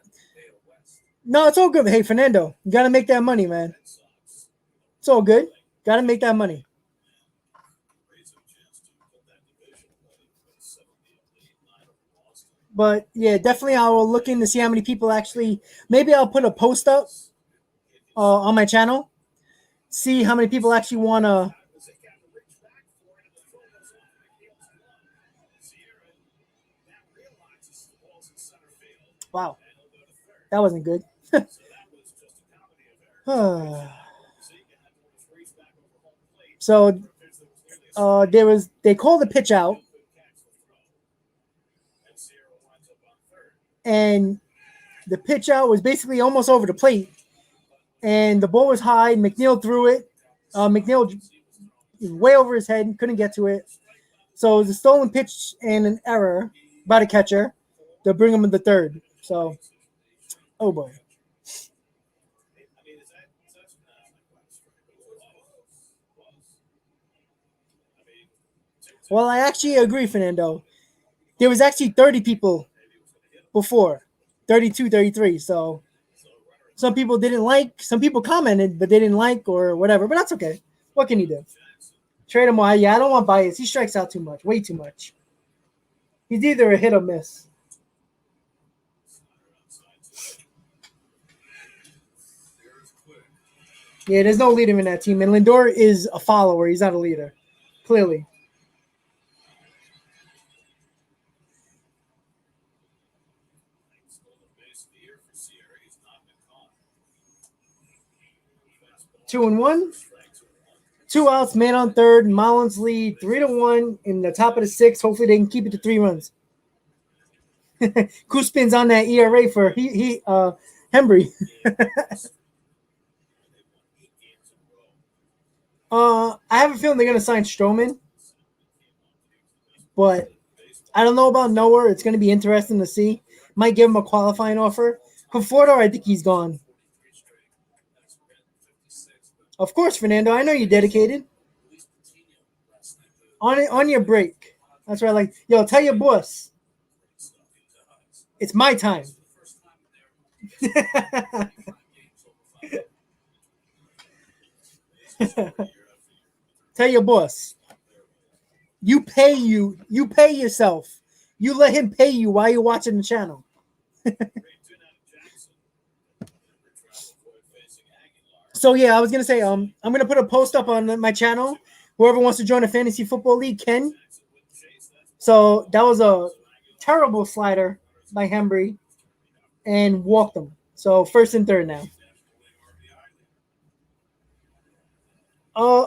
No, it's all good. Hey, Fernando, you gotta make that money, man. It's all good. Gotta make that money. But yeah, definitely I will look in to see how many people actually. Maybe I'll put a post up on my channel. See how many people actually want to. Wow, that wasn't good. So they called the pitch out, and the pitch out was basically almost over the plate, and the ball was high. McNeil threw it. McNeil way over his head, couldn't get to it. So it was a stolen pitch and an error by the catcher to bring him in the third. So, oh boy. Well, I actually agree, Fernando. There was actually 30 people before, 32, 33. So some people didn't like, some people commented, but they didn't like or whatever. But that's okay. What can you do? Trade him. Yeah, I don't want Bias. He strikes out too much, way too much. He's either a hit or miss. Yeah, there's no leader in that team. And Lindor is a follower. He's not a leader. Clearly. Two and one. 2 outs, man on third. Marlins lead 3-1 in the top of the sixth. Hopefully they can keep it to 3 runs. Kuspin's on that ERA for Hembry. I have a feeling they're gonna sign Stroman, but I don't know about Noah. It's gonna be interesting to see. Might give him a qualifying offer. Conforto, I think he's gone. Of course, Fernando. I know you're dedicated. On your break. That's right. Like, yo, tell your boss. It's my time. Tell your boss. You pay yourself. You let him pay you while you're watching the channel. So yeah, I was gonna say, I'm gonna put a post up on my channel. Whoever wants to join a fantasy football league can. So that was a terrible slider by Hembry, and walked them. So first and third now.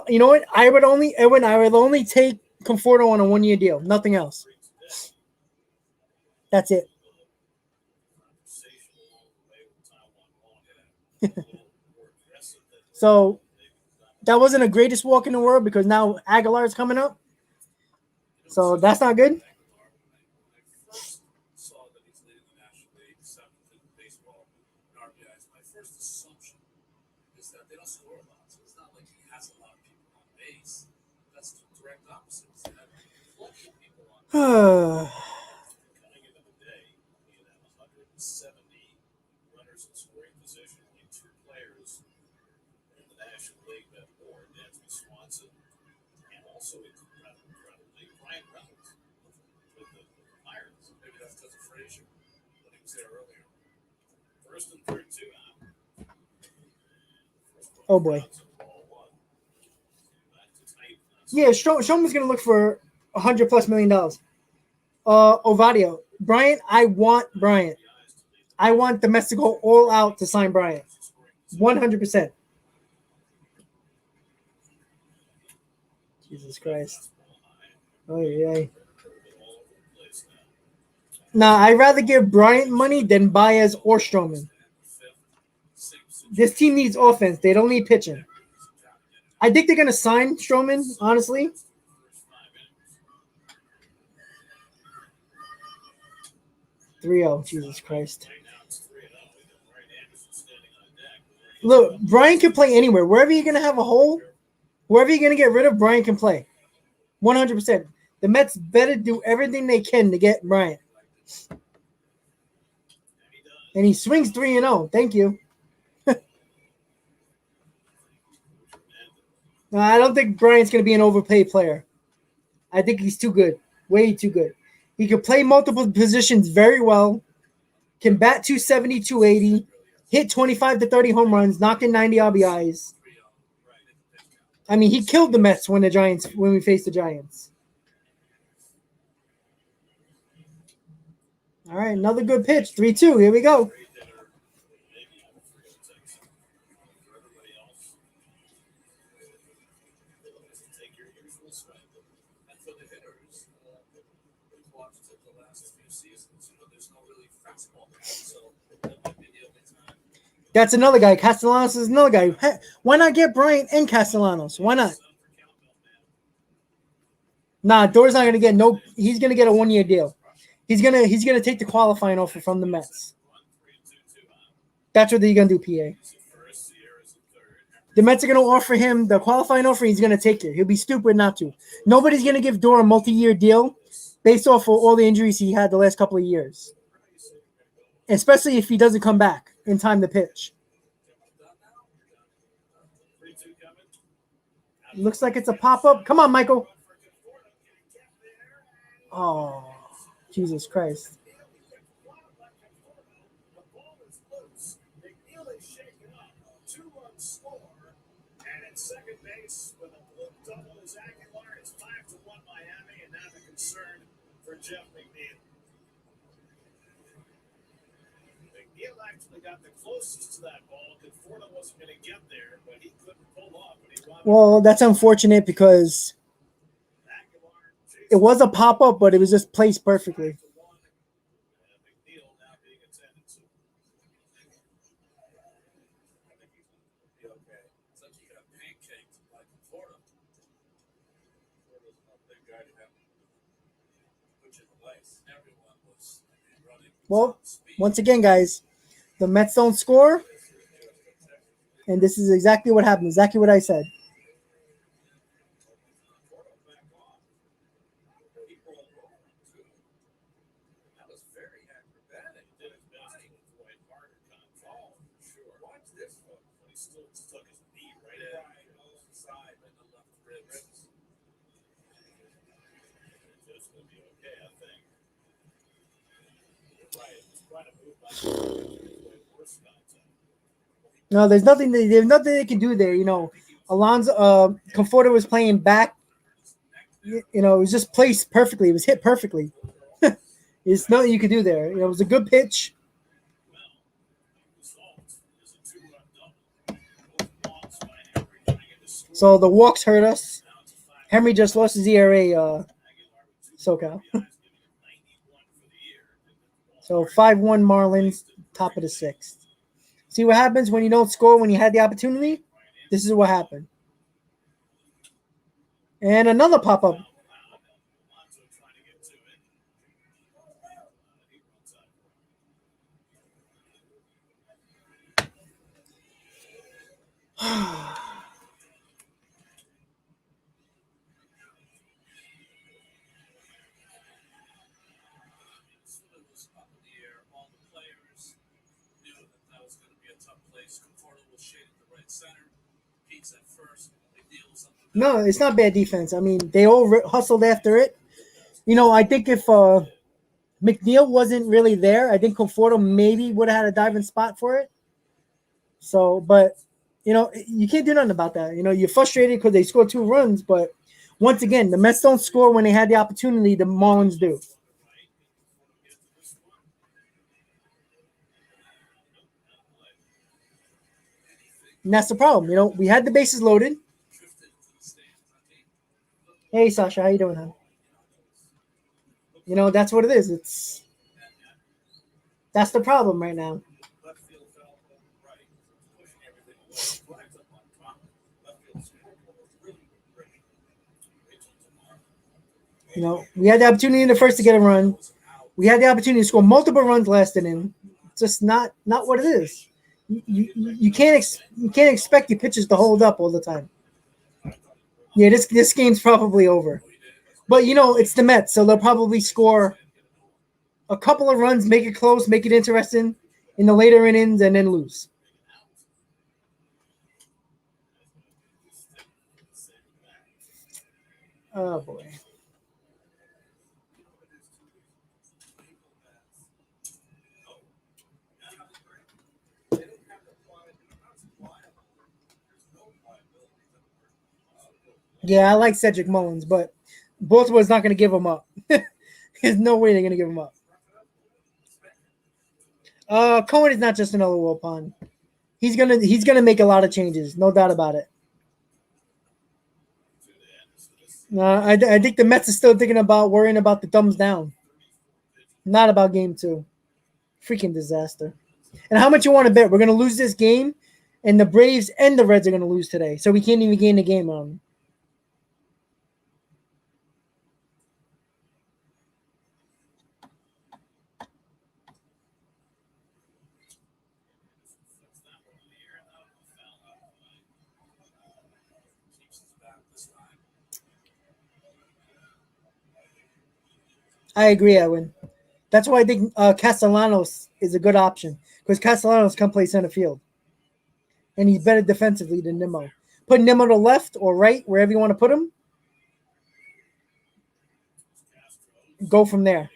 You know what? I would only take Conforto on a 1-year deal. Nothing else. That's it. So that wasn't the greatest walk in the world because now Aguilar's coming up. So that's not good. Oh boy. Yeah, Stroman's gonna look for $100+ million. Ovadio. Bryant, I want Bryant. I want the Mets to go all out to sign Bryant. 100%. Jesus Christ. Oh, yeah. Nah, I'd rather give Bryant money than Baez or Stroman. This team needs offense. They don't need pitching. I think they're going to sign Stroman, honestly. Jesus Christ. Look, Brian can play anywhere. Wherever you're going to have a hole, wherever you're going to get rid of, Brian can play. 100%. The Mets better do everything they can to get Bryant. And he swings 3-0. Thank you. I don't think Bryant's going to be an overpaid player. I think he's too good. Way too good. He can play multiple positions very well. Can bat 270, 280. Hit 25 to 30 home runs. Knocking 90 RBIs. I mean, he killed the Mets when we faced the Giants. All right, another good pitch. 3-2. Here we go. That's another guy. Castellanos is another guy. Hey, why not get Bryant and Castellanos? Why not? Nah, Doer's not gonna get no. He's gonna get a 1-year deal. He's gonna take the qualifying offer from the Mets. That's what they're gonna do, PA. The Mets are gonna offer him the qualifying offer. He's gonna take it. He'll be stupid not to. Nobody's gonna give Doer a multi-year deal based off of all the injuries he had the last couple of years, especially if he doesn't come back in time to pitch. Looks like it's a pop-up. Come on, Michael. Oh, Jesus Christ. And at second base with a blue double is Aguilar. It's 5-1 Miami, and now the concern for Jeff McNeil. McNeil actually got the closest to that ball. Conforto wasn't going to get there, but he couldn't pull off. Well, that's unfortunate because it was a pop-up, but it was just placed perfectly. Well, once again, guys, the Mets don't score, and this is exactly what happened. Exactly what I said. No, there's nothing they can do there. You know, Conforto was playing back. You know, it was just placed perfectly. It was hit perfectly. There's nothing you could do there. You know, it was a good pitch. So the walks hurt us. Henry just lost his ERA, SoCal. So 5-1 Marlins, top of the sixth. See what happens when you don't score when you had the opportunity? This is what happened. And another pop-up. No, it's not bad defense. I mean, they all hustled after it. You know, I think if McNeil wasn't really there, I think Conforto maybe would have had a diving spot for it. So, but, you know, you can't do nothing about that. You know, you're frustrated because they scored 2 runs, but once again, the Mets don't score when they had the opportunity. The Marlins do. And that's the problem. You know, we had the bases loaded. Hey, Sasha, how you doing, hon? You know, that's what it is. That's the problem right now. Left field felt right, pushing everything away, drives up on top. Left field scoreboard was really great. Rachel tomorrow. You know, we had the opportunity in the first to get a run. We had the opportunity to score multiple runs last inning. Just not what it is. You can't expect your pitchers to hold up all the time. Yeah, this game's probably over. But you know, it's the Mets, so they'll probably score a couple of runs, make it close, make it interesting in the later innings, and then lose. Oh boy. Yeah, I like Cedric Mullins, but Baltimore's not going to give him up. There's no way they're going to give him up. Cohen is not just another Wilpon. He's gonna make a lot of changes, no doubt about it. I think the Mets are still thinking about worrying about the thumbs down, not about game two. Freaking disaster. And how much you want to bet? We're gonna lose this game, and the Braves and the Reds are gonna lose today, so we can't even gain the game on them. I agree, Edwin. That's why I think Castellanos is a good option because Castellanos can play center field, and he's better defensively than Nimmo. Put Nimmo to left or right, wherever you want to put him. Go from there.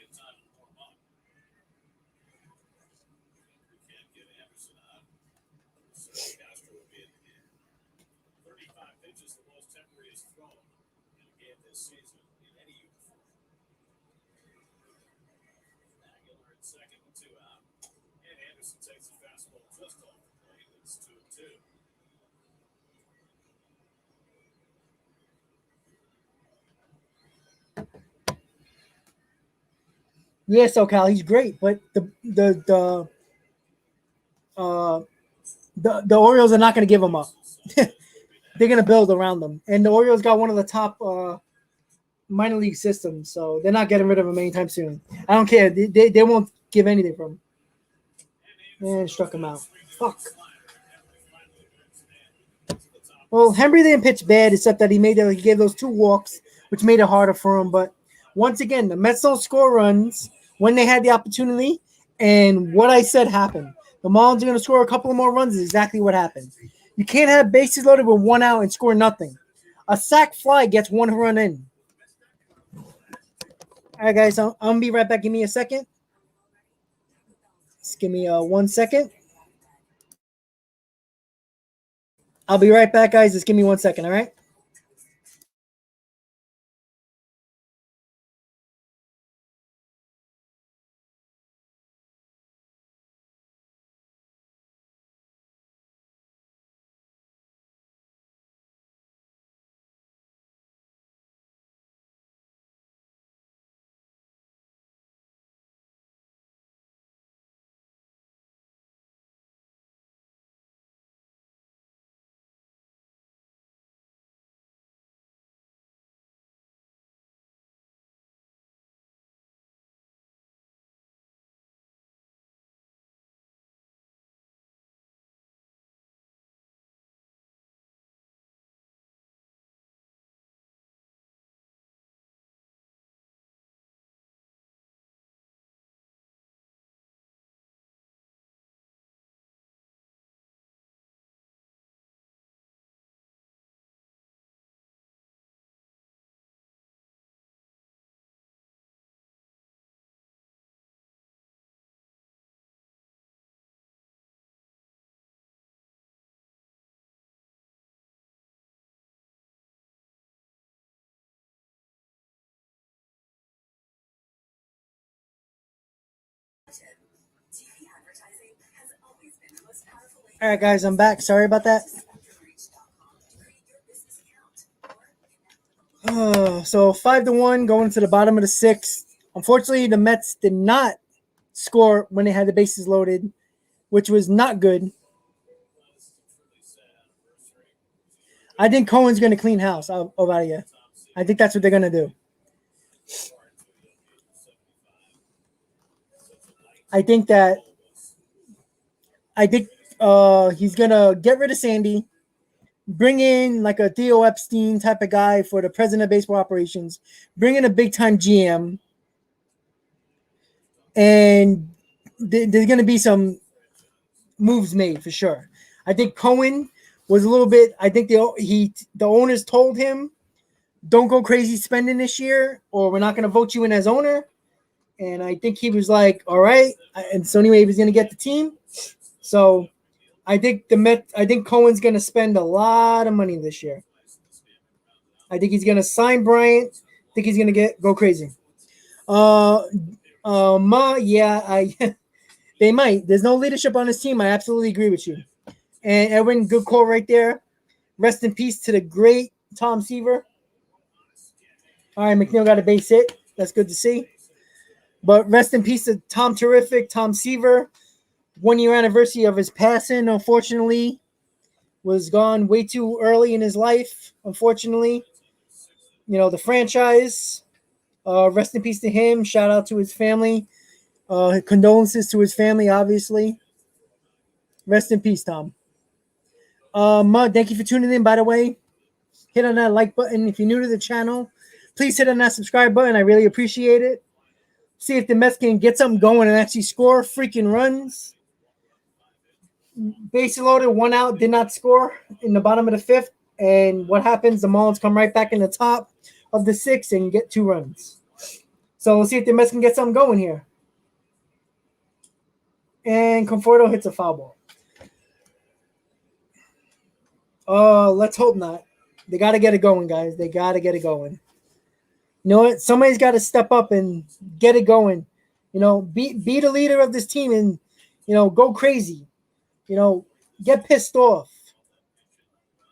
Yeah, SoCal, he's great, but uh, the Orioles are not going to give him up. They're going to build around them, and the Orioles got one of the top minor league systems, so they're not getting rid of him anytime soon. I don't care. They won't give anything from him. And struck him out. Fuck. Well, Henry didn't pitch bad, except that he gave those two walks, which made it harder for him. But once again, the Mets don't score runs when they had the opportunity, and what I said happened. The Marlins are going to score a couple of more runs is exactly what happened. You can't have bases loaded with one out and score nothing. A sac fly gets one run in. All right, guys, I'm going to be right back. Give me a second. Just give me 1 second. I'll be right back, guys. Just give me 1 second, all right? TV advertising has always been All right, guys, I'm back. Sorry about that. So 5-1 going to the bottom of the sixth. Unfortunately, the Mets did not score when they had the bases loaded, which was not good. I think Cohen's going to clean house out of here. I think that's what they're going to do. I think he's going to get rid of Sandy, bring in like a Theo Epstein type of guy for the president of baseball operations, bring in a big time GM, and there's going to be some moves made for sure. I think Cohen was a little bit. I think the owners told him, "Don't go crazy spending this year, or we're not going to vote you in as owner." And I think he was like, "All right." And so anyway, he was going to get the team. So I think I think Cohen's going to spend a lot of money this year. I think he's going to sign Bryant. I think he's going to go crazy. They might. There's no leadership on this team. I absolutely agree with you. And Edwin, good call right there. Rest in peace to the great Tom Seaver. All right, McNeil got a base hit. That's good to see. But rest in peace to Tom Seaver. 1 year anniversary of his passing, unfortunately, was gone way too early in his life, unfortunately. The franchise, rest in peace to him. Shout out to his family. Condolences to his family, obviously. Rest in peace, Tom. Mud, thank you for tuning in, by the way. Hit on that like button. If you're new to the channel, please hit on that subscribe button. I really appreciate it. See if the Mets can get something going and actually score freaking runs. Base loaded, 1 out, did not score in the bottom of the fifth. And what happens? The Marlins come right back in the top of the sixth and get 2 runs. So we'll see if the Mets can get something going here. And Conforto hits a foul ball. Let's hope not. They got to get it going, guys. They got to get it going. You know what? Somebody's got to step up and get it going. Be the leader of this team and, go crazy. Get pissed off.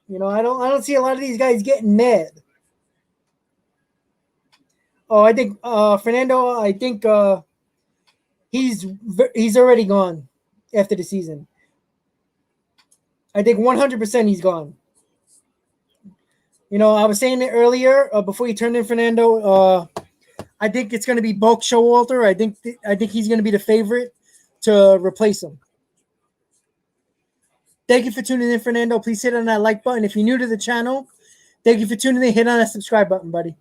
I don't see a lot of these guys getting mad. Oh, I think Fernando. I think he's already gone after the season. I think 100% he's gone. I was saying it earlier before you turned in Fernando. I think it's going to be Bulk Showalter. I think he's going to be the favorite to replace him. Thank you for tuning in, Fernando. Please hit on that like button. If you're new to the channel, thank you for tuning in. Hit on that subscribe button, buddy.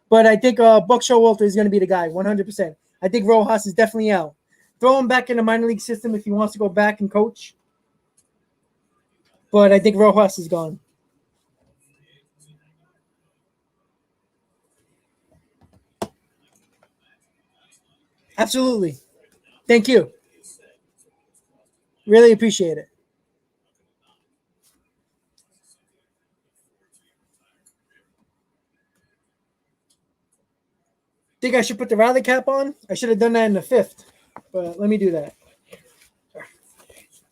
But I think Buck Showalter is going to be the guy, 100%. I think Rojas is definitely out. Throw him back in the minor league system if he wants to go back and coach. But I think Rojas is gone. Absolutely. Thank you. Really appreciate it. Think I should put the rally cap on? I should have done that in the fifth, but let me do that.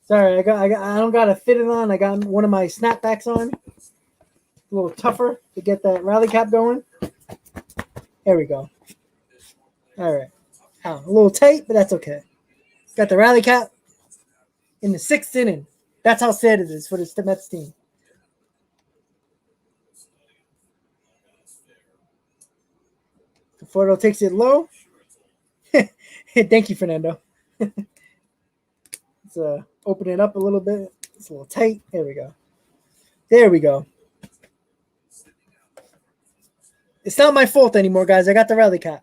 Sorry, I don't got to fit it on. I got one of my snapbacks on. A little tougher to get that rally cap going. There we go. All right. A little tight, but that's okay. Got the rally cap in the 6th inning. That's how sad it is for the Mets team. Conforto takes it low. Thank you, Fernando. Let's open it up a little bit. It's a little tight. There we go. There we go. It's not my fault anymore, guys. I got the rally cap.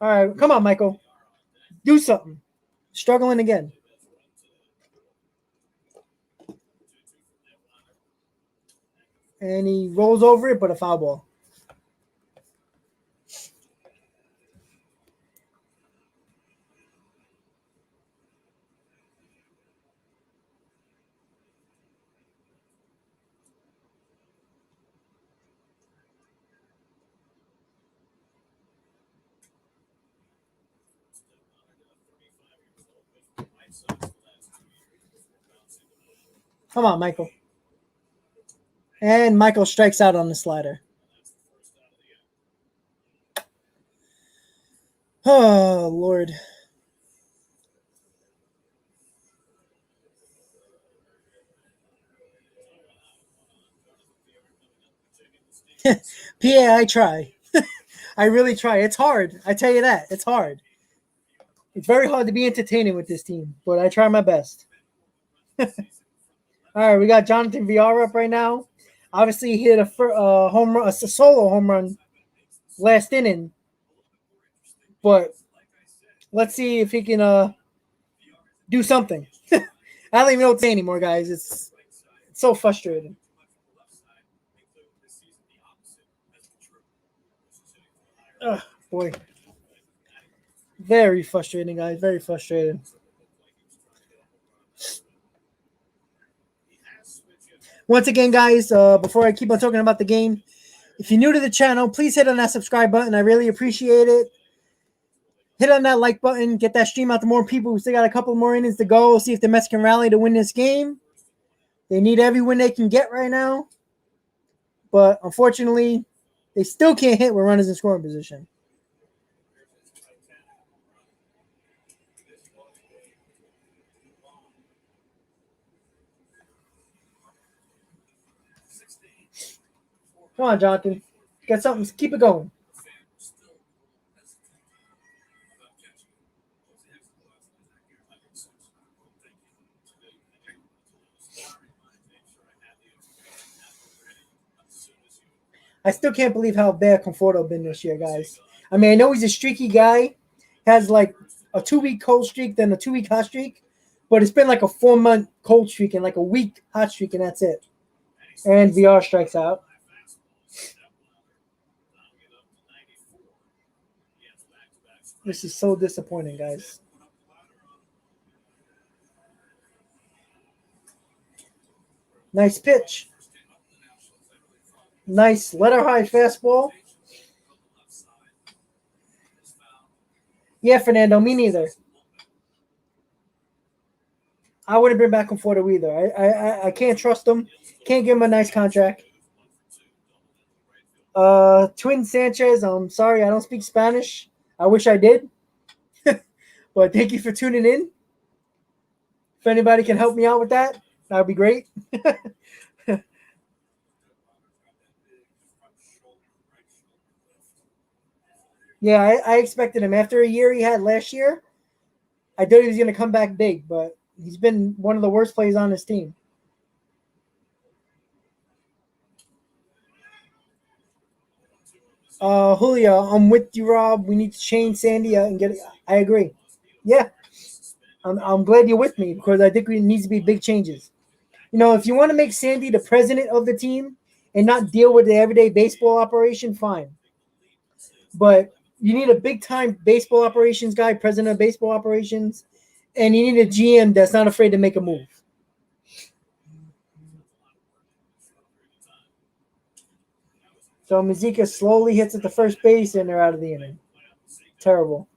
All right. Come on, Michael. Do something. Struggling again. And he rolls over it, but a foul ball. Come on, Michael. And Michael strikes out on the slider. Oh, Lord. PA, I try. I really try. It's hard. I tell you that. It's hard. It's very hard to be entertaining with this team, but I try my best. All right, we got Jonathan VR up right now. Obviously, he hit a home run, a solo home run last inning. But let's see if he can do something. I don't even know what to say anymore, guys. It's so frustrating. Ugh, boy. Very frustrating, guys. Very frustrating. Once again, guys, before I keep on talking about the game, if you're new to the channel, please hit on that subscribe button. I really appreciate it. Hit on that like button. Get that stream out to more people. We still got a couple more innings to go. See if the Mets can rally to win this game. They need every win they can get right now. But unfortunately, they still can't hit with runners in scoring position. Come on, Jonathan. Got something. Keep it going. I still can't believe how bad Conforto been this year, guys. I mean, I know he's a streaky guy. Has like a 2-week cold streak, then a 2-week hot streak. But it's been like a 4-month cold streak and like a week hot streak, and that's it. And VR strikes out. This is so disappointing, guys. Nice pitch. Nice letter high fastball. Yeah, Fernando, me neither. I wouldn't bring back Conforto either. I can't trust him. Can't give him a nice contract. Twin Sanchez, I'm sorry, I don't speak Spanish. I wish I did. But thank you for tuning in. If anybody can help me out with that, that would be great. Yeah, I expected him. After a year he had last year, I thought he was going to come back big, but he's been one of the worst players on his team. Julio, I'm with you, Rob. We need to change Sandy and get it. I agree. Yeah, I'm glad you're with me because I think it needs to be big changes. You know, if you want to make Sandy the president of the team and not deal with the everyday baseball operation, fine. But you need a big time baseball operations guy, president of baseball operations, and you need a GM that's not afraid to make a move. So Mazika slowly hits at the first base, and they're out of the inning. Terrible.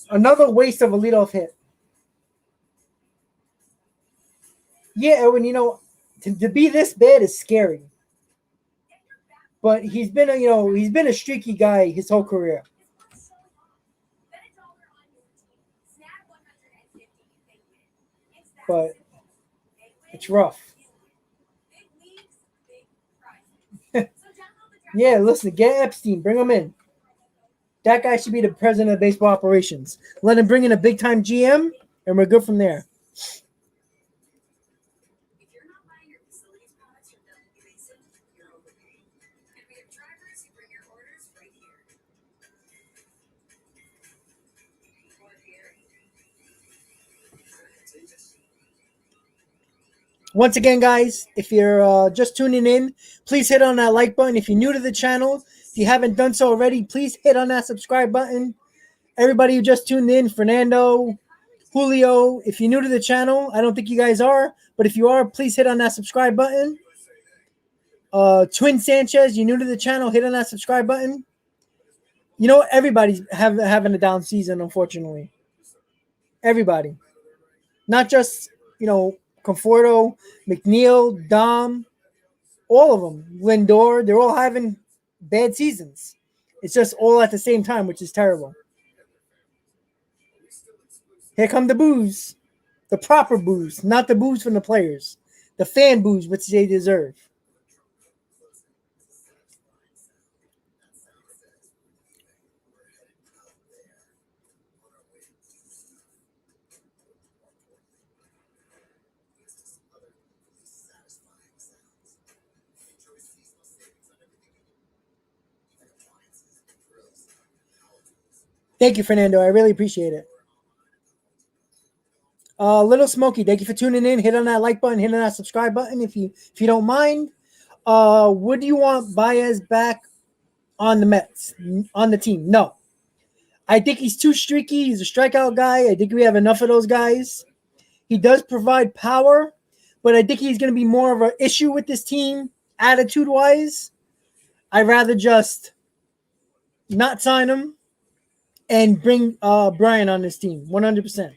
Another waste of a leadoff hit. Yeah, Edwin, you know, to be this bad is scary. But he's been a streaky guy his whole career. But it's rough. Yeah, listen, get Epstein, bring him in. That guy should be the president of baseball operations. Let him bring in a big time GM, and we're good from there. Once again, guys, if you're just tuning in, please hit on that like button. If you're new to the channel, if you haven't done so already, please hit on that subscribe button. Everybody who just tuned in, Fernando, Julio, if you're new to the channel, I don't think you guys are, but if you are, please hit on that subscribe button. Twin Sanchez, you're new to the channel, hit on that subscribe button. You know, everybody's having a down season, unfortunately. Everybody. Not just Conforto, McNeil, Dom, all of them, Lindor, they're all having bad seasons. It's just all at the same time, which is terrible. Here come the boos, the proper boos, not the boos from the players, the fan boos, which they deserve. Thank you, Fernando. I really appreciate it. Little Smoky, thank you for tuning in. Hit on that like button, hit on that subscribe button if you don't mind. Would you want Baez back on the Mets, on the team? No. I think he's too streaky. He's a strikeout guy. I think we have enough of those guys. He does provide power, but I think he's going to be more of an issue with this team attitude-wise. I'd rather just not sign him and bring Brian on this team 100%.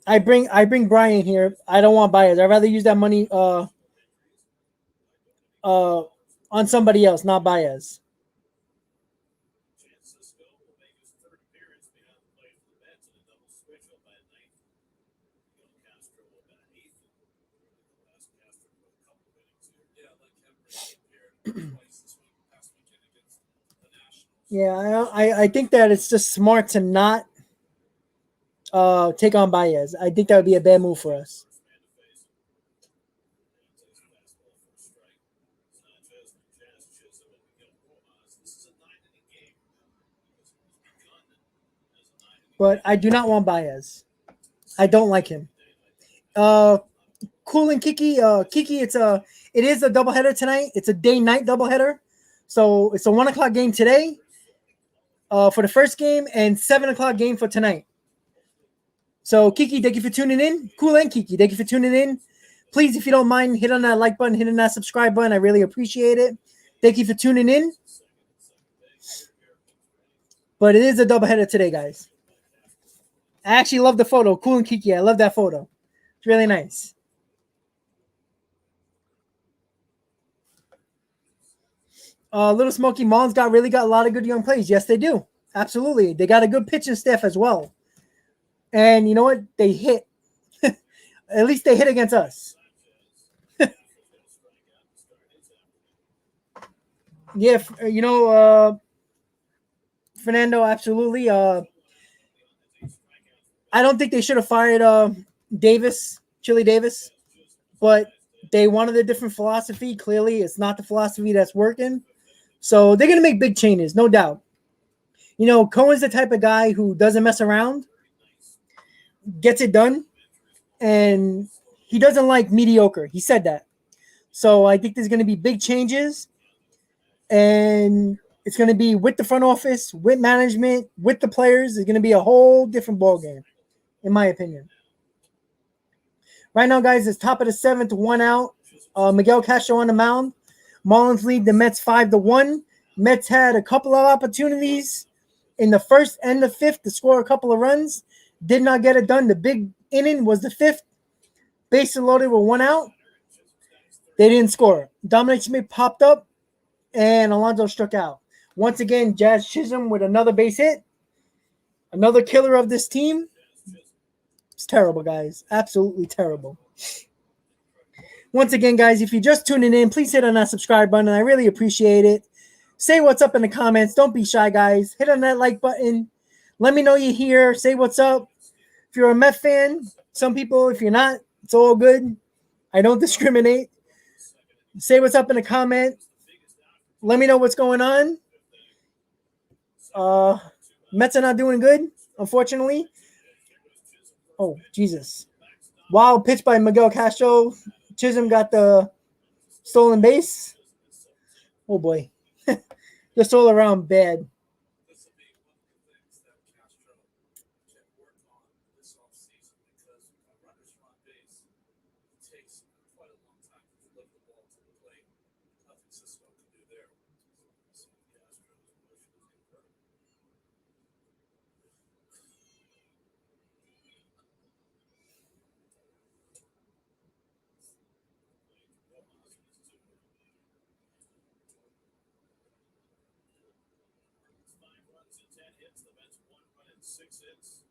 I bring Brian here. I don't want Baez. I'd rather use that money on somebody else, not Baez. Yeah, I think that it's just smart to not take on Baez. I think that would be a bad move for us. But I do not want Baez. I don't like him. Cool and Kiki, it is a doubleheader tonight. It's a day-night doubleheader. So it's a 1:00 game today for the first game and 7:00 game for tonight. So Kiki, thank you for tuning in. Cool and Kiki, thank you for tuning in. Please, if you don't mind, hit on that like button, hit on that subscribe button. I really appreciate it. Thank you for tuning in. But it is a doubleheader today, guys. I actually love the photo. Cool and Kiki, I love that photo. It's really nice. Little Smoky Marlins really got a lot of good young players. Yes, they do. Absolutely. They got a good pitching staff as well. And you know what? They hit. At least they hit against us. Yeah, Fernando, absolutely. I don't think they should have fired Chili Davis, but they wanted a different philosophy. Clearly, it's not the philosophy that's working. So they're going to make big changes, no doubt. Cohen's the type of guy who doesn't mess around, gets it done, and he doesn't like mediocre. He said that. So I think there's going to be big changes, and it's going to be with the front office, with management, with the players. It's going to be a whole different ballgame, in my opinion. Right now, guys, it's top of the 7th, 1 out. Miguel Castro on the mound. Marlins lead the Mets 5-1. Mets had a couple of opportunities in the first and the 5th to score a couple of runs. Did not get it done. The big inning was the 5th. Bases loaded with 1 out. They didn't score. Dominic Smith popped up, and Alonso struck out. Once again, Jazz Chisholm with another base hit. Another killer of this team. It's terrible, guys. Absolutely terrible. Once again, guys, if you're just tuning in, please hit on that subscribe button. I really appreciate it. Say what's up in the comments. Don't be shy, guys. Hit on that like button. Let me know you're here. Say what's up. If you're a Met fan, some people, if you're not, it's all good. I don't discriminate. Say what's up in the comment. Let me know what's going on. Mets are not doing good, unfortunately. Oh, Jesus. Wild pitch by Miguel Castro. Chisholm got the stolen base. Oh, boy. Just all around bad. 6 hits.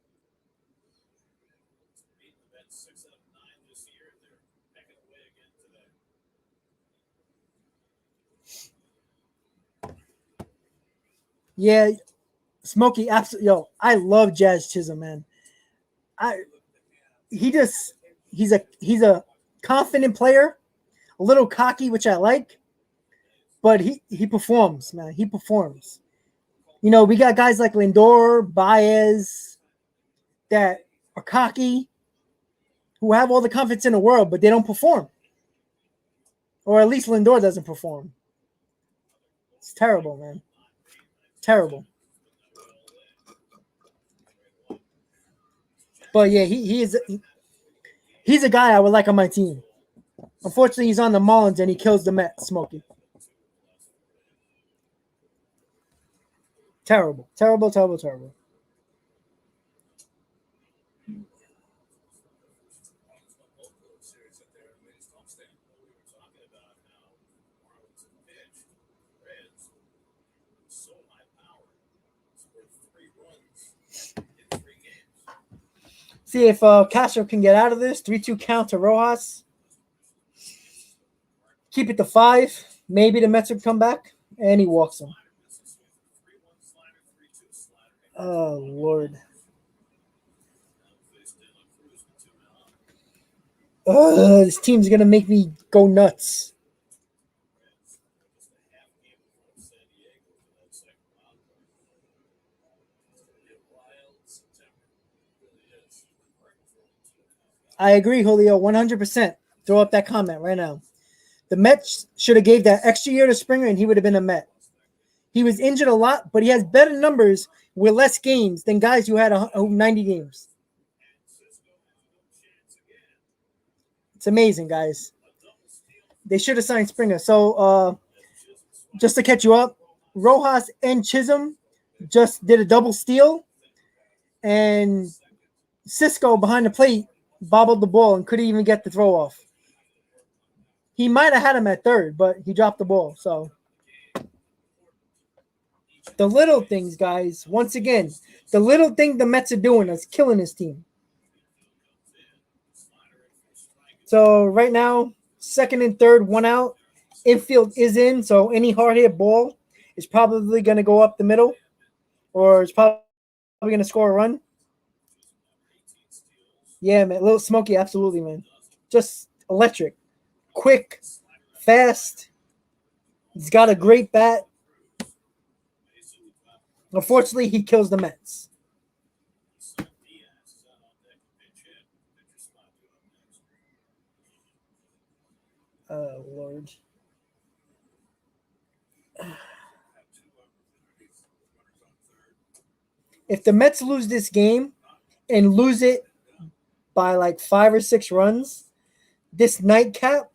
Beating the Mets 6 out of 9 this year. They're pecking away again today. Yeah, Smokey, absolutely. Yo, I love Jazz Chisholm, man. He's a confident player, a little cocky, which I like, but he performs, man. He performs. We got guys like Lindor, Baez that are cocky, who have all the confidence in the world, but they don't perform. Or at least Lindor doesn't perform. It's terrible, man. Terrible. But yeah, he's a guy I would like on my team. Unfortunately, he's on the Marlins and he kills the Mets, Smokey. Terrible. Terrible, terrible, terrible. See if Castro can get out of this. 3-2 count to Rojas. Keep it to 5. Maybe the Mets would come back. And he walks him. Oh, Lord. This team's going to make me go nuts. I agree, Julio, 100%. Throw up that comment right now. The Mets should have gave that extra year to Springer, and he would have been a Met. He was injured a lot, but he has better numbers with less games than guys who had 90 games. It's amazing, guys. They should have signed Springer. So, just to catch you up, Rojas and Chisholm just did a double steal, and Cisco behind the plate bobbled the ball and couldn't even get the throw off. He might have had him at third, but he dropped the ball. So the little things, guys, once again, the little thing the Mets are doing is killing his team. So right now, second and third, 1 out. Infield is in, so any hard hit ball is probably going to go up the middle, or it's probably going to score a run. Yeah, man. Little Smokey, absolutely, man. Just electric. Quick, fast. He's got a great bat. Unfortunately, he kills the Mets. Oh, Lord. If the Mets lose this game and lose it by like 5 or 6 runs, this nightcap,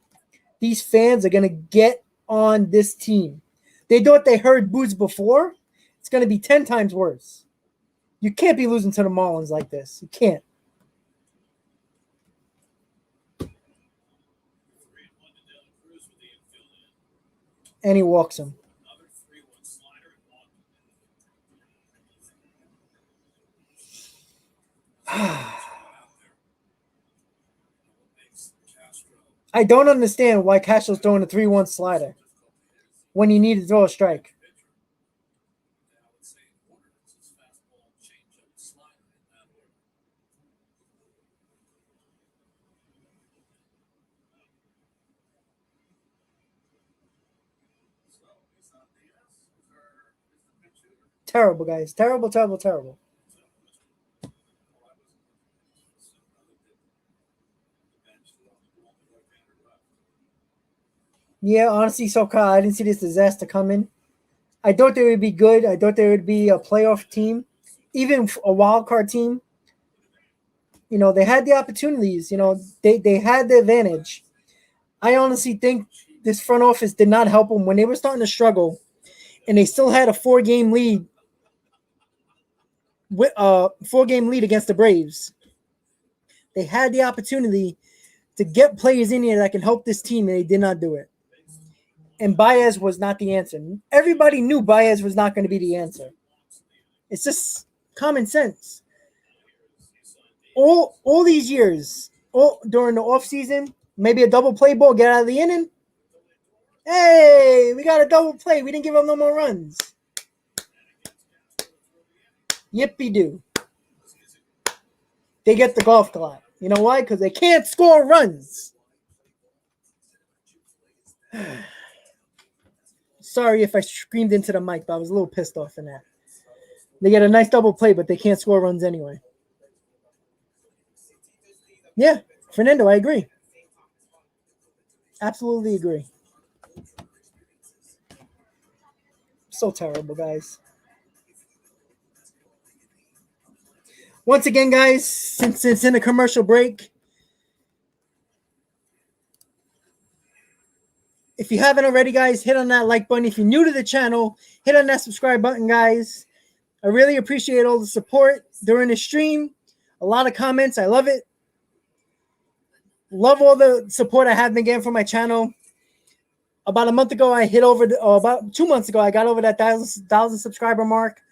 these fans are going to get on this team. They thought they heard boos before. It's going to be 10 times worse. You can't be losing to the Marlins like this. You can't. And he walks him. I don't understand why Castro's throwing a 3-1 slider when you need to throw a strike. Terrible, guys. Terrible, terrible, terrible. Yeah, honestly, I didn't see this disaster coming. I thought they would be good. I thought they would be a playoff team, even a wild card team. They had the opportunities. They had the advantage. I honestly think this front office did not help them when they were starting to struggle, and they still had a 4-game lead. With 4-game lead against the Braves. They had the opportunity to get players in here that can help this team, and they did not do it. And Baez was not the answer. Everybody knew Baez was not going to be the answer. It's just Common sense. All these years, during the off season, maybe a double play ball, get out of the inning. Hey, we got a double play. We didn't give up no more runs. Yippee doo. They get the golf clap. You know why? Because they can't score runs. Sorry if I screamed into the mic, but I was a little pissed off in that. They get a nice double play, but they can't score runs anyway. Yeah, Fernando, I agree. Absolutely agree. So terrible, guys. Once again, guys, since it's in a commercial break, if you haven't already, guys, hit on that like button. If you're new to the channel, hit on that subscribe button, guys. I really appreciate all the support during the stream. A lot of comments. I love it. Love all the support I have been getting from my channel. About a month ago, I hit over, about 2 months ago, I got over that 1,000 subscriber mark,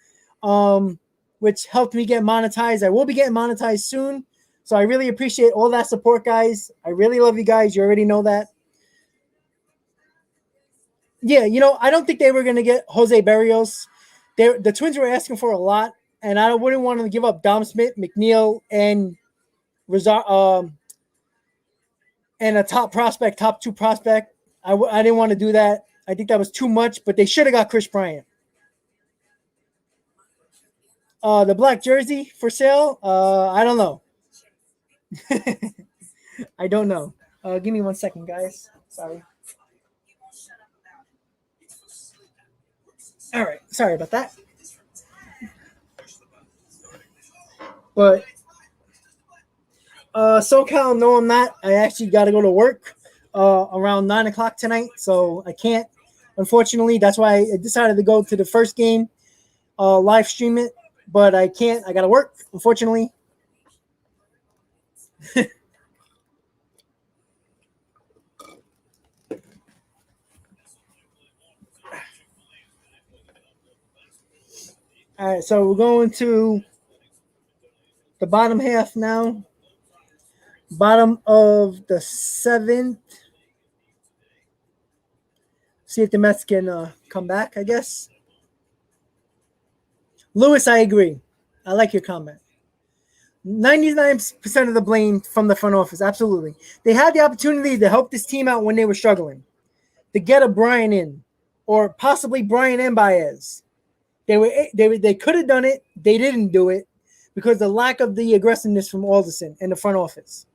which helped me get monetized. I will be getting monetized soon. So I really appreciate all that support, guys. I really love you guys. You already know that. Yeah, you know, I don't think they were going to get Jose Berrios. The Twins were asking for a lot, and I wouldn't want to give up Dom Smith, McNeil, and and a top prospect, top 2 prospect. I didn't want to do that. I think that was too much, but they should have got Chris Bryant. The black jersey for sale? I don't know. I don't know. Give me 1 second, guys. Sorry. All right. Sorry about that. But SoCal, no, I'm not. I actually got to go to work around 9 o'clock tonight, so I can't. Unfortunately, that's why I decided to go to the first game, live stream it. But I can't. I got to work, unfortunately. All right, so we're going to the bottom half now. Bottom of the 7th. See if the Mets can come back, I guess. Lewis, I agree. I like your comment. 99% of the blame from the front office. Absolutely. They had the opportunity to help this team out when they were struggling, to get a Brian in, or possibly Brian and Baez. They could have done it. They didn't do it because the lack of the aggressiveness from Alderson and the front office.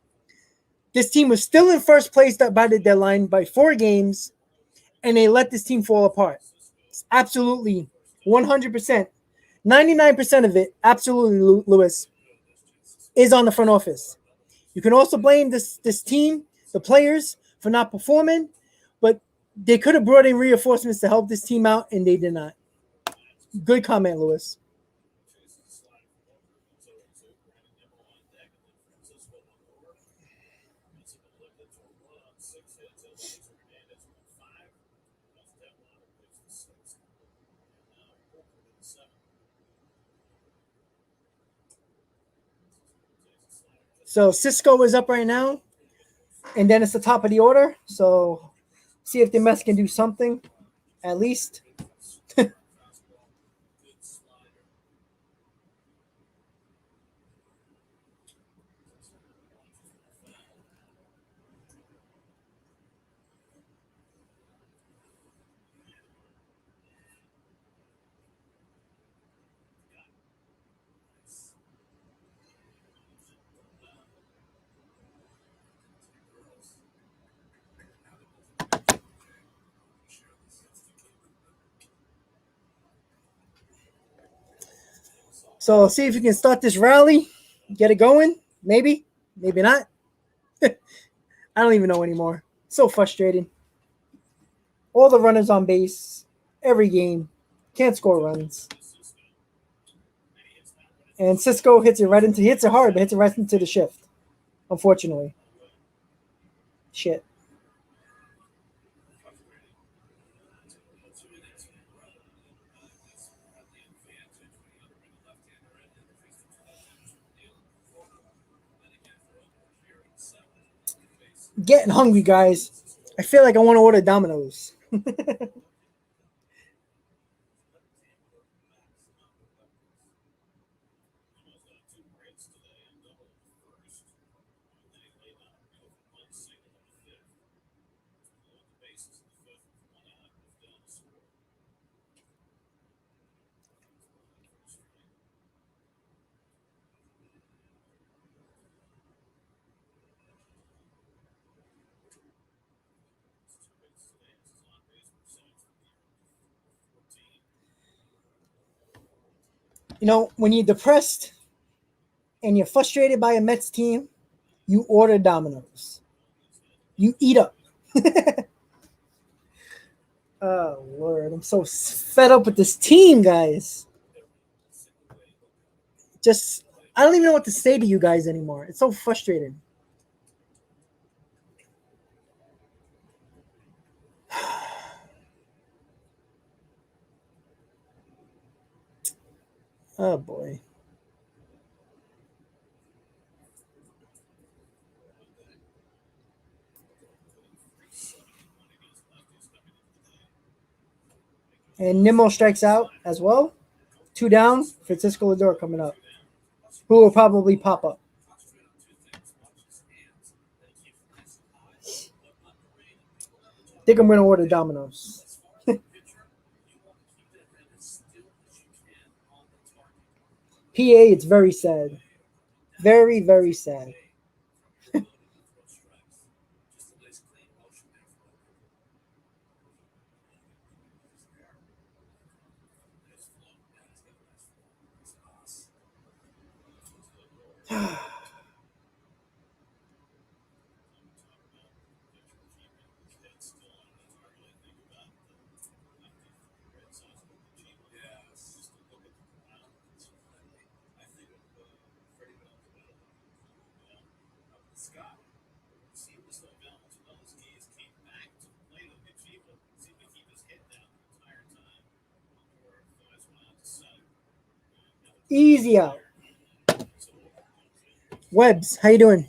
This team was still in first place by the deadline by 4 games, and they let this team fall apart. It's absolutely 100%. 99% of it, absolutely, Lewis, is on the front office. You can also blame this team, the players, for not performing, but they could have brought in reinforcements to help this team out, and they did not. Good comment, Lewis. So Cisco is up right now, and then it's the top of the order. So see if the Mets can do something, at least. So see if you can start this rally, get it going. Maybe, maybe not. I don't even know anymore. So frustrating. All the runners on base, every game, can't score runs. And Cisco hits it hard, but hits it right into the shift. Unfortunately. Shit. Getting hungry, guys. I feel like I want to order Domino's. You know, when you're depressed and you're frustrated by a Mets team, you order Domino's. You eat up. Oh Lord, I'm so fed up with this team, guys. Just I don't even know what to say to you guys anymore. It's so frustrating. Oh boy. And Nimmo strikes out as well. Two down. Francisco Lindor coming up, who will probably pop up. I think I'm going to order Domino's. PA, it's very sad. Very, very sad. Easy out. Webbs, how you doing?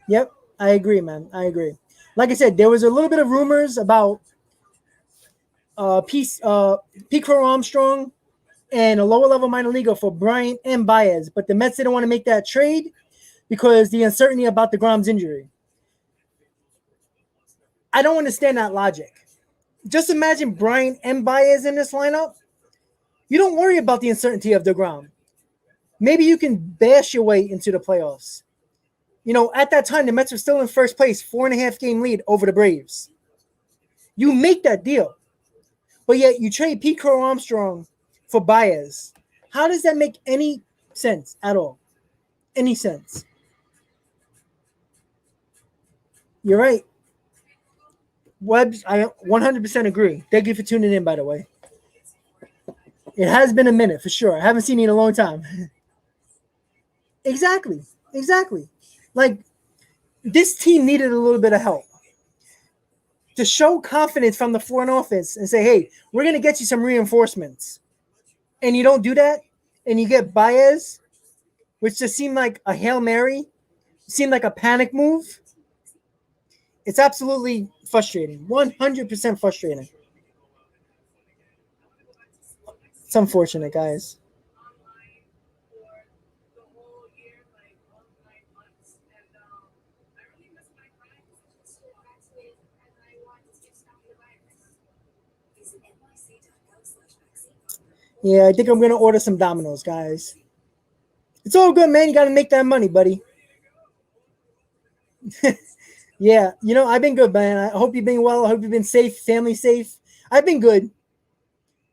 Yep, I agree, man. I agree. Like I said, there was a little bit of rumors about Pete Armstrong and a lower level minor leaguer for Bryant and Baez, but the Mets didn't want to make that trade because the uncertainty about the Grom's injury. I don't understand that logic. Just imagine Bryant and Baez in this lineup. You don't worry about the uncertainty of the Grom. Maybe you can bash your way into the playoffs. You know, at that time, the Mets were still in first place, 4.5 game lead over the Braves. You make that deal. But yet you trade Pete Armstrong for Baez. How does that make any sense at all? Any sense? You're right. Webbs, I 100% agree. Thank you for tuning in, by the way. It has been a minute for sure. I haven't seen you in a long time. Exactly. Exactly. Like, this team needed a little bit of help to show confidence from the front office and say, hey, we're going to get you some reinforcements. And you don't do that, and you get Baez, which just seemed like a Hail Mary, seemed like a panic move. It's absolutely frustrating. 100% frustrating. It's unfortunate, guys. Yeah, I think I'm going to order some Domino's, guys. It's all good, man. You got to make that money, buddy. Yeah, you know, I've been good, man. I hope you've been well. I hope you've been safe, family safe. I've been good.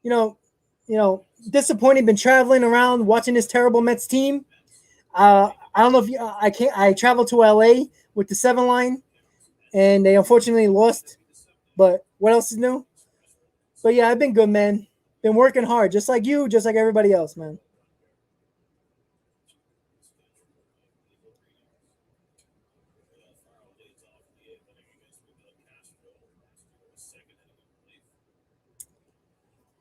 You know, disappointed. Been traveling around watching this terrible Mets team. I don't know if you, I can't. I traveled to LA with the 7 line, and they unfortunately lost. But what else is new? But yeah, I've been good, man. Been working hard, just like you, just like everybody else, man.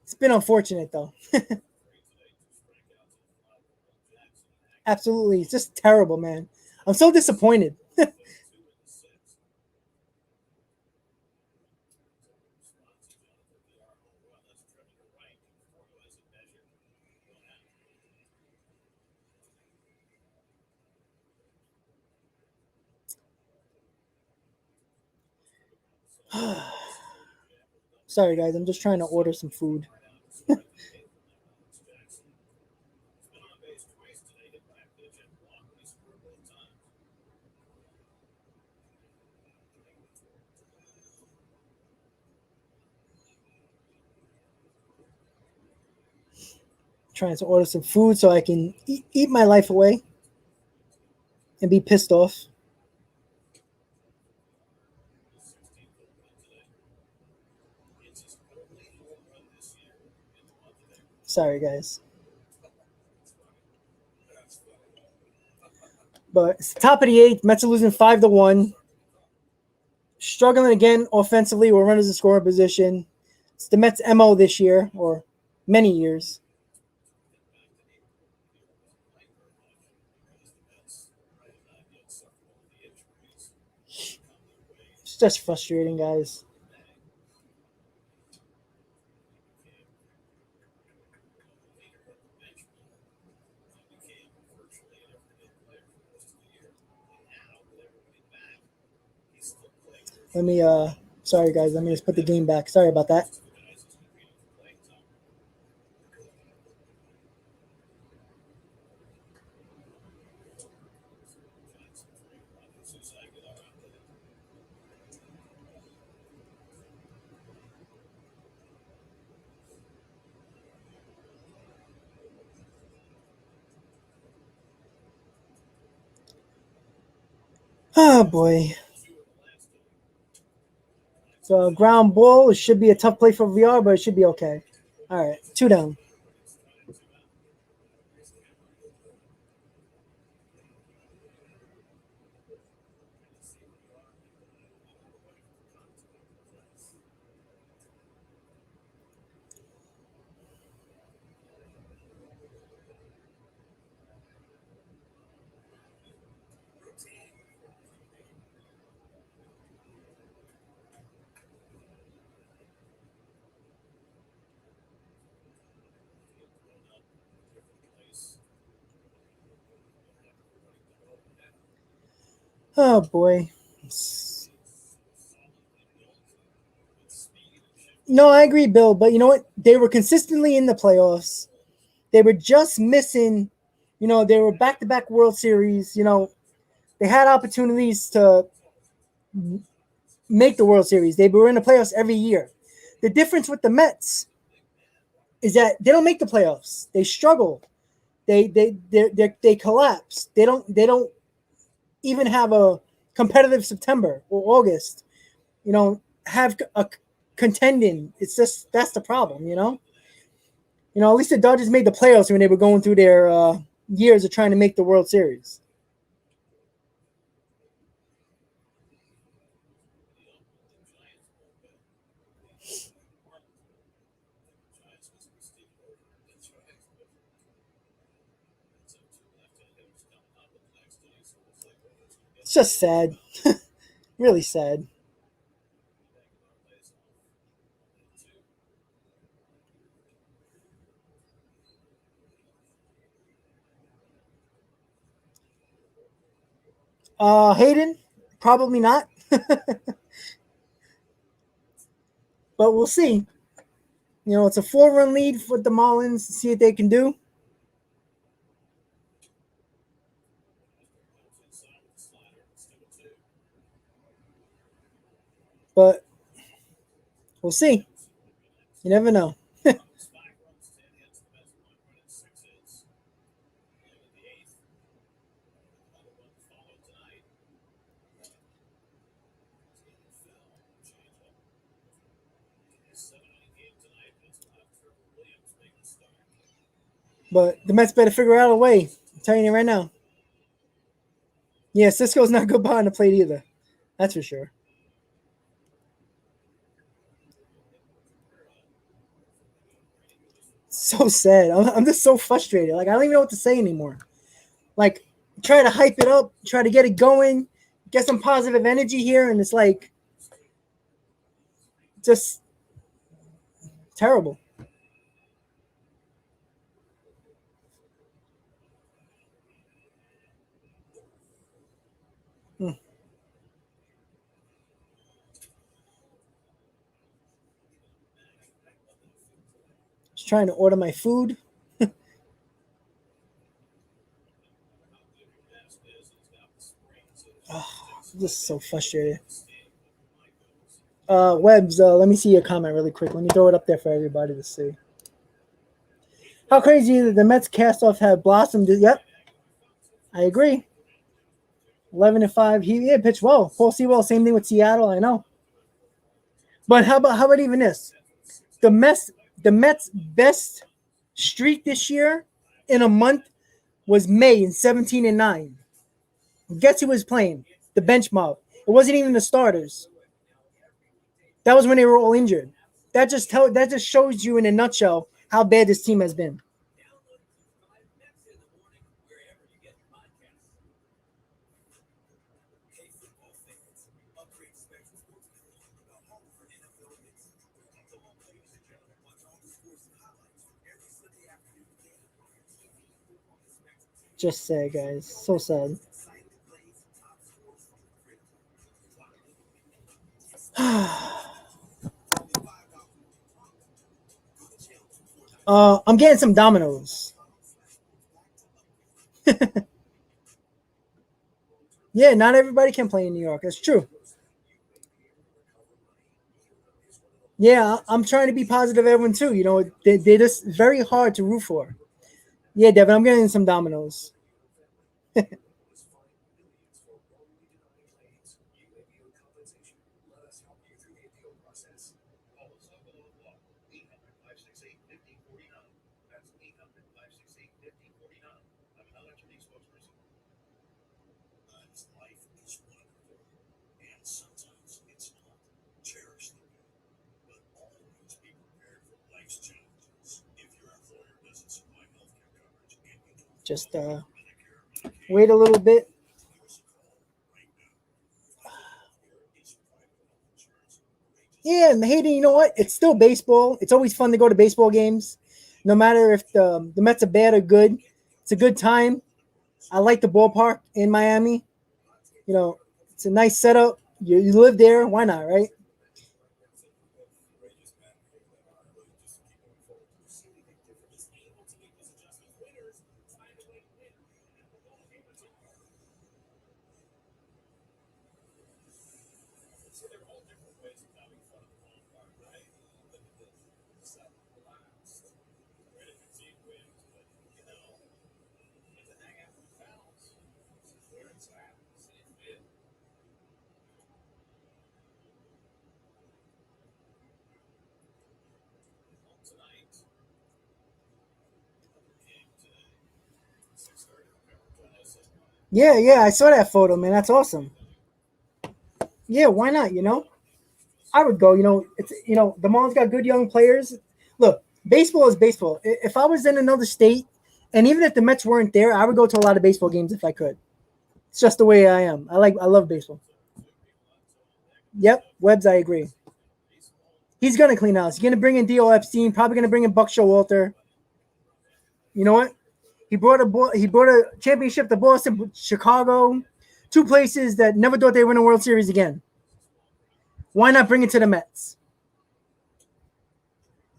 It's been unfortunate though. Absolutely. It's just terrible, man. I'm so disappointed. Sorry, guys. I'm just trying to order some food. Trying to order some food so I can eat my life away and be pissed off. Sorry, guys. But it's the top of the eighth. Mets are losing 5-1. Struggling again offensively. We're runners in scoring position. It's the Mets' MO this year, or many years. It's just frustrating, guys. Let me sorry guys, let me just put the game back. Sorry about that. Oh boy. So ground ball, it should be a tough play for VR, but it should be okay. All right, 2 down. Oh boy. No, I agree, Bill, but you know what? They were consistently in the playoffs. They were just missing, they were back-to-back World Series, they had opportunities to make the World Series. They were in the playoffs every year. The difference with the Mets is that they don't make the playoffs. They struggle. They collapse. They don't even have a competitive September or August. Have a contending. It's just that's the problem. At least the Dodgers made the playoffs when they were going through their years of trying to make the World Series. It's just sad, really sad. Hayden, probably not, but we'll see. It's a 4-run lead for the Marlins. See what they can do. But we'll see. You never know. But the Mets better figure out a way. I'm telling you right now. Yeah, Cisco's not good behind the plate either. That's for sure. So sad. I'm just so frustrated. Like I don't even know what to say anymore. like try to hype it up, try to get it going, get some positive energy here, and it's like just terrible. Mm. Just trying to order my food. Oh, I'm just so frustrated. Webbs, let me see your comment really quick. Let me throw it up there for everybody to see. How crazy that the Mets cast off have blossomed. Yep, I agree. 11-5. He pitched well. Paul Sewell, same thing with Seattle. I know. But how about even this? The Mets best streak this year in a month was May in 17-9. Guess who was playing? The bench mob. It wasn't even the starters. That was when they were all injured. That just shows you in a nutshell how bad this team has been. Just sad, guys. So sad. I'm getting some dominoes. Yeah, not everybody can play in New York. That's true. Yeah, I'm trying to be positive, everyone too. You know, they're just very hard to root for. Yeah, Devin, I'm getting some dominoes. Life is wonderful, and sometimes it's not. Cherish the good, but always be prepared for life's challenges. If your employer doesn't supply healthcare coverage and you don't Just Medicare, Medicaid, wait a little bit. give us a call right now. Healthcare is private health insurance. Yeah, and Hayden, you know what? It's still baseball. It's always fun to go to baseball games, no matter if the Mets are bad or good. It's a good time. I like the ballpark in Miami. You know, it's a nice setup. You live there. Why not, right? Yeah, yeah, I saw that photo, man. That's awesome. Yeah, why not? You know, I would go. You know, it's the Marlins got good young players. Look, baseball is baseball. If I was in another state, and even if the Mets weren't there, I would go to a lot of baseball games if I could. It's just the way I am. I love baseball. Yep, Webbs, I agree. He's gonna clean house. He's gonna bring in D.O. Epstein. Probably gonna bring in Buck Showalter. You know what? He brought a championship to Boston, Chicago, two places that never thought they'd win a World Series again. Why not bring it to the Mets?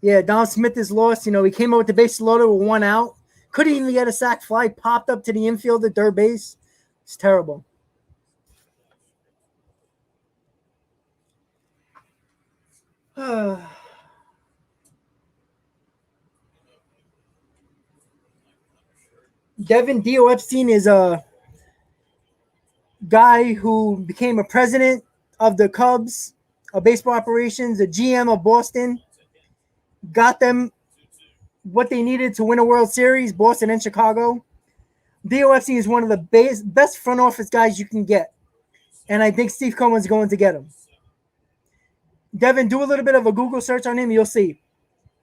Yeah, Don Smith is lost. You know, he came out with the base loaded with one out. Couldn't even get a sac fly. Popped up to the infield at third base. It's terrible. Devin D.O. Epstein is a guy who became a president of the Cubs, of baseball operations, a GM of Boston, got them what they needed to win a World Series, Boston and Chicago. DOFC is one of the best front office guys you can get. And I think Steve Cohen's going to get him. Devin, do a little bit of a Google search on him. You'll see.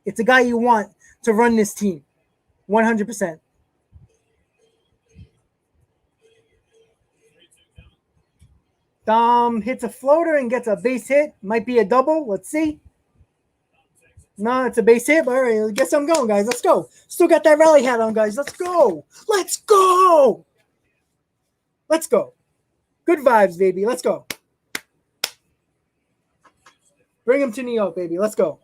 It's a guy you want to run this team. 100%. Dom hits a floater and gets a base hit. Might be a double. Let's see. No, it's a base hit. But all right, I guess I'm going, guys. Let's go. Still got that rally hat on, guys. Let's go. Let's go. Let's go. Good vibes, baby. Let's go. Bring him to New York, baby. Let's go.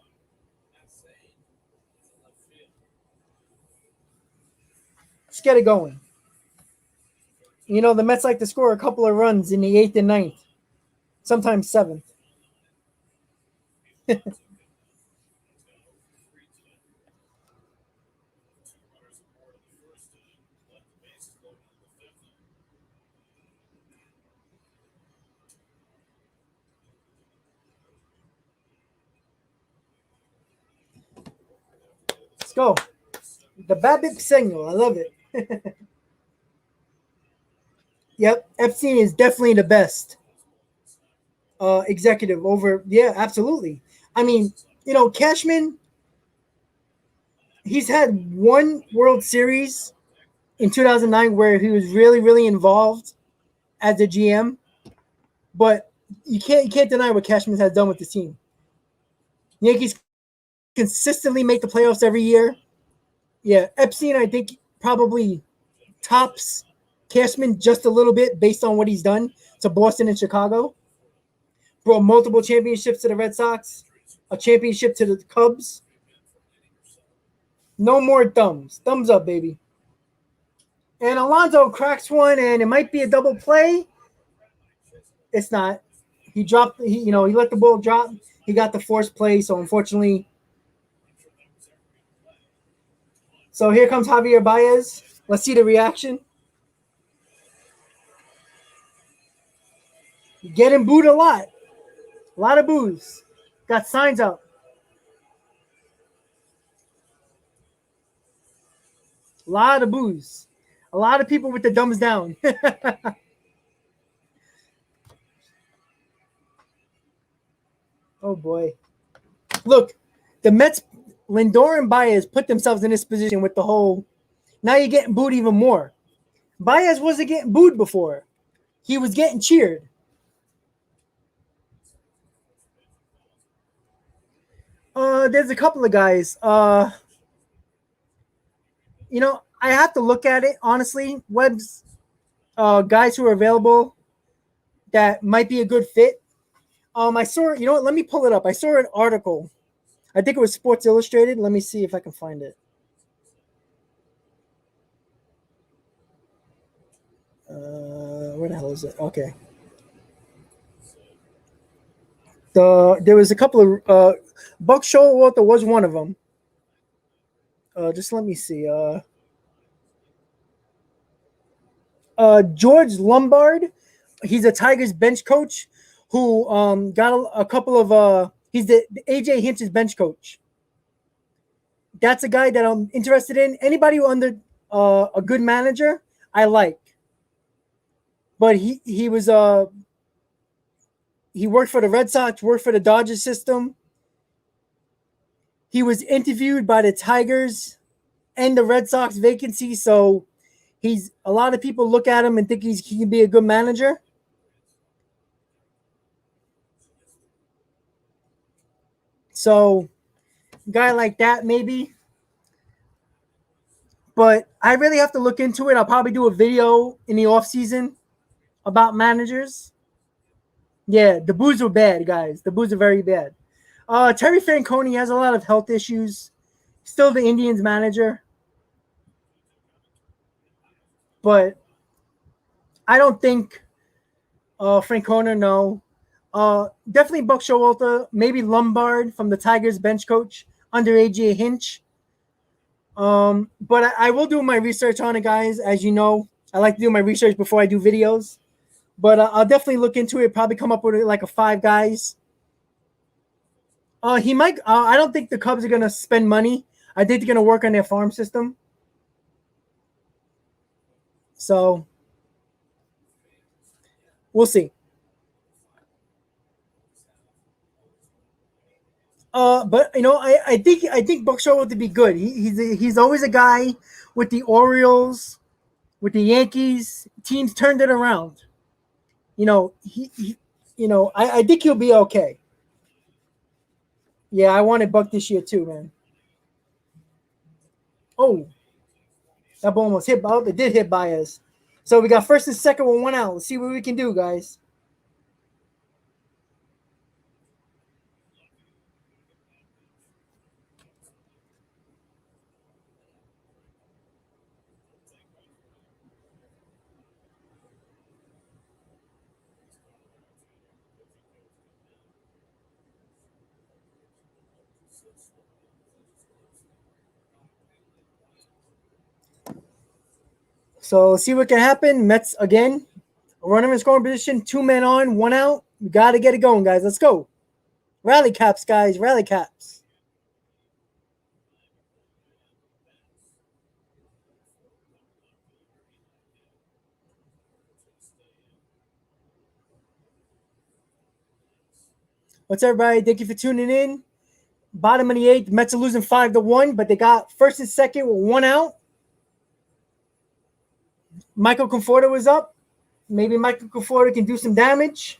Let's get it going. You know, the Mets like to score a couple of runs in the 8th and 9th, sometimes 7th. Let's go. The BABIP signal. I love it. Yep. Epstein is definitely the best executive over. Yeah, absolutely. I mean, you know, Cashman, he's had one World Series in 2009 where he was really, really involved as a GM. But you can't deny what Cashman has done with the team. Yankees consistently make the playoffs every year. Yeah, Epstein, I think, probably tops Cashman just a little bit based on what he's done to Boston and Chicago. Brought multiple championships to the Red Sox, a championship to the Cubs. No more thumbs. Thumbs up, baby. And Alonso cracks one, and it might be a double play. It's not. He dropped. He let the ball drop. He got the forced play, so unfortunately. So here comes Javier Baez. Let's see the reaction. Getting booed a lot. A lot of boos. Got signs up. A lot of boos. A lot of people with the thumbs down. Oh, boy. Look, the Mets, Lindor and Baez put themselves in this position with the whole, now you're getting booed even more. Baez wasn't getting booed before. He was getting cheered. There's a couple of guys. You know, I have to look at it, honestly. Webb's guys who are available that might be a good fit. I saw, you know what, let me pull it up. I saw an article. I think it was Sports Illustrated. Let me see if I can find it. Where the hell is it? Okay. There was a couple of Buck Showalter was one of them. Just let me see. George Lombard, he's a Tigers bench coach who got a couple of he's the AJ Hinch's bench coach. That's a guy that I'm interested in. Anybody who under a good manager, I like. But he was he worked for the Red Sox, worked for the Dodgers system. He was interviewed by the Tigers and the Red Sox vacancy, so a lot of people look at him and think he can be a good manager. So, a guy like that maybe. But I really have to look into it. I'll probably do a video in the offseason about managers. Yeah, the boos are bad, guys. The boos are very bad. Terry Francona has a lot of health issues. Still the Indians manager. But I don't think Francona, no. Definitely Buck Showalter, maybe Lombard from the Tigers bench coach under AJ Hinch. But I will do my research on it, guys. As you know, I like to do my research before I do videos. But I'll definitely look into it. Probably come up with like a 5 guys. He might. I don't think the Cubs are gonna spend money. I think they're gonna work on their farm system. So we'll see. But you know, I think Buck Showalter would be good. He's always a guy with the Orioles, with the Yankees. Teams turned it around. I think he'll be okay. Yeah, I wanted Buck this year too, man. Oh, that ball almost hit. Oh, it did hit Baez. So we got first and second with one out. Let's see what we can do, guys. So let's see what can happen. Mets again. Runner in scoring position. 2 men on, one out. We got to get it going, guys. Let's go. Rally caps, guys. Rally caps. What's up, everybody? Thank you for tuning in. Bottom of the eighth. Mets are losing 5-1, but they got first and second with one out. Michael Conforto was up. Maybe Michael Conforto can do some damage.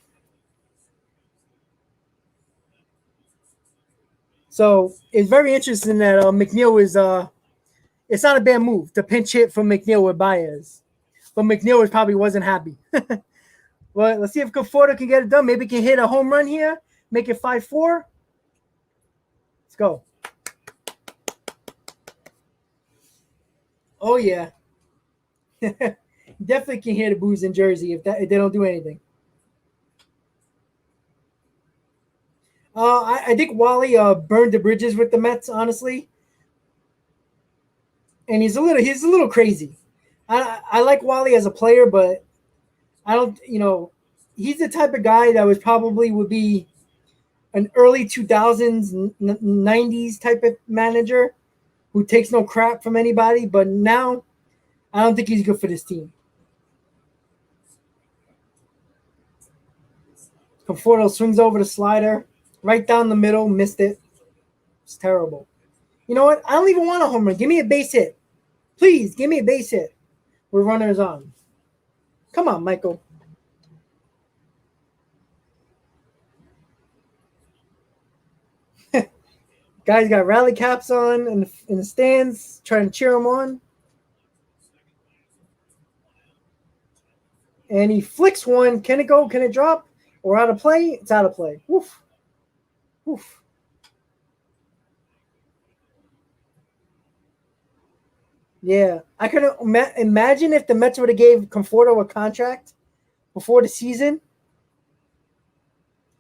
So it's very interesting that McNeil is it's not a bad move to pinch hit from McNeil with Baez. But McNeil probably wasn't happy. Well, let's see if Conforto can get it done. Maybe he can hit a home run here, make it 5-4. Let's go. Oh yeah. Definitely can hear the boos in Jersey if they don't do anything. I think Wally burned the bridges with the Mets, honestly, and he's a little crazy. I like Wally as a player, but I don't he's the type of guy that would be an early 2000s 90s type of manager who takes no crap from anybody. But now I don't think he's good for this team. Conforto swings over the slider right down the middle, missed it. It's terrible. You know what? I don't even want a home run. Give me a base hit. Please, give me a base hit. With runners on. Come on, Michael. Guys got rally caps on in the stands, trying to cheer him on. And he flicks one. Can it go? Can it drop? Or out of play? It's out of play. Woof. Woof. Yeah. I could imagine if the Mets would have gave Conforto a contract before the season.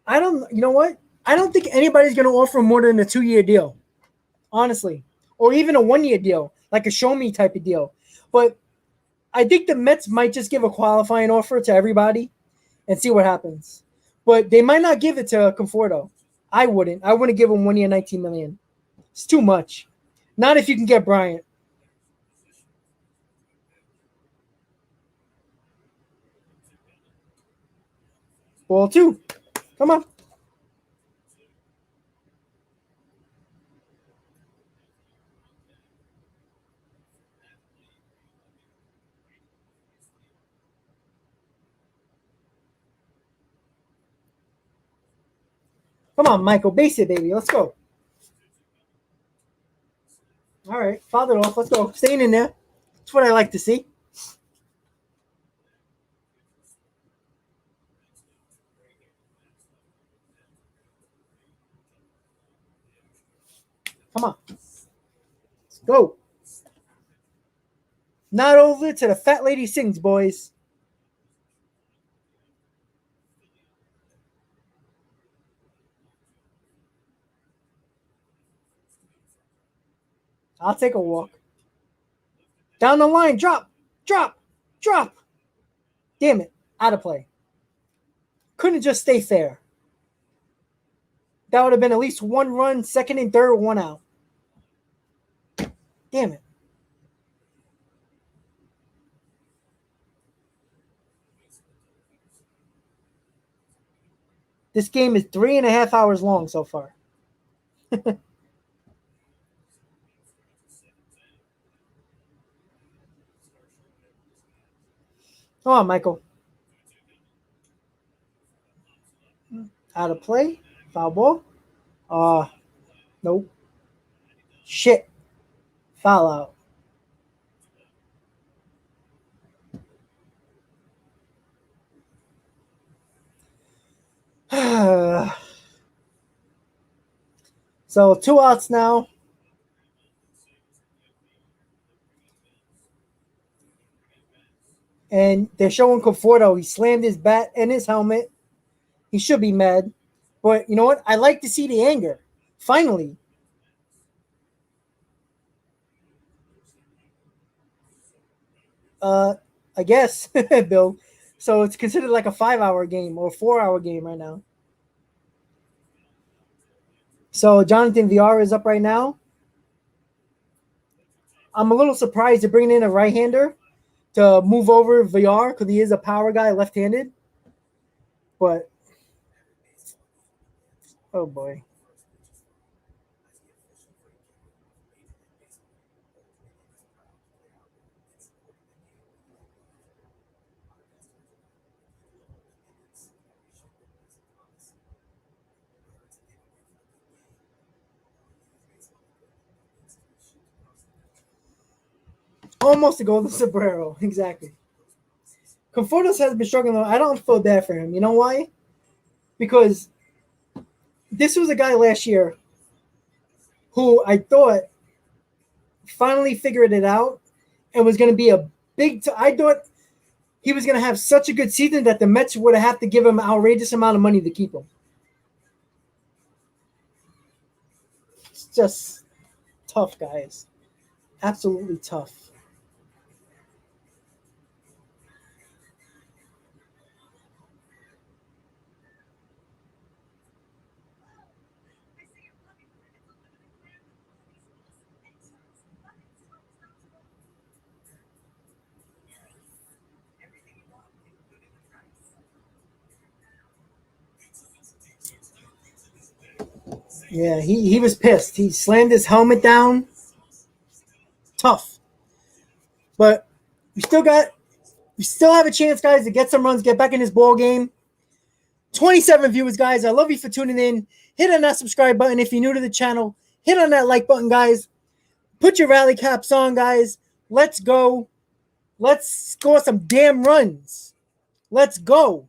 You know what? I don't think anybody's going to offer more than a 2-year deal, honestly, or even a 1-year deal, like a show me type of deal. But I think the Mets might just give a qualifying offer to everybody and see what happens. But they might not give it to Conforto. I wouldn't. I wouldn't give him 1 year, $19 million. It's too much. Not if you can get Bryant. Ball two. Come on. Come on, Michael. Base it, baby. Let's go. All right. Foul it off. Let's go. Staying in there. That's what I like to see. Come on. Let's go. Not over to the fat lady sings, boys. I'll take a walk. Down the line. Drop. Drop. Drop. Damn it. Out of play. Couldn't just stay fair. That would have been at least one run, second and third, one out. Damn it. This game is 3.5 hours long so far. Come on, Michael. Out of play. Foul ball. Nope. Shit. Foul out. So 2 outs now. And they're showing Conforto. He slammed his bat and his helmet. He should be mad. But you know what? I like to see the anger. Finally. I guess, Bill. So it's considered like a 5-hour game or 4-hour game right now. So Jonathan VR is up right now. I'm a little surprised they're bringing in a right-hander to move over VR because he is a power guy, left-handed. But, oh boy. Almost a golden sombrero, exactly. Confortos has been struggling. I don't feel bad for him. You know why? Because this was a guy last year who I thought finally figured it out and was going to be a I thought he was going to have such a good season that the Mets would have to give him an outrageous amount of money to keep him. It's just tough, guys. Absolutely tough. Yeah, he was pissed. He slammed his helmet down. Tough. But we still have a chance, guys, to get some runs, get back in this ball game. 27 viewers, guys. I love you for tuning in. Hit on that subscribe button if you're new to the channel. Hit on that like button, guys. Put your rally caps on, guys. Let's go. Let's score some damn runs. Let's go.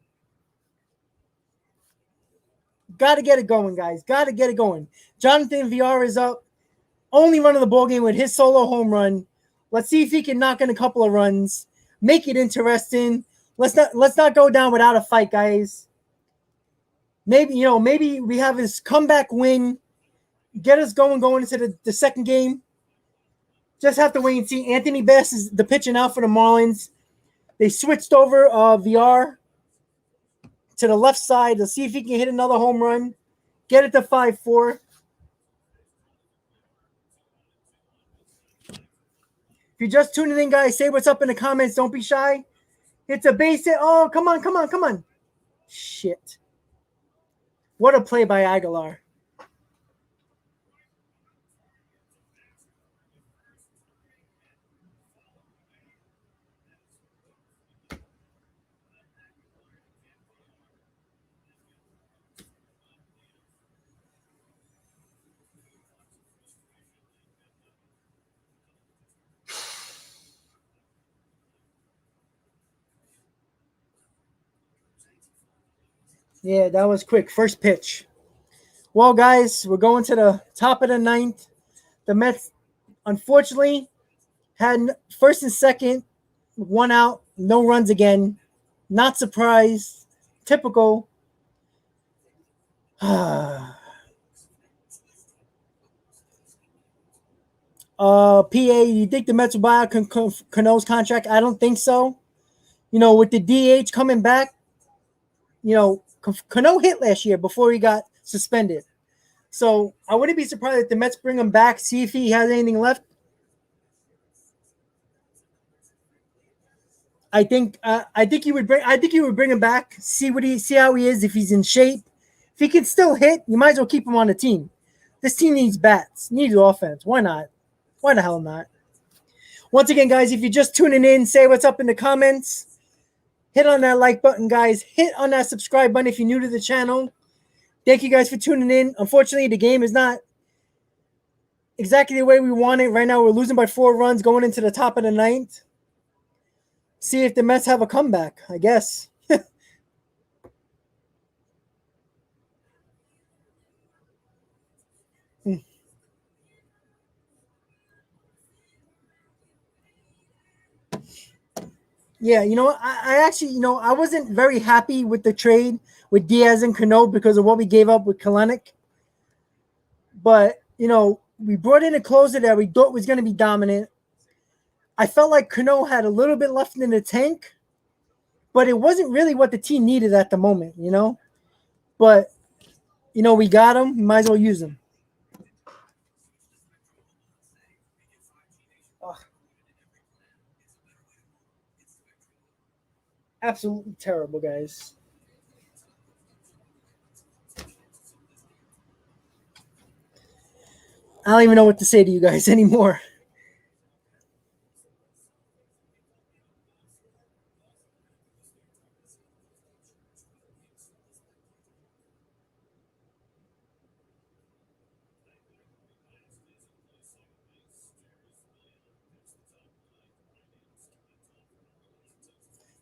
Got to get it going, guys. Got to get it going. Jonathan VR is up. Only run of the ball game with his solo home run. Let's see if he can knock in a couple of runs. Make it interesting. Let's not go down without a fight, guys. Maybe we have his comeback win. Get us going into the second game. Just have to wait and see. Anthony Bass is the pitching out for the Marlins. They switched over VR to the left side to see if he can hit another home run. Get it to 5-4. If you're just tuning in, guys, say what's up in the comments. Don't be shy. It's a base hit. Oh, come on. Shit. What a play by Aguilar. Yeah, that was quick. First pitch. Well, guys, we're going to the top of the ninth. The Mets, unfortunately, had first and second, 1 out, no runs again. Not surprised. Typical. PA, you think the Mets will buy out Cano's contract? I don't think so. With the DH coming back, Cano hit last year before he got suspended. So I wouldn't be surprised if the Mets bring him back, see if he has anything left. I think you would bring him back, see how he is, if he's in shape. If he can still hit, you might as well keep him on the team. This team needs bats, needs offense. Why not? Why the hell not? Once again, guys, if you're just tuning in, say what's up in the comments. Hit on that like button, guys. Hit on that subscribe button if you're new to the channel. Thank you guys for tuning in. Unfortunately, the game is not exactly the way we want it. Right now, we're losing by 4 runs going into the top of the ninth. See if the Mets have a comeback, I guess. Yeah, I actually, I wasn't very happy with the trade with Diaz and Cano because of what we gave up with Kalenic. But, we brought in a closer that we thought was going to be dominant. I felt like Cano had a little bit left in the tank, but it wasn't really what the team needed at the moment, But, we got him. We might as well use him. Ugh, absolutely terrible, guys. I don't even know what to say to you guys anymore.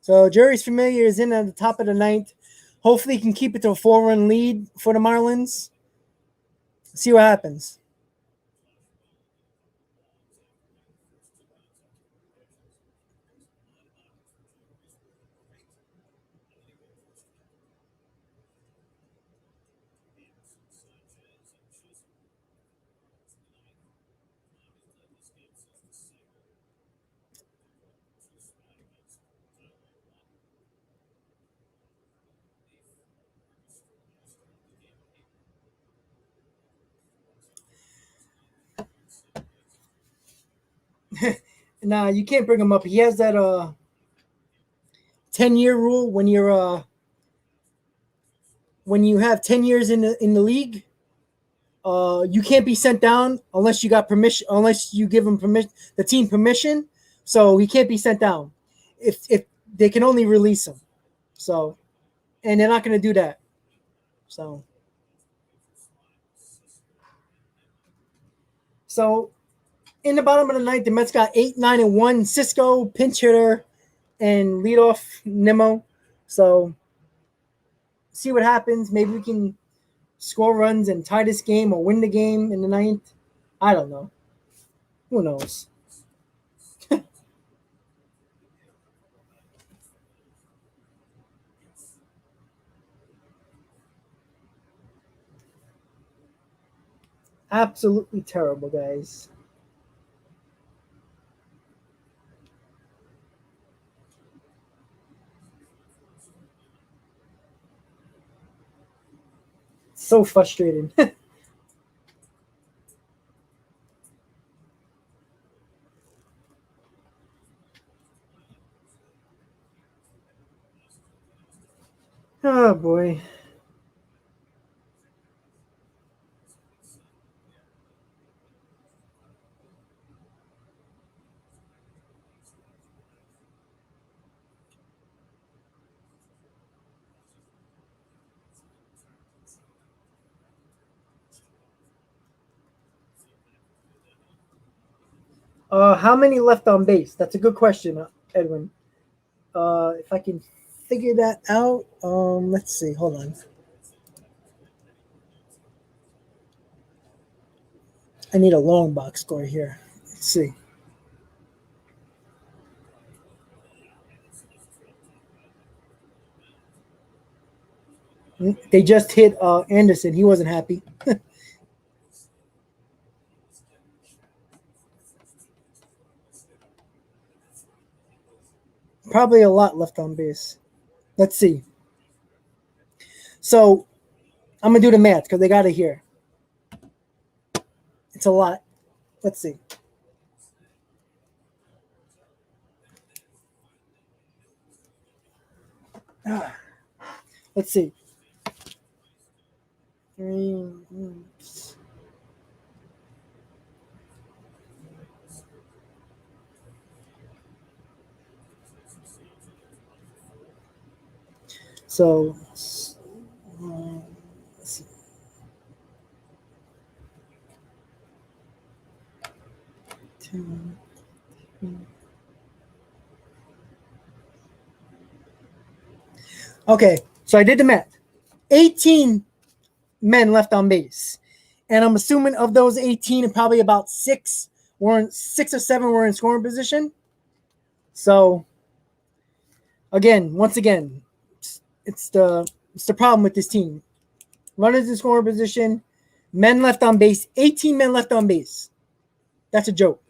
So Jerry's Familiar is in at the top of the ninth. Hopefully, he can keep it to a 4-run lead for the Marlins. See what happens. Nah, you can't bring him up. He has that 10-year rule when you have 10 years in the league. You can't be sent down unless you got permission, unless you give him permission, the team permission. So he can't be sent down. If they can only release him. So, and they're not going to do that. So, so in the bottom of the ninth, the Mets got 8, 9, and 1. Cisco, pinch hitter, and leadoff Nemo. So, see what happens. Maybe we can score runs and tie this game or win the game in the ninth. I don't know. Who knows? Absolutely terrible, guys. So frustrating. Oh boy. How many left on base? That's a good question, Edwin. If I can figure that out, let's see. Hold on. I need a long box score here. Let's see. They just hit Anderson. He wasn't happy. Probably a lot left on base. Let's see. So I'm gonna do the math because they got it here. It's a lot. Let's see. Let's see. So Okay, so I did the math. 18 men left on base. And I'm assuming of those 18, probably about six or seven were in scoring position. So once again, it's the problem with this team. Runners in scoring position, men left on base, 18 men left on base. That's a joke.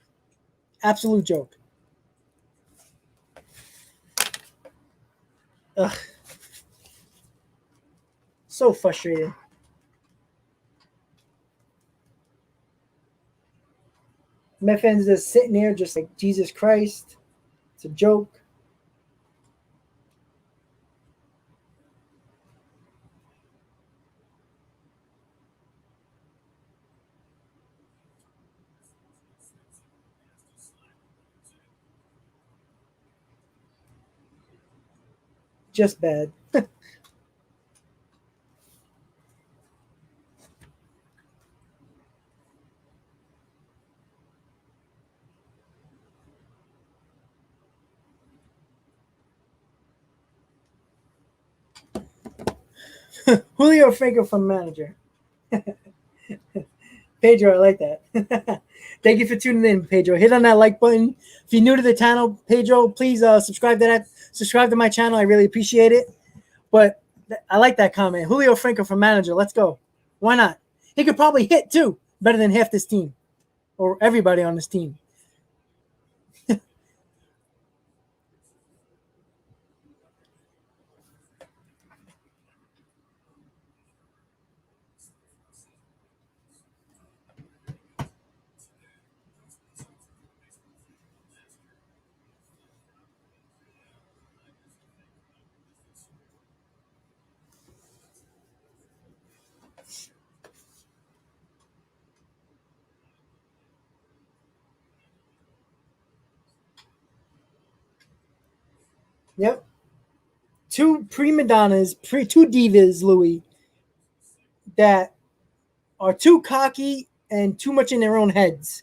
Absolute joke. Ugh. So frustrating. Met fans just sitting there just like, Jesus Christ. It's a joke. Just bad. Julio Franco from manager. Pedro, I like that. Thank you for tuning in, Pedro. Hit on that like button. If you're new to the channel, Pedro, please subscribe to my channel. I really appreciate it. But I like that comment. Julio Franco from manager. Let's go. Why not? He could probably hit too, better than half this team or everybody on this team. Yep. Two prima donnas, two divas, Louis, that are too cocky and too much in their own heads.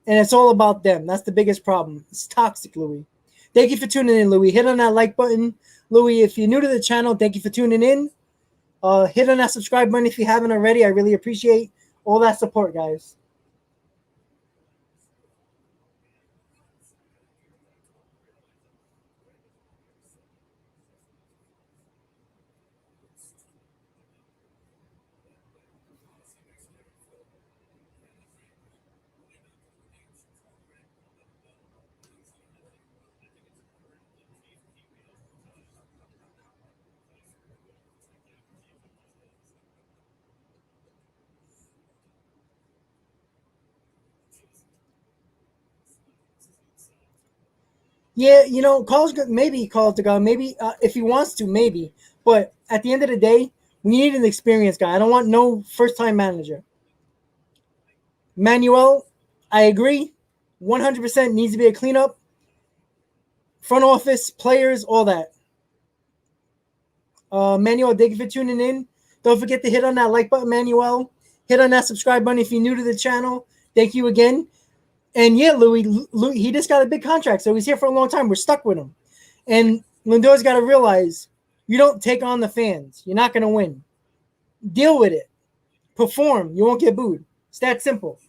And it's all about them. That's the biggest problem. It's toxic, Louis. Thank you for tuning in, Louis. Hit on that like button. Louis, if you're new to the channel, thank you for tuning in. Hit on that subscribe button if you haven't already. I really appreciate all that support, guys. Yeah, maybe he calls the guy. Maybe if he wants to, maybe. But at the end of the day, we need an experienced guy. I don't want no first-time manager. Manuel, I agree. 100% needs to be a cleanup. Front office, players, all that. Manuel, thank you for tuning in. Don't forget to hit on that like button, Manuel. Hit on that subscribe button if you're new to the channel. Thank you again. And yeah, Louis, he just got a big contract, so he's here for a long time. We're stuck with him. And Lindor's got to realize you don't take on the fans. You're not going to win. Deal with it. Perform. You won't get booed. It's that simple.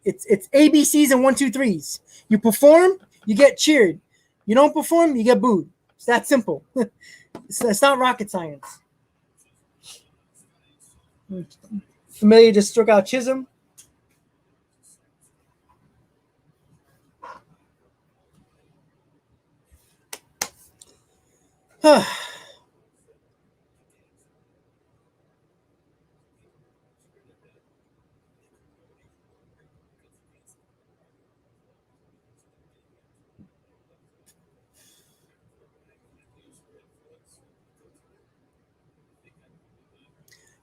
It's ABCs and 1, 2, 3s. You perform, you get cheered. You don't perform, you get booed. It's that simple. It's not rocket science. Familiar just struck out Chisholm.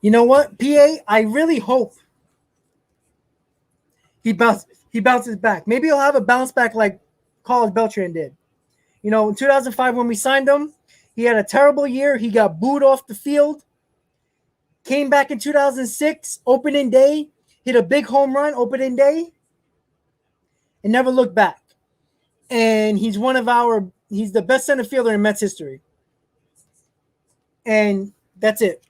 You know what, PA? I really hope he bounces back. Maybe he'll have a bounce back like Carlos Beltran did. In 2005 when we signed him, he had a terrible year. He got booed off the field. Came back in 2006, opening day, hit a big home run opening day. and never looked back. And he's the best center fielder in Mets history. And that's it.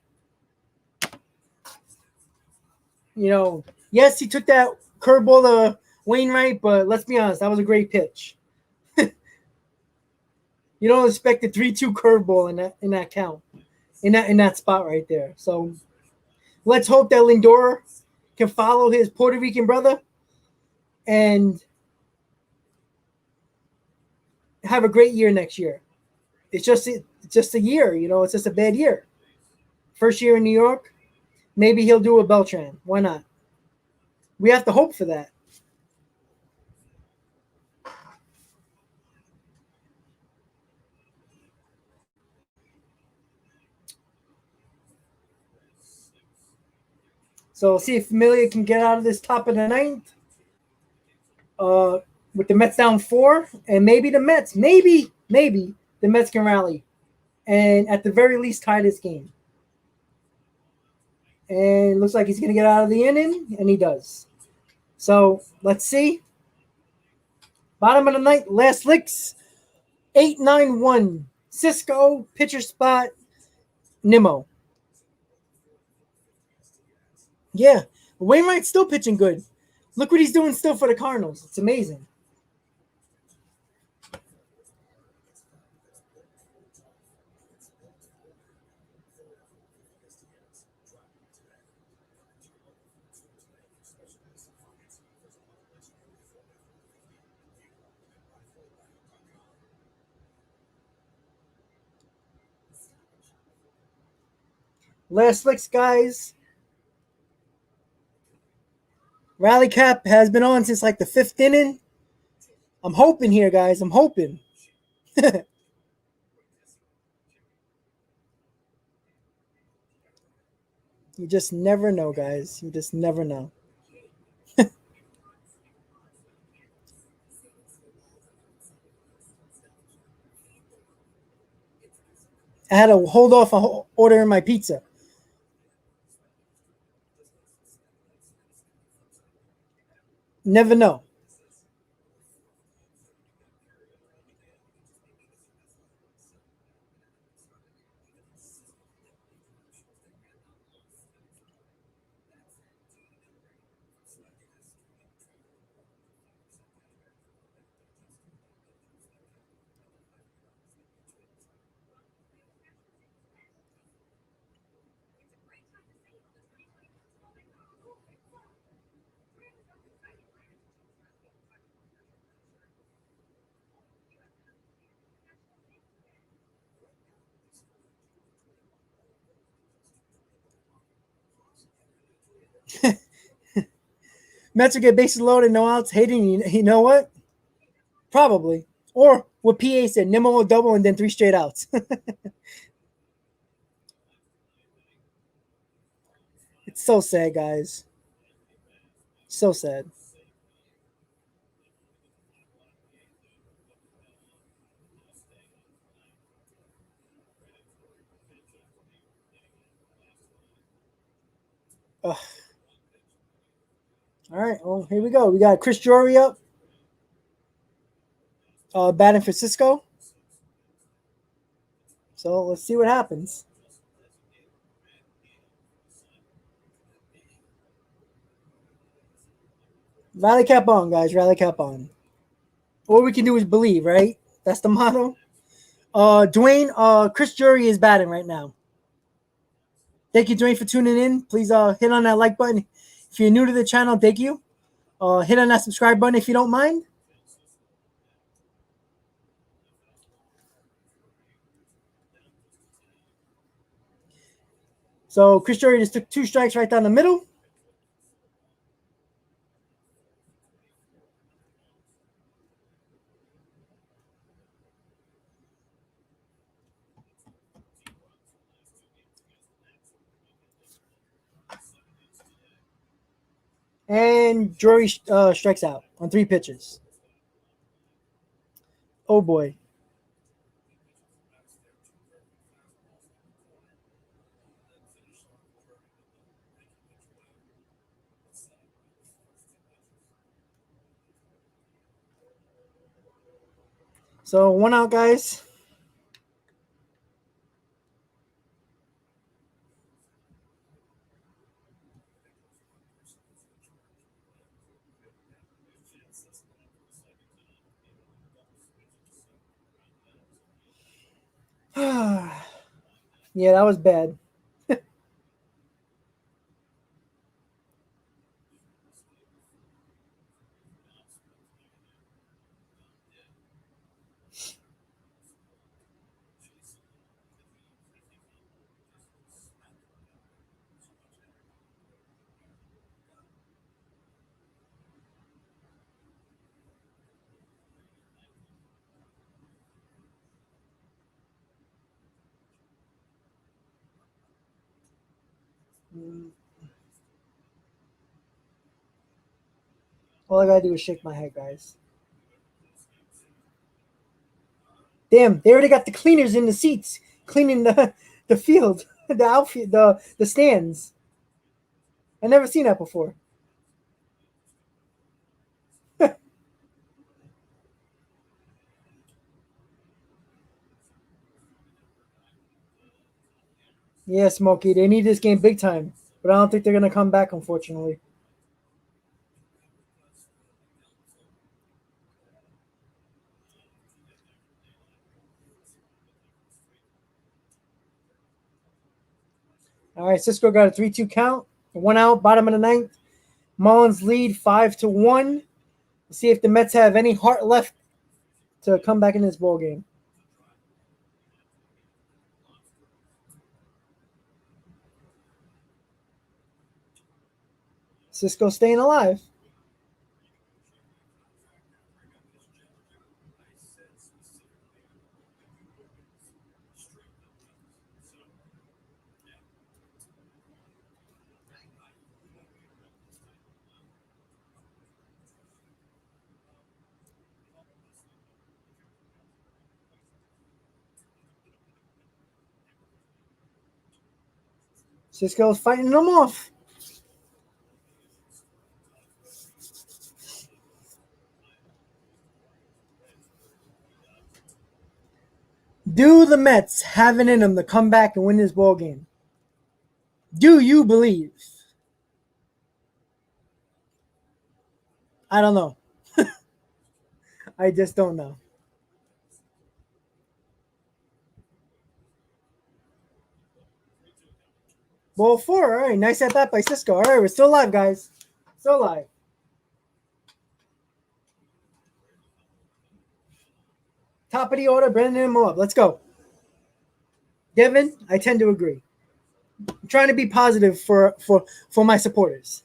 You know, yes, he took that curveball to Wainwright, but let's be honest, that was a great pitch. You don't expect a 3-2 curveball in that count, in that spot right there. So let's hope that Lindor can follow his Puerto Rican brother and have a great year next year. It's just a year, you know. It's just a bad year. First year in New York, maybe he'll do a Beltran. Why not? We have to hope for that. So we'll see if Familia can get out of this top of the ninth. With the Mets down 4, and maybe the Mets can rally, and at the very least tie this game. And it looks like he's going to get out of the inning, and he does. So let's see. Bottom of the ninth, last licks, 8-9-1. Cisco, pitcher spot, Nimmo. Yeah, Wainwright's still pitching good. Look what he's doing still for the Cardinals. It's amazing. Last licks, guys. Rally cap has been on since like the 5th inning. I'm hoping here, guys. I'm hoping. You just never know, guys. You just never know. I had to hold off on ordering my pizza. Never know. Mets will get bases loaded, no outs. Hating, you know what? Probably. Or what PA said, Nimmo will double and then 3 straight outs. It's so sad, guys. So sad. Ugh. All right, well, here we go. We got Chris Drury up, batting for Cisco. So let's see what happens. Rally cap on, guys. Rally cap on. All we can do is believe, right? That's the motto. Dwayne, Chris Drury is batting right now. Thank you, Dwayne, for tuning in. Please hit on that like button. If you're new to the channel, thank you. Hit on that subscribe button if you don't mind. So Chris Drury just took 2 strikes right down the middle. And Drury strikes out on 3 pitches. Oh boy. So 1 out, guys. Yeah, that was bad. All I gotta do is shake my head, guys. Damn, they already got the cleaners in the seats, cleaning the field, the outfield, the stands. I never seen that before. Yeah, Smokey, they need this game big time, but I don't think they're gonna come back, unfortunately. All right, Cisco got a 3-2 count, 1 out, bottom of the ninth. Marlins lead 5-1. See if the Mets have any heart left to come back in this ball game. Cisco staying alive. Cisco's fighting them off. Do the Mets have it in them to come back and win this ball game? Do you believe? I don't know. I just don't know. Ball 4. All right, nice at that by Cisco. All right, we're still alive, guys. Still alive. Top of the order, Brandon and Moab. Let's go. Devin, I tend to agree. I'm trying to be positive for my supporters.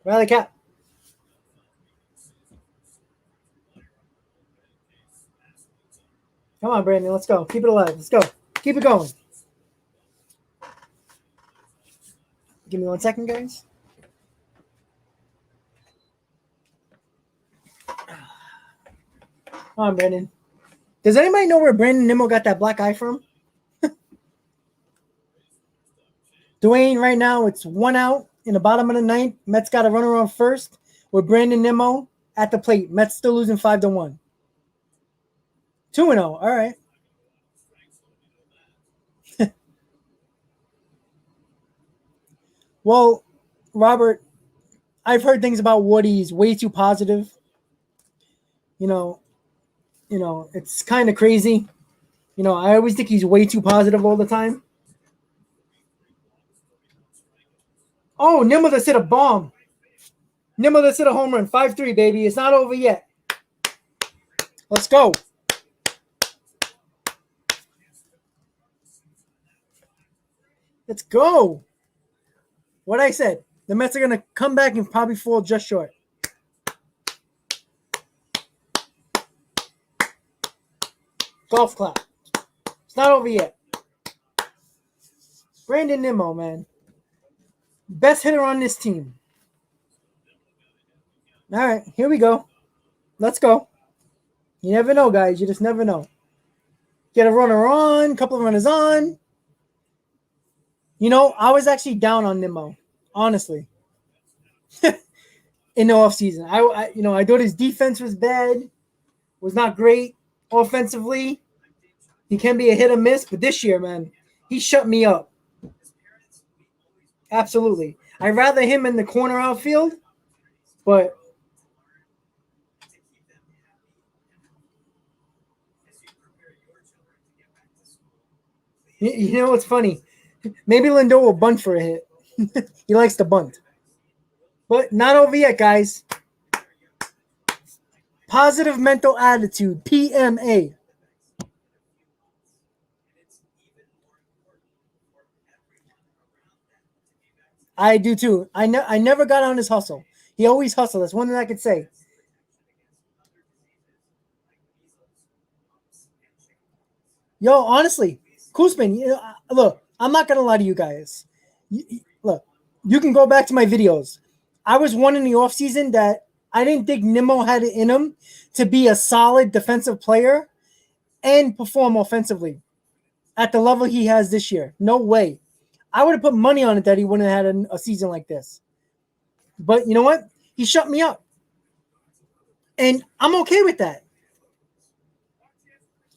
Rally cap. Come on, Brandon. Let's go. Keep it alive. Let's go. Keep it going. Give me 1 second, guys. Come on, Brandon. Does anybody know where Brandon Nimmo got that black eye from? Dwayne, right now, it's 1 out in the bottom of the ninth. Mets got a runner on first with Brandon Nimmo at the plate. Mets still losing 5-1. 2-0. All right. Well, Robert, I've heard things about Woody. He's way too positive. You know, it's kind of crazy. I always think he's way too positive all the time. Oh, Nimmo just hit a bomb. Nimmo just hit a home run. 5-3, baby. It's not over yet. Let's go. Let's go. What I said. The Mets are going to come back and probably fall just short. Golf clap. It's not over yet. Brandon Nimmo, man. Best hitter on this team. All right, here we go. Let's go. You never know, guys. You just never know. Get a runner on, a couple of runners on. You know, I was actually down on Nimmo, honestly. In the offseason. I thought his defense was bad, was not great offensively. He can be a hit or miss, but this year, man, he shut me up. Absolutely. I'd rather him in the corner outfield, but you know what's funny? Maybe Lindor will bunt for a hit. He likes to bunt. But not over yet, guys. Positive mental attitude, PMA. I do too. I never got on his hustle. He always hustled. That's one thing I could say. Yo, honestly, Kuzman, look, I'm not gonna lie to you guys. Look, you can go back to my videos. I was one in the offseason that I didn't think Nimmo had it in him to be a solid defensive player and perform offensively at the level he has this year. No way. I would have put money on it that he wouldn't have had a season like this. But you know what? He shut me up. And I'm okay with that.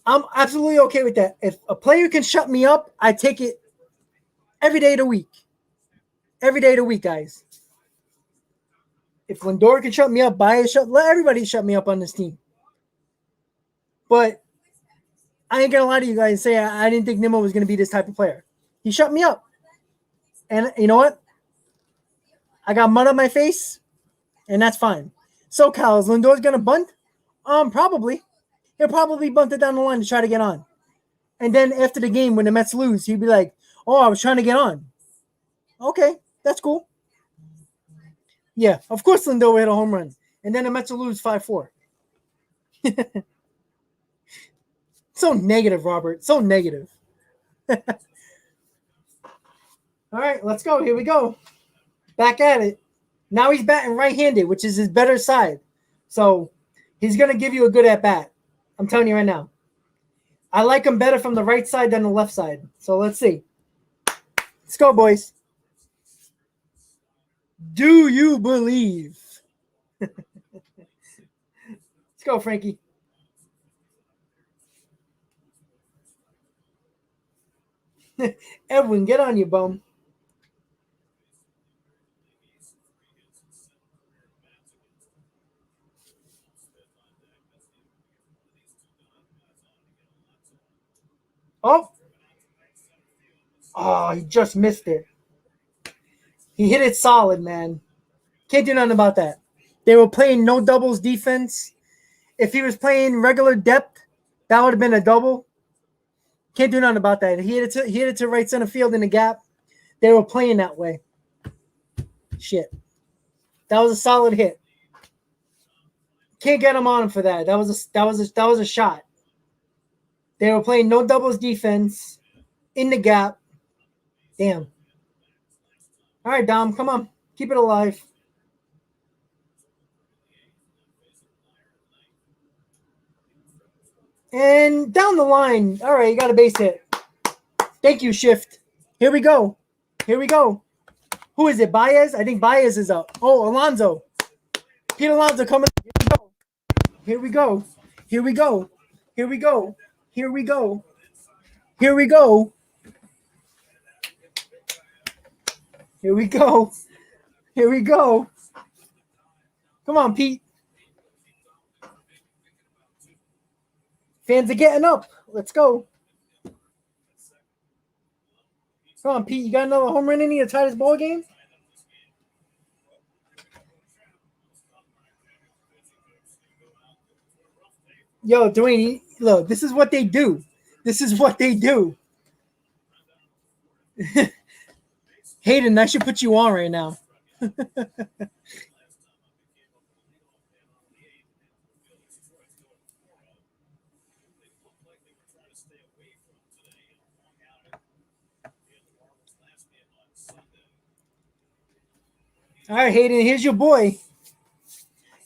I'm absolutely okay with that. If a player can shut me up, I take it every day of the week. Every day of the week, guys. If Lindor can shut me up, let everybody shut me up on this team. But I ain't gonna lie to you guys and say I didn't think Nimmo was gonna be this type of player. He shut me up. And you know what? I got mud on my face, and that's fine. So, Cal, is Lindor's gonna bunt? Probably. He'll probably bunt it down the line to try to get on. And then after the game, when the Mets lose, he'd be like, "Oh, I was trying to get on." Okay, that's cool. Yeah, of course Lindor will hit a home run. And then the Mets will lose 5-4. So negative, Robert. So negative. All right, let's go. Here we go. Back at it. Now he's batting right-handed, which is his better side. So he's going to give you a good at-bat. I'm telling you right now. I like him better from the right side than the left side. So let's see. Let's go, boys. Do you believe? Let's go, Frankie. Edwin, get on your bum. Oh. Oh, he just missed it. He hit it solid, man. Can't do nothing about that. They were playing no doubles defense. If he was playing regular depth, that would have been a double. Can't do nothing about that. He hit it to right center field in the gap. They were playing that way. Shit. That was a solid hit. Can't get him on him for that. That was a shot. They were playing no doubles defense in the gap. Damn. All right, Dom, come on. Keep it alive. And down the line. All right, you got a base hit. Thank you, Shift. Here we go. Here we go. Who is it? Baez? I think Baez is up. Oh, Alonso. Pete Alonso coming. Here we go. Here we go. Here we go. Here we go. Here we go. Here we go. Here we go. Come on, Pete. Fans are getting up. Let's go. Come on, Pete. You got another home run in you to tie this ball game? Yo, Dwayne, look, this is what they do. This is what they do. Hayden, I should put you on right now. All right, Hayden, here's your boy.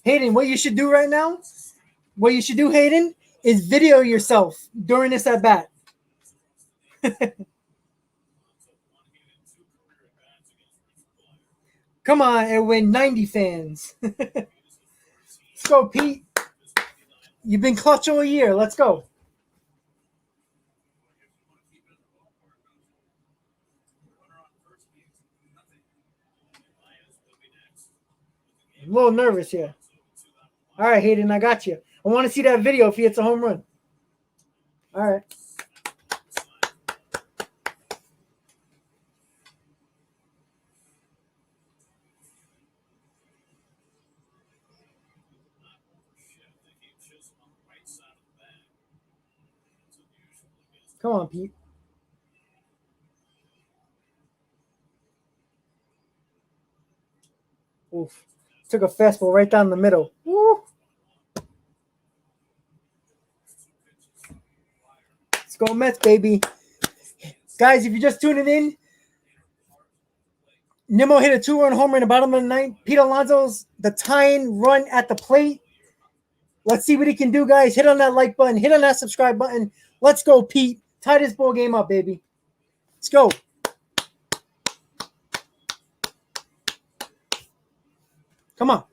Hayden, what you should do right now? What you should do, Hayden, is video yourself during this at bat. Come on, and win 90 fans. Let's go, Pete. You've been clutch all year. Let's go. I'm a little nervous here. All right, Hayden, I got you. I want to see that video if he hits a home run. All right. Come on, Pete. Oof. Took a fastball right down the middle. Woo. Let's go Mets, baby. Guys, if you're just tuning in, Nimmo hit a 2-run homer in the bottom of the ninth. Pete Alonso's the tying run at the plate. Let's see what he can do, guys. Hit on that like button. Hit on that subscribe button. Let's go, Pete. Tie this ball game up, baby. Let's go. Come on.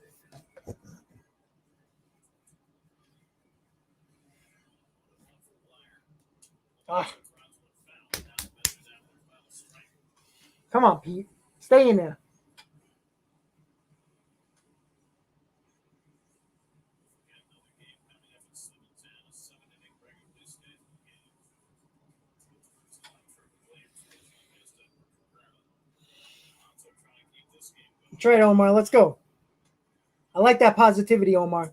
Ah. Come on, Pete. Stay in there. Try it, Omar. Let's go. I like that positivity, Omar.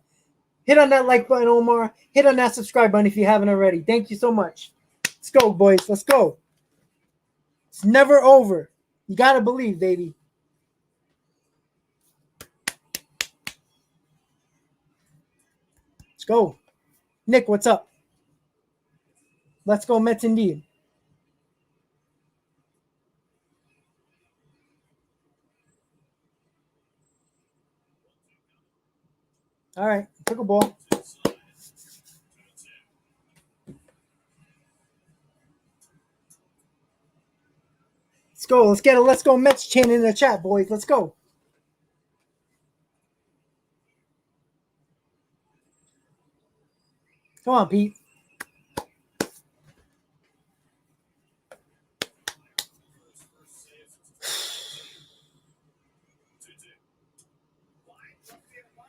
Hit on that like button, Omar. Hit on that subscribe button if you haven't already. Thank you so much. Let's go, boys. Let's go. It's never over. You got to believe, baby. Let's go. Nick, what's up? Let's go, Mets indeed. All right. Took a ball. Let's go. Let's get a Let's Go Mets chant in the chat, boys. Let's go. Come on, Pete.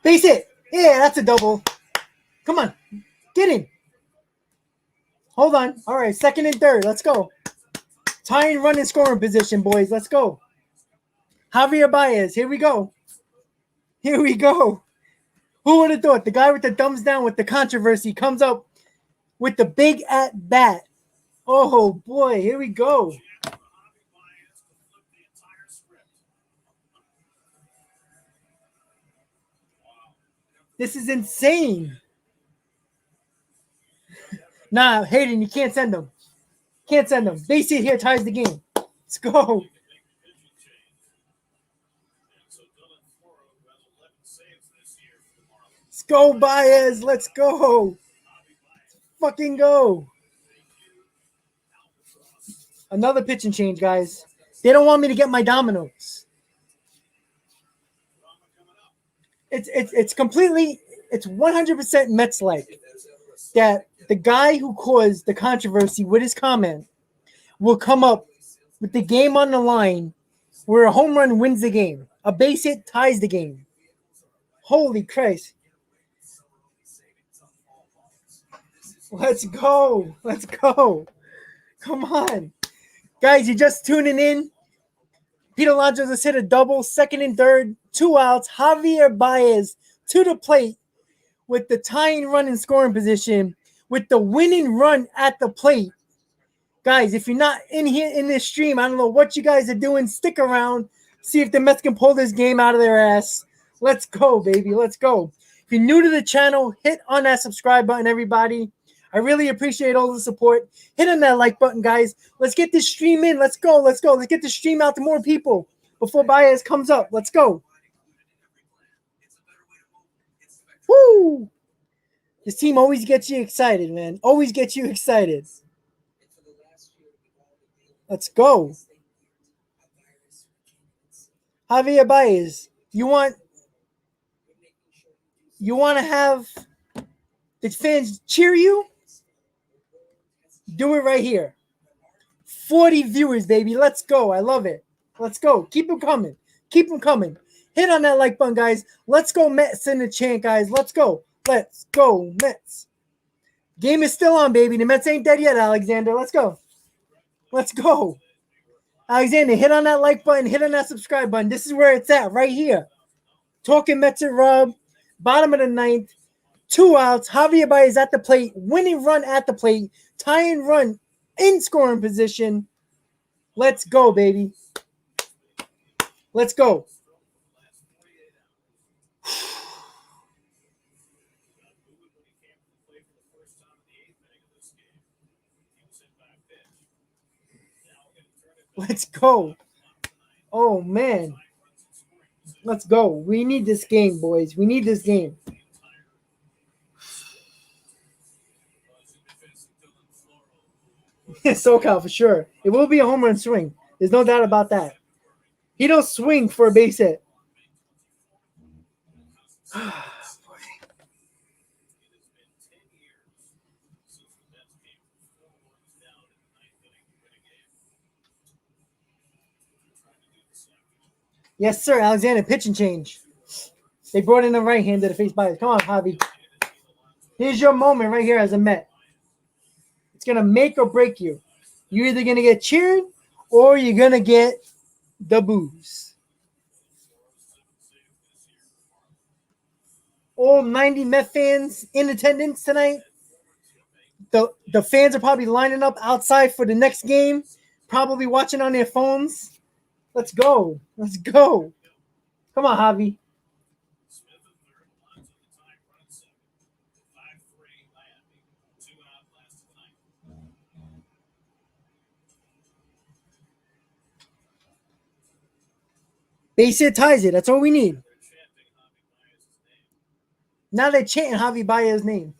Base it. Yeah, that's a double. Come on. Get in. Hold on. All right. Second and third. Let's go. Tying run and scoring position, boys. Let's go. Javier Baez. Here we go. Here we go. Who would have thought? The guy with the thumbs down with the controversy comes up with the big at bat. Oh, boy. Here we go. This is insane. Nah, Hayden, you can't send them. Can't send them. Base hit here ties the game. Let's go. Let's go, Baez. Let's go. Fucking go. Another pitching change, guys. They don't want me to get my dominoes. It's completely, it's 100% Mets-like that the guy who caused the controversy with his comment will come up with the game on the line where a home run wins the game. A base hit ties the game. Holy Christ. Let's go. Let's go. Come on. Guys, you're just tuning in. Pete Alonso just hit a double, second and third, 2 outs. Javier Baez to the plate with the tying run in scoring position, with the winning run at the plate. Guys, if you're not in here in this stream, I don't know what you guys are doing. Stick around. See if the Mets can pull this game out of their ass. Let's go, baby. Let's go. If you're new to the channel, hit on that subscribe button, everybody. I really appreciate all the support. Hit on that like button, guys. Let's get this stream in. Let's go. Let's go. Let's get this stream out to more people before Baez comes up. Let's go. Woo! This team always gets you excited, man. Always gets you excited. Let's go. Javier Baez, you want to have the fans cheer you? Do it right here. 40 viewers, baby. Let's go. I love it. Let's go. Keep them coming. Keep them coming. Hit on that like button, guys. Let's go, Mets in the chant, guys. Let's go. Let's go, Mets. Game is still on, baby. The Mets ain't dead yet, Alexander. Let's go. Let's go. Alexander, hit on that like button. Hit on that subscribe button. This is where it's at, right here. Talking Mets and Rob. Bottom of the ninth. 2 outs. Javier Baez at the plate. Winning run at the plate. Tying run in scoring position. Let's go, baby. Let's go. Let's go. Oh, man. Let's go. We need this game, boys. We need this game. SoCal for sure. It will be a home run swing. There's no doubt about that. He don't swing for a base hit. Yes, sir. Alexander, pitch and change. They brought in a right-hander to face Baez. Come on, Javi. Here's your moment right here as a Met. It's going to make or break you. You're either going to get cheered or you're going to get the boos. All 90 Met fans in attendance tonight. The fans are probably lining up outside for the next game, probably watching on their phones. Let's go. Let's go. Come on, Javi. Base hit ties it. That's all we need. Now they're chanting Javi Baez's name.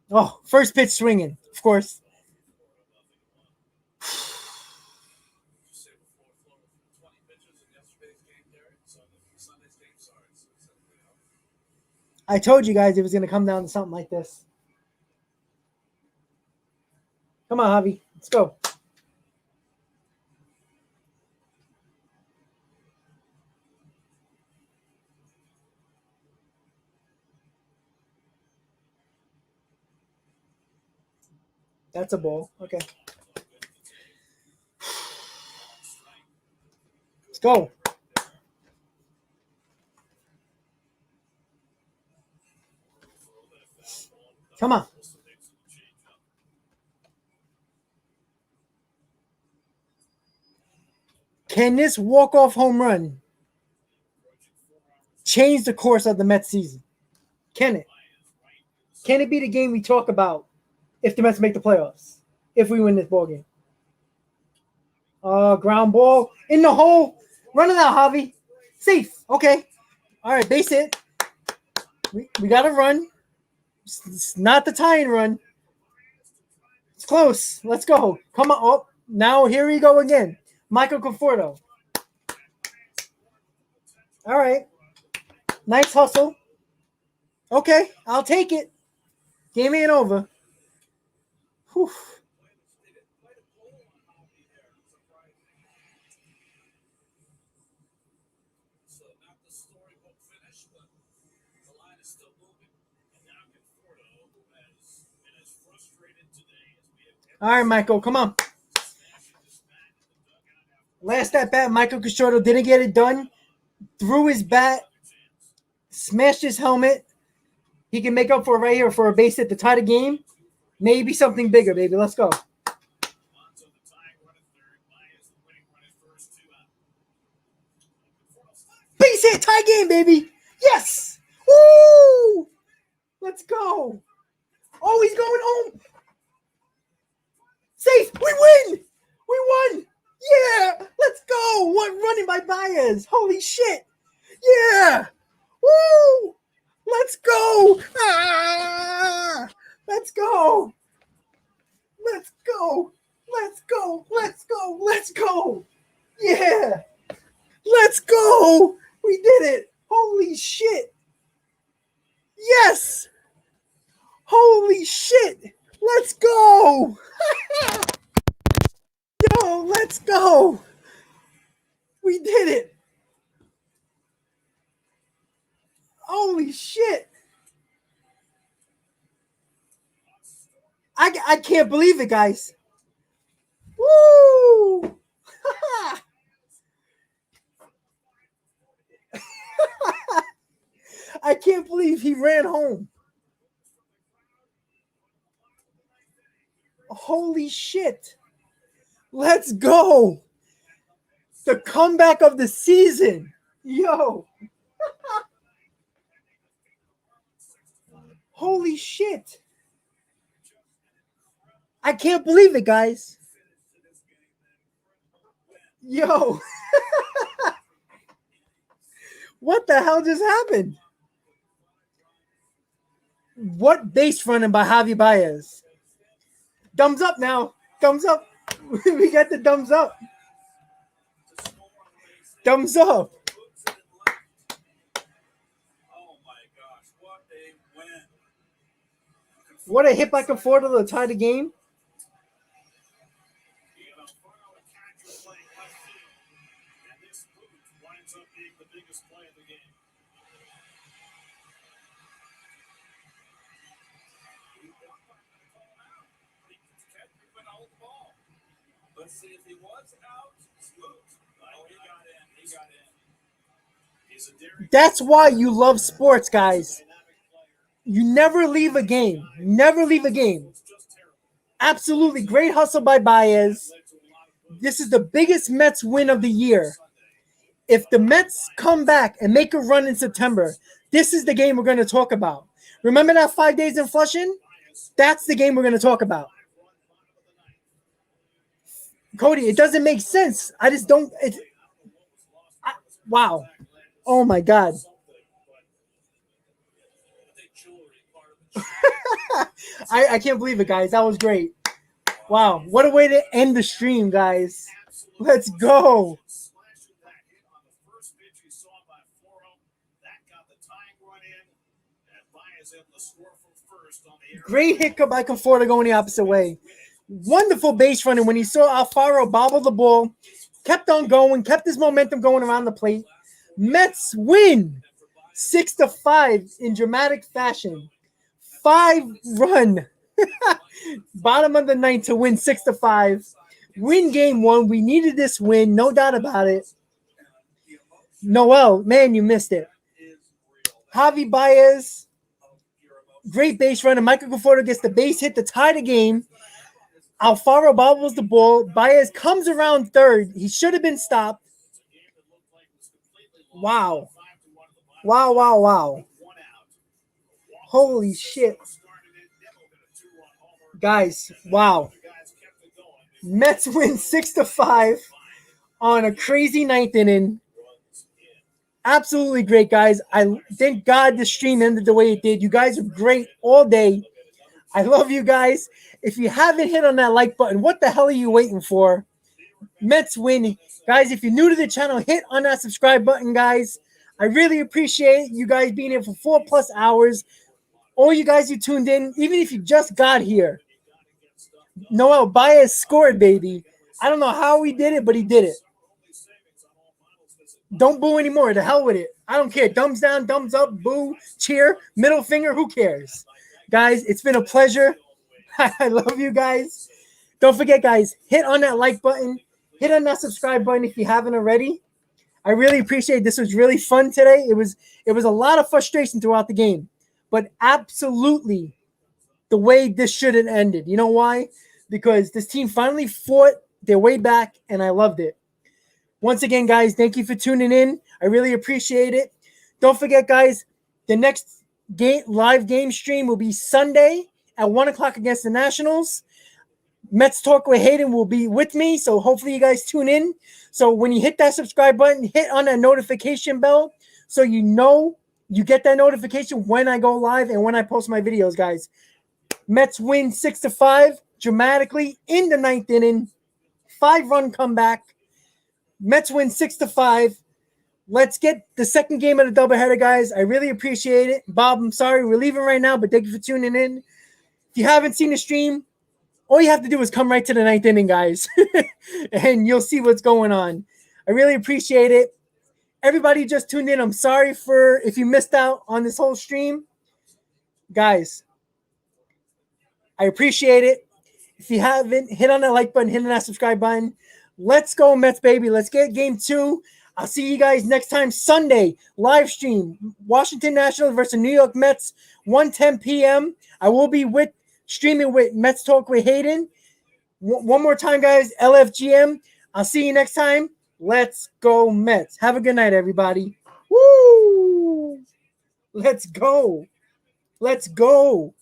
Oh, first pitch swinging, of course. I told you guys it was going to come down to something like this. Come on, Javi. Let's go. That's a ball. Okay. Let's go. Come on. Can this walk-off home run change the course of the Mets season? Can it? Can it be the game we talk about if the Mets make the playoffs? If we win this ball game? Ground ball in the hole. Run it out, Javi. Safe. Okay. All right, base hit. We got to run. It's not the tying run. It's close. Let's go. Come on. Oh, now here we go again. Michael Conforto. All right. Nice hustle. Okay, I'll take it. Game ain't over. Whew. All right, Michael, come on. Last at bat, Michael Conforto didn't get it done. Threw his bat. Smashed his helmet. He can make up for it right here for a base hit to tie the game. Maybe something bigger, baby. Let's go. Base hit, tie game, baby. Yes. Woo! Let's go. Oh, he's going home. Safe. We win. We won. Yeah. Let's go. What running by Baez. Holy shit. Yeah. Woo! Let's go. Ah! Let's go. Let's go. Let's go. Let's go. Let's go. Yeah. Let's go. We did it. Holy shit. Yes. Holy shit. Let's go. Yo, let's go. We did it. Holy shit. I can't believe it, guys. Woo! I can't believe he ran home. Holy shit. Let's go. The comeback of the season. Yo. Holy shit. I can't believe it, guys. Yo. What the hell just happened? What base running by Javi Baez? Thumbs up now. Thumbs up. We got the thumbs up. Thumbs up. Oh my gosh, what a win. What a hit by Conforto to tie the game. And this boot winds up being the biggest play of the game. Let's see if he was out. Oh, he got in. He got in. He's a daring That's why you love sports, guys. You never leave a game. Never leave a game. Absolutely great hustle by Baez. This is the biggest Mets win of the year. If the Mets come back and make a run in September, this is the game we're going to talk about. Remember that 5 days in Flushing? That's the game we're going to talk about. Cody, it doesn't make sense. I just don't. Wow. Oh, my God. I can't believe it, guys. That was great. Wow. What a way to end the stream, guys. Let's go. Great hit by Conforto going the opposite way. Wonderful base running when he saw Alfaro bobble the ball. Kept on going. Kept his momentum going around the plate. Mets win 6-5 in dramatic fashion. 5-run. Bottom of the ninth to win 6-5. Win game one. We needed this win. No doubt about it. Noel, man, you missed it. Javi Baez, great base runner. Michael Conforto gets the base hit to tie the game. Alfaro bobbles the ball. Baez comes around third. He should have been stopped. Wow. Wow, wow, wow. Holy shit. Guys, wow. Mets win 6-5 on a crazy ninth inning. Absolutely great, guys. I thank God the stream ended the way it did. You guys are great all day. I love you guys. If you haven't hit on that like button, what the hell are you waiting for? Mets win. Guys, if you're new to the channel, hit on that subscribe button, guys. I really appreciate you guys being here for 4+ hours. All you guys who tuned in, even if you just got here. Noel Baez scored, baby. I don't know how he did it, but he did it. Don't boo anymore. The hell with it. I don't care. Thumbs down, thumbs up, boo, cheer, middle finger. Who cares? Guys, it's been a pleasure. I love you guys. Don't forget, guys, hit on that like button. Hit on that subscribe button if you haven't already. I really appreciate it. This was really fun today. It was a lot of frustration throughout the game, but absolutely the way this should have ended. You know why? Because this team finally fought their way back, and I loved it. Once again, guys, thank you for tuning in. I really appreciate it. Don't forget, guys, the next live game stream will be Sunday at 1 o'clock against the Nationals. Mets Talk with Hayden will be with me, so hopefully you guys tune in. So when you hit that subscribe button, hit on that notification bell so you know You get that notification when I go live and when I post my videos, guys. Mets win 6-5 dramatically in the ninth inning. 5-run comeback. Mets win 6-5. Let's get the second game of the doubleheader, guys. I really appreciate it. Bob, I'm sorry we're leaving right now, but thank you for tuning in. If you haven't seen the stream, all you have to do is come right to the ninth inning, guys, and you'll see what's going on. I really appreciate it. Everybody just tuned in. I'm sorry for if you missed out on this whole stream. Guys, I appreciate it. If you haven't, hit on that like button, hit on that subscribe button. Let's go, Mets, baby. Let's get game 2. I'll see you guys next time, Sunday, live stream, Washington Nationals versus New York Mets, 1:10 p.m. I will be streaming with Mets Talk with Hayden. One more time, guys, LFGM. I'll see you next time. Let's go, Mets. Have a good night, everybody. Woo! Let's go. Let's go.